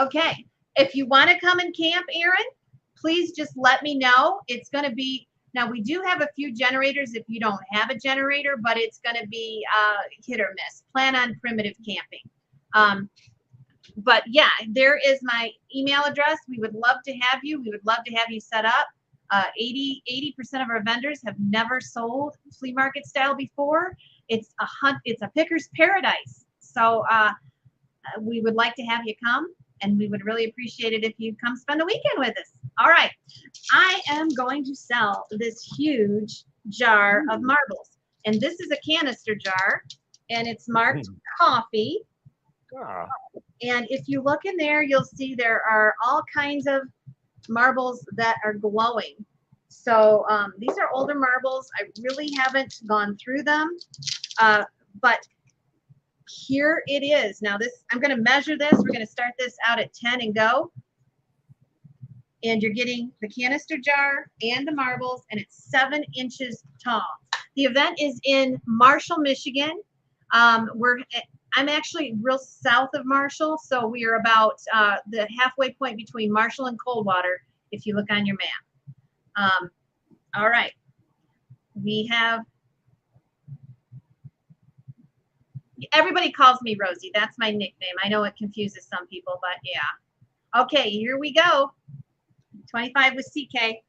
Okay. If you want to come and camp, Aaron, please just let me know. It's going to be Now, we do have a few generators if you don't have a generator, but it's going to be hit or miss. Plan on primitive camping. But yeah, there is my email address. We would love to have you. We would love to have you set up. 80% of our vendors have never sold flea market style before. It's a picker's paradise. So we would like to have you come, and we would really appreciate it if you come spend the weekend with us. All right, I am going to sell this huge jar of marbles, and this is a canister jar, and it's marked coffee. And if you look in there, you'll see there are all kinds of marbles that are glowing. So these are older marbles. I really haven't gone through them, but here it is. Now this, I'm going to measure this. We're going to start this out at 10 and go. And you're getting the canister jar and the marbles, and it's 7 inches tall. The event is in Marshall, Michigan. I'm actually real south of Marshall, so we are about the halfway point between Marshall and Coldwater, if you look on your map. All right. We have, everybody calls me Rosie. That's my nickname. I know it confuses some people, but yeah. Okay, here we go. 25 with CK.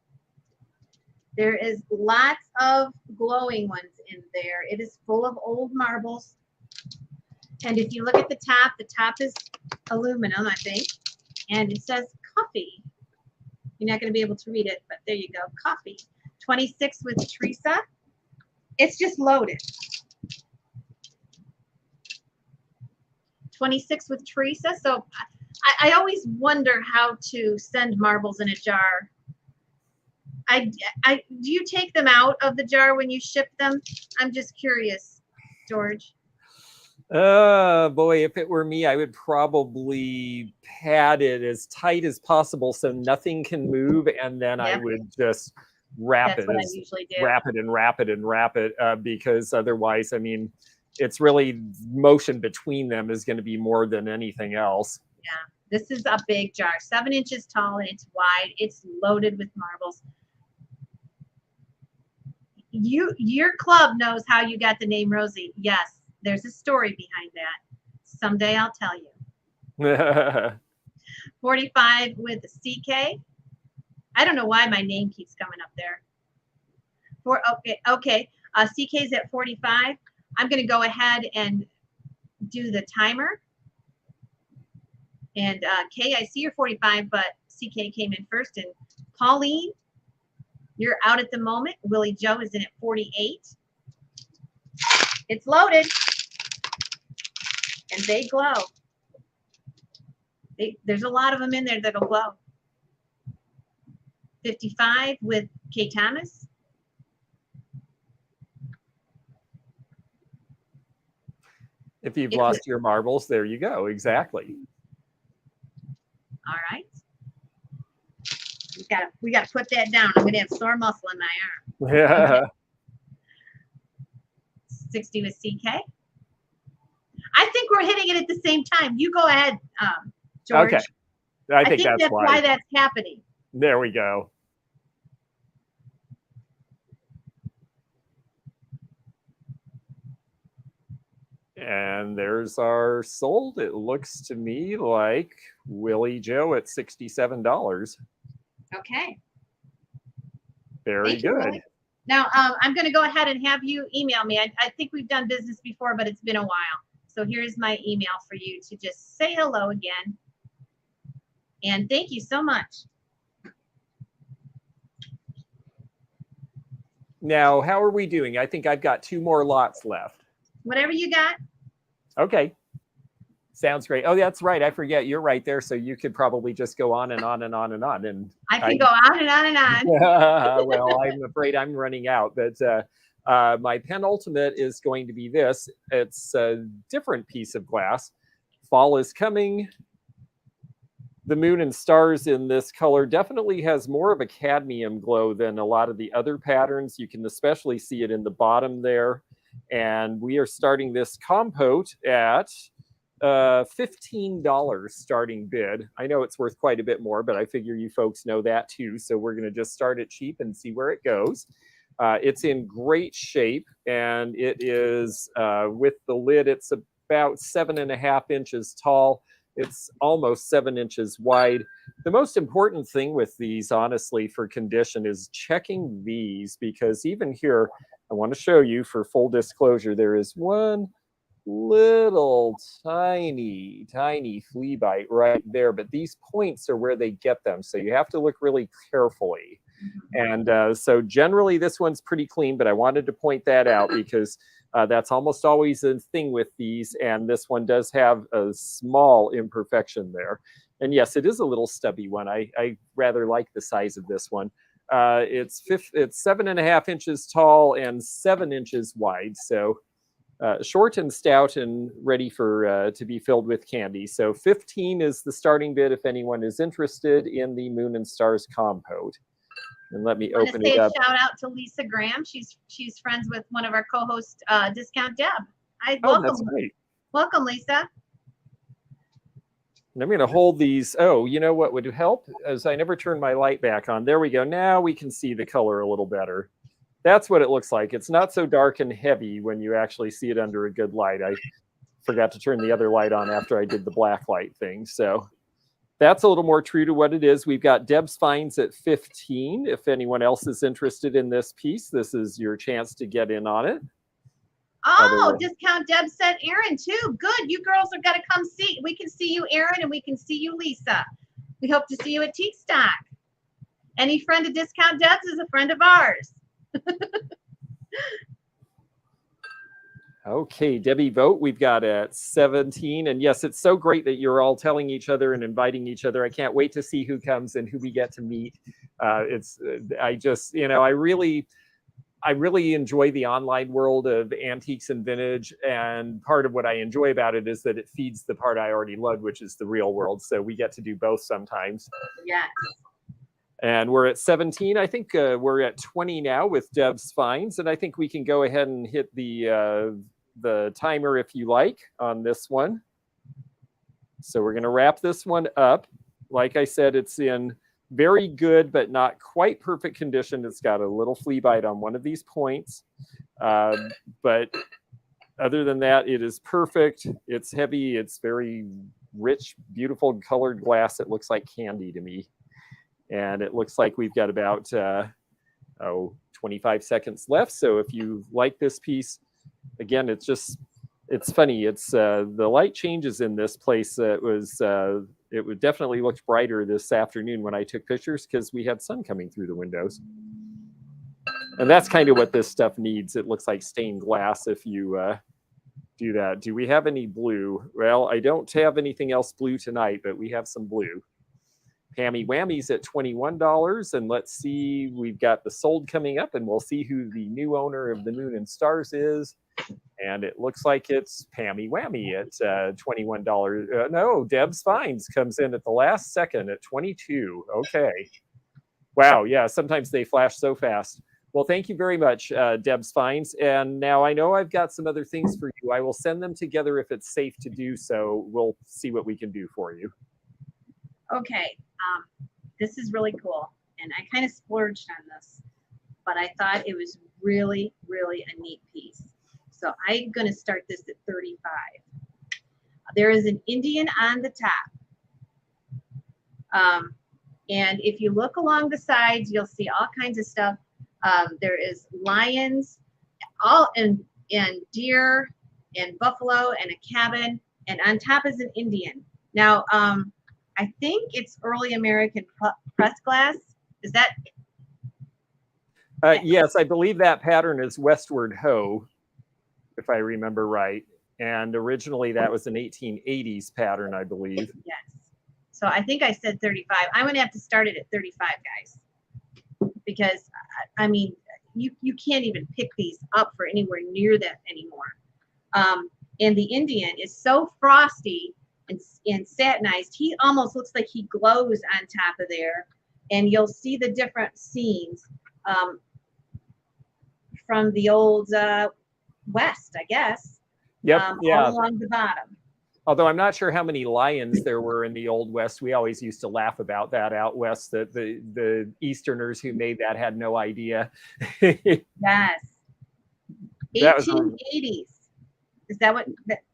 There is lots of glowing ones in there. It is full of old marbles. And if you look at the top is aluminum, I think. And it says coffee. You're not going to be able to read it, but there you go. Coffee. 26 with Teresa. It's just loaded. 26 with Teresa. So I always wonder how to send marbles in a jar. Do you take them out of the jar when you ship them? I'm just curious, George. Boy, if it were me, I would probably pad it as tight as possible so nothing can move, and then I would just wrap it because otherwise, I mean, it's really motion between them is going to be more than anything else. Yeah, this is a big jar, 7 inches tall, and it's wide. It's loaded with marbles. Your club knows how you got the name Rosie. Yes. There's a story behind that. Someday I'll tell you. 45 with CK. I don't know why my name keeps coming up there. Okay. CK's at 45. I'm going to go ahead and do the timer. And Kay, I see you're 45, but CK came in first. And Pauline, you're out at the moment. Willie Joe is in at 48. It's loaded. And they glow. There's a lot of them in there that'll glow. 55 with Kay Thomas. If you've lost your marbles, there you go. Exactly. All right. We gotta put that down. I'm gonna have sore muscle in my arm. Yeah. Okay. 60 with CK. I think we're hitting it at the same time. You go ahead, George. Okay. I think that's why that's happening. There we go. And there's our sold. It looks to me like Willie Joe at $67. Okay. Very good. Now, I'm going to go ahead and have you email me. I think we've done business before, but it's been a while. So here's my email for you to just say hello again. And thank you so much. Now, how are we doing? I think I've got 2 more lots left. Whatever you got. Okay. Sounds great. Oh, that's right. I forget. You're right there. So you could probably just go on and on and on and on. And I can go on and on and on. Well, I'm afraid I'm running out. But my penultimate is going to be this. It's a different piece of glass. Fall is coming. The moon and stars in this color definitely has more of a cadmium glow than a lot of the other patterns. You can especially see it in the bottom there. And we are starting this compote at $15 starting bid. I know it's worth quite a bit more, but I figure you folks know that too. So we're going to just start it cheap and see where it goes. It's in great shape, and it is with the lid, it's about 7.5 inches tall. It's almost 7 inches wide. The most important thing with these, honestly, for condition is checking these, because even here, I want to show you for full disclosure, there is one little tiny flea bite right there, but these points are where they get them, so you have to look really carefully. And so generally this one's pretty clean, but I wanted to point that out because that's almost always a thing with these, and this one does have a small imperfection there. And yes, it is a little stubby one. I rather like the size of this one. It's 7.5 inches tall and 7 inches wide, so short and stout and ready for to be filled with candy. So 15 is the starting bid if anyone is interested in the Moon and Stars compote. And let me open it up. Shout out to Lisa Graham. She's friends with one of our co-hosts, Discount Deb. That's great. Welcome, Lisa. And I'm going to hold these. Oh, you know what would help? As I never turned my light back on. There we go. Now we can see the color a little better. That's what it looks like. It's not so dark and heavy when you actually see it under a good light. I forgot to turn the other light on after I did the black light thing. So that's a little more true to what it is. We've got Deb's Finds at 15. If anyone else is interested in this piece, this is your chance to get in on it. Oh, Discount Deb sent Aaron too. Good. You girls are going to come see. We can see you, Aaron, and we can see you, Lisa. We hope to see you at Teak Stock. Any friend of Discount Deb's is a friend of ours. Okay, Debbie Vogt, we've got at 17. And yes, it's so great that you're all telling each other and inviting each other. I can't wait to see who comes and who we get to meet. I just, I really enjoy the online world of antiques and vintage. And part of what I enjoy about it is that it feeds the part I already love, which is the real world. So we get to do both sometimes. Yes. And we're at 17. I think we're at 20 now with Deb's Finds. And I think we can go ahead and hit the timer if you like on this one. So we're going to wrap this one up. Like I said, it's in very good, but not quite perfect condition. It's got a little flea bite on one of these points. But other than that, it is perfect. It's heavy. It's very rich, beautiful colored glass. It looks like candy to me. And it looks like we've got about 25 seconds left. So if you like this piece, again, it's funny. It's the light changes in this place. It would definitely look brighter this afternoon when I took pictures because we had sun coming through the windows. And that's kind of what this stuff needs. It looks like stained glass if you do that. Do we have any blue? Well, I don't have anything else blue tonight, but we have some blue. Pammy Whammy's at $21. And let's see, we've got the sold coming up, and we'll see who the new owner of the Moon and Stars is. And it looks like it's Pammy Whammy at $21. No, Deb's Finds comes in at the last second at 22. Okay. Wow. Yeah. Sometimes they flash so fast. Well, thank you very much, Deb's Finds. And now I know I've got some other things for you. I will send them together if it's safe to do so. We'll see what we can do for you. Okay. This is really cool. And I kind of splurged on this, but I thought it was really, really a neat piece. So I'm going to start this at 35. There is an Indian on the top. And if you look along the sides, you'll see all kinds of stuff. There is lions, and deer, and buffalo, and a cabin. And on top is an Indian. Now, I think it's early American press glass. Is that? Yes, I believe that pattern is Westward Ho, if I remember right. And originally that was an 1880s pattern, I believe. Yes. So I think I said 35. I'm going to have to start it at 35, guys. Because, I mean, you can't even pick these up for anywhere near that anymore. And the Indian is so frosty and satinized, he almost looks like he glows on top of there. And you'll see the different scenes from the old West, I guess. Yep. Yeah. All along the bottom. Although I'm not sure how many lions there were in the Old West. We always used to laugh about that out west, that the Easterners who made that had no idea. Yes. That was 1880s. Is that what?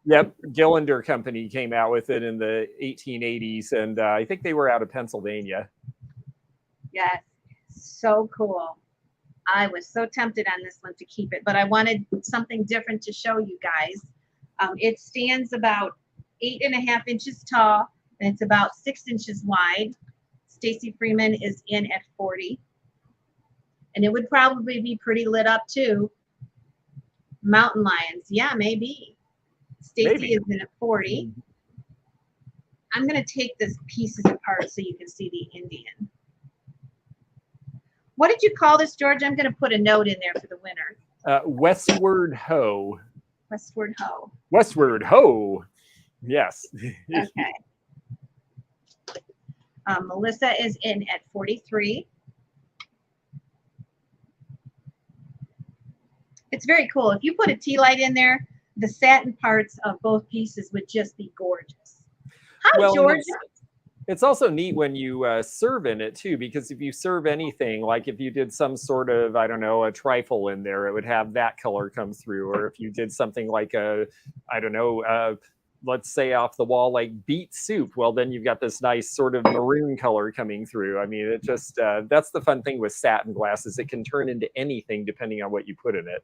Yep. Gillender Company came out with it in the 1880s, and I think they were out of Pennsylvania. Yes. So cool. I was so tempted on this one to keep it, but I wanted something different to show you guys. It stands about 8.5 inches tall, and it's about 6 inches wide. Stacy Freeman is in at 40. And it would probably be pretty lit up too. Mountain lions, yeah, maybe. Stacy is in at 40. I'm going to take this pieces apart so you can see the Indian. What did you call this, George? I'm going to put a note in there for the winner. Westward Ho. Westward Ho. Westward Ho. Yes. Okay. Melissa is in at 43. It's very cool. If you put a tea light in there, the satin parts of both pieces would just be gorgeous. Hi, Georgia. It's also neat when you serve in it too, because if you serve anything, like if you did some sort of, I don't know, a trifle in there, it would have that color come through. Or if you did something like let's say off the wall, like beet soup, well, then you've got this nice sort of maroon color coming through. I mean, it just, that's the fun thing with satin glasses. It can turn into anything depending on what you put in it.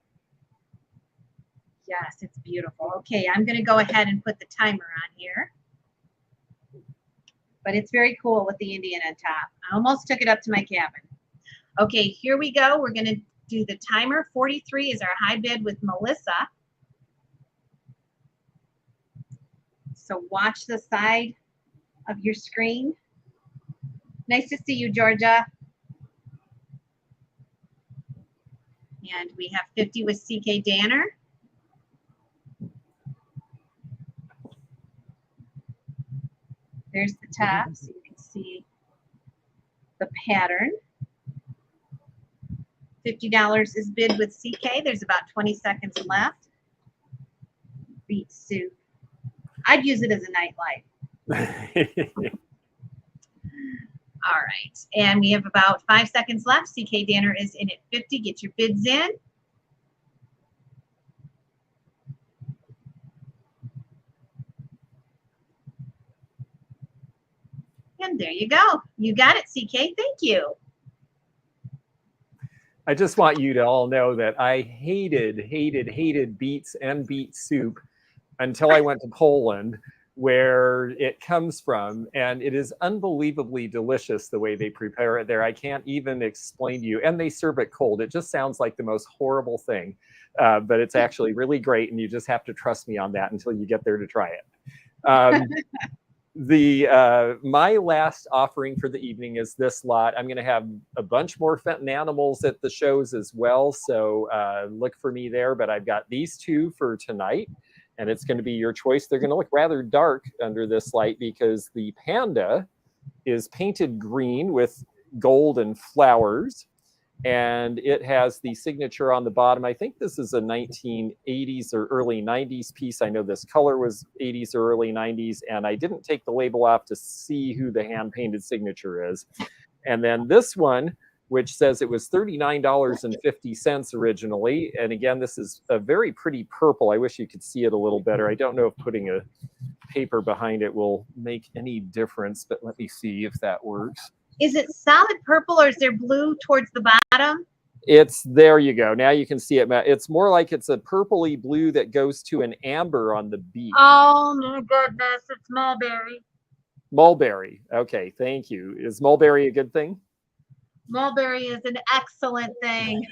Yes, it's beautiful. Okay, I'm going to go ahead and put the timer on here. But it's very cool with the Indian on top. I almost took it up to my cabin. Okay, here we go. We're going to do the timer. 43 is our high bid with Melissa. So watch the side of your screen. Nice to see you, Georgia. And we have 50 with CK Danner. There's the top, so you can see the pattern. $50 is bid with CK. There's about 20 seconds left. Beet soup. I'd use it as a nightlight. All right, and we have about 5 seconds left. CK Danner is in at 50. Get your bids in. And there you go. You got it, CK. Thank you. I just want you to all know that I hated beets and beet soup until I went to Poland, where it comes from. And it is unbelievably delicious the way they prepare it there. I can't even explain to you. And they serve it cold. It just sounds like the most horrible thing. But it's actually really great. And you just have to trust me on that until you get there to try it. My last offering for the evening is this lot. I'm going to have a bunch more Fenton animals at the shows as well, so look for me there. But I've got these two for tonight, and it's going to be your choice. They're going to look rather dark under this light because the panda is painted green with gold and flowers, and it has the signature on the bottom. I think this is a 1980s or early 90s piece. I know this color was 80s or early 90s, and I didn't take the label off to see who the hand-painted signature is. And then this one, which says it was $39.50 originally. And again, this is a very pretty purple. I wish you could see it a little better. I don't know if putting a paper behind it will make any difference, but let me see if that works. Is it solid purple or is there blue towards the bottom? It's, there you go. Now you can see it. It's more like it's a purpley blue that goes to an amber on the beak. Oh my goodness, it's mulberry. Mulberry. Okay, thank you. Is mulberry a good thing? Mulberry is an excellent thing.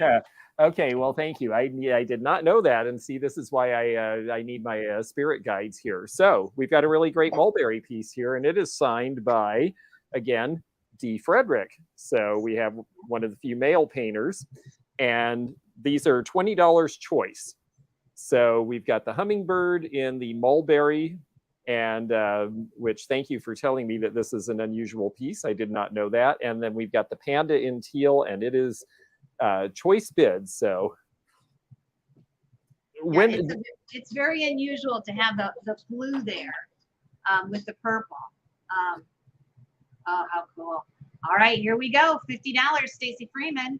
Okay, well, thank you. I did not know that. And see, this is why I need my spirit guides here. So we've got a really great mulberry piece here, and it is signed by, again, D. Frederick. So we have one of the few male painters, and these are $20 choice. So we've got the hummingbird in the mulberry, and which, thank you for telling me that this is an unusual piece. I did not know that. And then we've got the panda in teal, and it is choice bid. So when it's very unusual to have the blue there. with the purple. Oh, how cool. All right, here we go. $50, Stacy Freeman.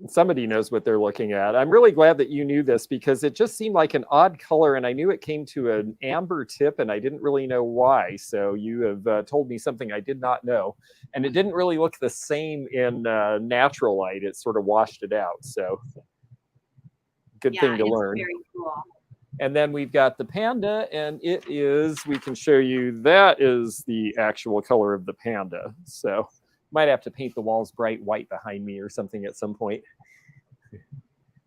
Somebody knows what they're looking at. I'm really glad that you knew this because it just seemed like an odd color, and I knew it came to an amber tip, and I didn't really know why. So you have told me something I did not know, and it didn't really look the same in natural light. It sort of washed it out. So good thing to learn. Very cool. And then we've got the panda, and it is, we can show you, that is the actual color of the panda. So might have to paint the walls bright white behind me or something at some point.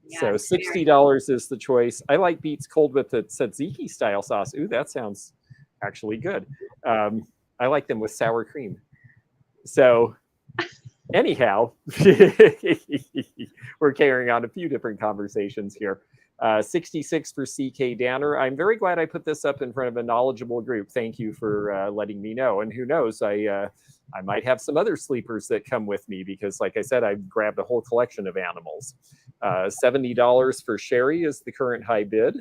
Yeah, so $60 is the choice. I like beets cold with the tzatziki style sauce. Ooh, that sounds actually good. I like them with sour cream. So anyhow, we're carrying on a few different conversations here. 66 for CK Danner. I'm very glad I put this up in front of a knowledgeable group. Thank you for letting me know. And who knows, I might have some other sleepers that come with me because, like I said, I grabbed a whole collection of animals. $70 for Sherry is the current high bid.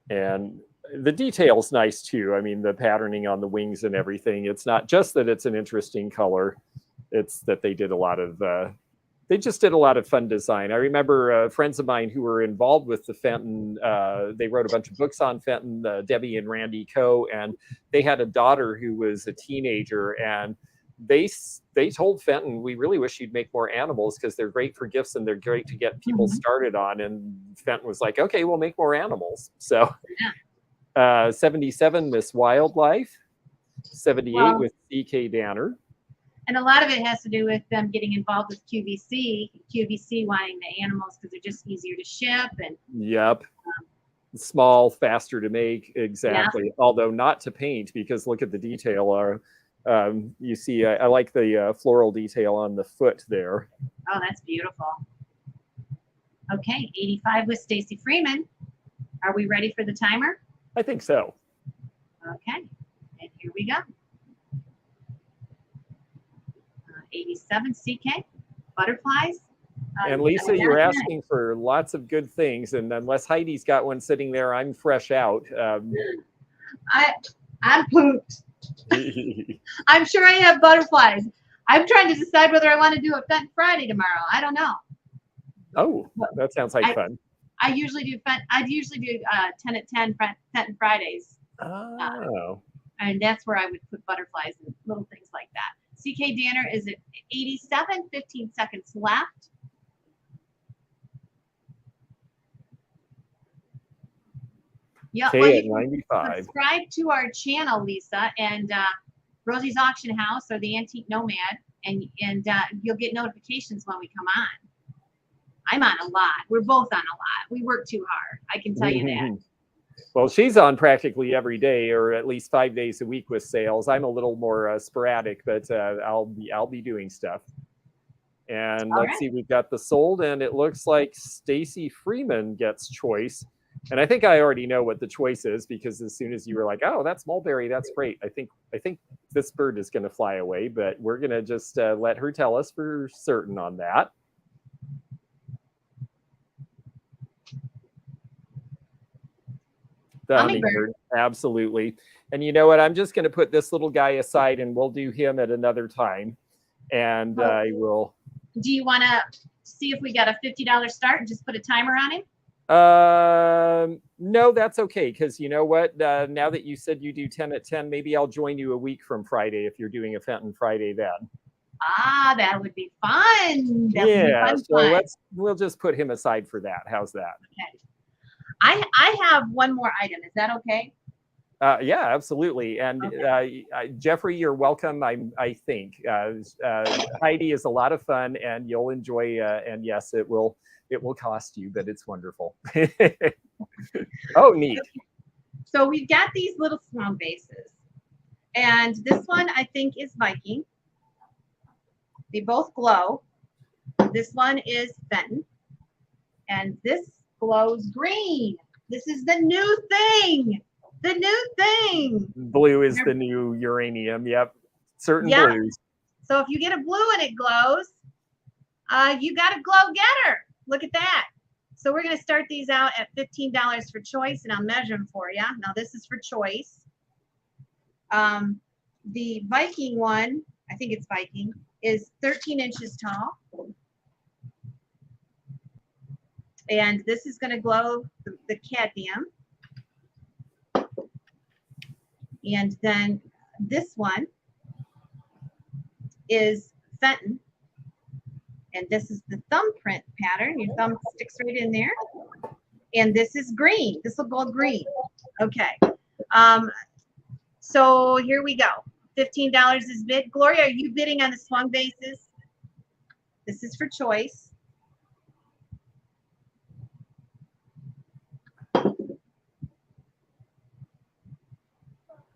And the detail's nice too. I mean, the patterning on the wings and everything. It's not just that it's an interesting color. It's that they did a lot of they just did a lot of fun design. I remember friends of mine who were involved with the Fenton, they wrote a bunch of books on Fenton, Debbie and Randy Coe, and they had a daughter who was a teenager, and they told Fenton, we really wish you'd make more animals because they're great for gifts and they're great to get people started on. And Fenton was like, okay, we'll make more animals. So 77, Miss Wildlife, 78 with CK Danner. And a lot of it has to do with them getting involved with QVC wanting the animals because they're just easier to ship. And small, faster to make. Exactly. Yeah. Although not to paint because look at the detail. You see, I like the floral detail on the foot there. Oh, that's beautiful. Okay, 85 with Stacy Freeman. Are we ready for the timer? I think so. Okay, and here we go. 87 CK, butterflies. And Lisa, you're asking for lots of good things, and unless Heidi's got one sitting there, I'm fresh out. I'm pooped. I'm sure I have butterflies. I'm trying to decide whether I want to do a Fenton Friday tomorrow. I don't know. Oh, that sounds like fun. I usually do 10 at 10 Fenton Fridays. Oh. And that's where I would put butterflies and little things like that. CK Danner is at 87, 15 seconds left. Yeah, okay, at 95. Subscribe to our channel, Lisa, and Rosie's Auction House or the Antique Nomad, and you'll get notifications when we come on. I'm on a lot. We're both on a lot. We work too hard. I can tell you that. Well, she's on practically every day, or at least 5 days a week with sales. I'm a little more sporadic, but I'll be doing stuff. And let's see, we've got the sold, and it looks like Stacy Freeman gets choice. And I think I already know what the choice is because as soon as you were like, "Oh, that's mulberry, that's great," I think this bird is going to fly away. But we're going to just let her tell us for certain on that. The hummingbird, absolutely. And you know what? I'm just going to put this little guy aside, and we'll do him at another time. And I will. Do you want to see if we got a $50 start and just put a timer on him? No, that's okay. Because you know what? Now that you said you do 10 at 10, maybe I'll join you a week from Friday if you're doing a Fenton Friday then. Ah, that would be fun. That would be fun. We'll just put him aside for that. How's that? Okay. I have one more item. Is that okay? Yeah, absolutely. And Jeffrey, you're welcome. I think Heidi is a lot of fun, and you'll enjoy. And yes, it will cost you, but it's wonderful. Oh, neat. So we've got these little swan bases, and this one I think is Viking. They both glow. This one is Fenton, and this glows green. This is the new thing. The new thing. Blue is the new uranium. Yep. Certain blues. So if you get a blue and it glows, you got a glow getter. Look at that. So we're going to start these out at $15 for choice, and I'll measure them for you. Now this is for choice. The Viking one, I think it's Viking, is 13 inches tall. And this is going to glow the cadmium. And then this one is Fenton. And this is the thumbprint pattern. Your thumb sticks right in there. And this is green. This will go green. Okay. So here we go. $15 is bid. Gloria, are you bidding on the swung bases? This is for choice.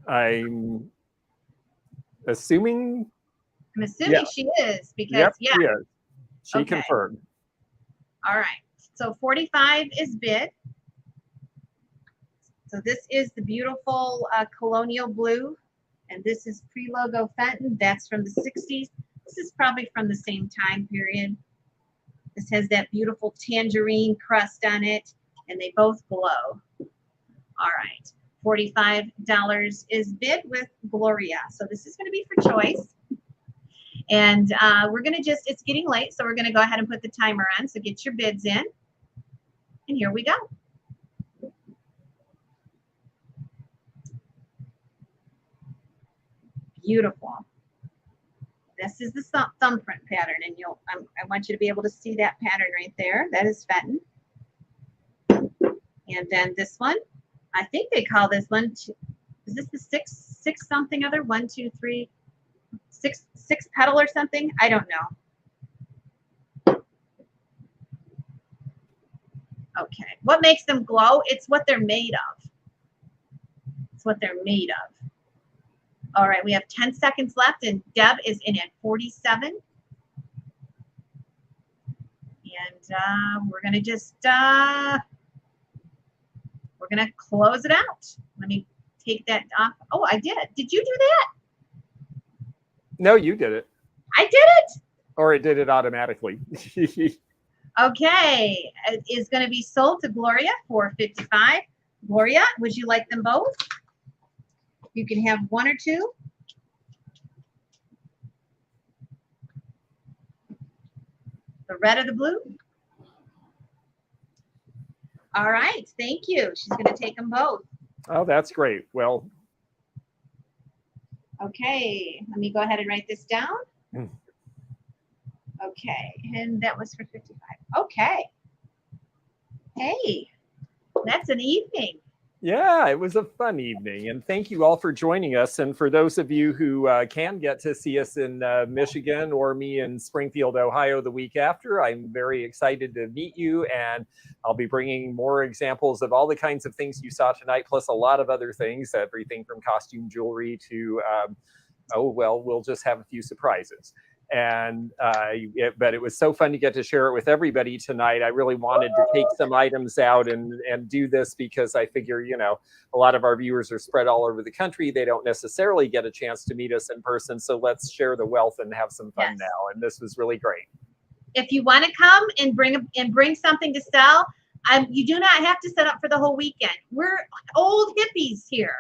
I'm assuming. I'm assuming she is because Yep, yeah. she is. She Okay. confirmed. All right. So 45 is bid. So this is the beautiful colonial blue, and this is pre-logo Fenton. That's from the 60s. This is probably from the same time period. This has that beautiful tangerine crust on it, and they both glow. All right. $45 is bid with Gloria. So this is going to be for choice. And we're going to just, it's getting late, so we're going to go ahead and put the timer on. So get your bids in. And here we go. Beautiful. This is the thumbprint pattern, and I want you to be able to see that pattern right there. That is Fenton. And then this one, I think they call this one, is this the six something other? 1, 2, 3, 6 petal or something? I don't know. Okay. What makes them glow? It's what they're made of. It's what they're made of. All right, we have 10 seconds left, and Deb is in at 47. And we're going to just, we're going to close it out. Let me take that off. Oh, I did. Did you do that? No, you did it. I did it. Or it did it automatically. Okay, it is going to be sold to Gloria for $55. Gloria, would you like them both? You can have one or two. The red or the blue? All right, thank you. She's going to take them both. Oh, that's great. Well. Okay, let me go ahead and write this down. Okay, and that was for 55. Okay. Hey, that's an evening. Yeah, it was a fun evening, and thank you all for joining us. And for those of you who can get to see us in Michigan or me in Springfield, Ohio the week after, I'm very excited to meet you, and I'll be bringing more examples of all the kinds of things you saw tonight, plus a lot of other things, everything from costume jewelry to, oh, well, we'll just have a few surprises. And but it was so fun to get to share it with everybody tonight. I really wanted to take some items out and do this because I figure, you know, a lot of our viewers are spread all over the country. They don't necessarily get a chance to meet us in person. So let's share the wealth and have some fun now. And this was really great. If you want to come and bring something to sell, you do not have to set up for the whole weekend. We're old hippies here.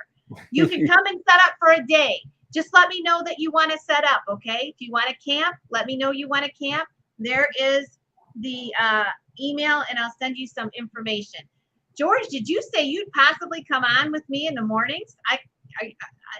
You can come and set up for a day. Just let me know that you want to set up, okay? If you want to camp, let me know you want to camp. There is the email, and I'll send you some information. George, did you say you'd possibly come on with me in the mornings?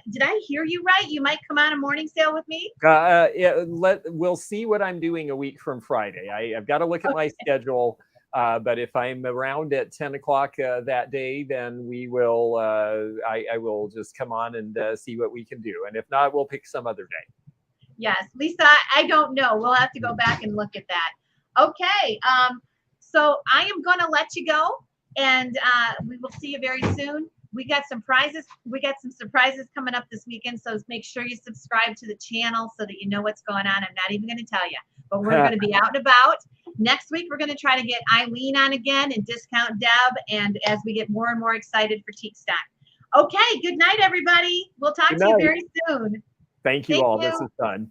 Did I hear you right? You might come on a morning sale with me? Yeah, we'll see what I'm doing a week from Friday. I've got to look at my schedule. But if I'm around at 10 o'clock that day, then we will, I will just come on and see what we can do. And if not, we'll pick some other day. Yes, Lisa, I don't know. We'll have to go back and look at that. Okay, so I am going to let you go, and we will see you very soon. We got some prizes. We got some surprises coming up this weekend, so make sure you subscribe to the channel so that you know what's going on. I'm not even going to tell you, but we're going to be out and about. Next week, we're going to try to get Eileen on again and discount Deb, and as we get more and more excited for Teak Stock. Okay, good night, everybody. We'll talk to you very soon. Thank you all. This is fun.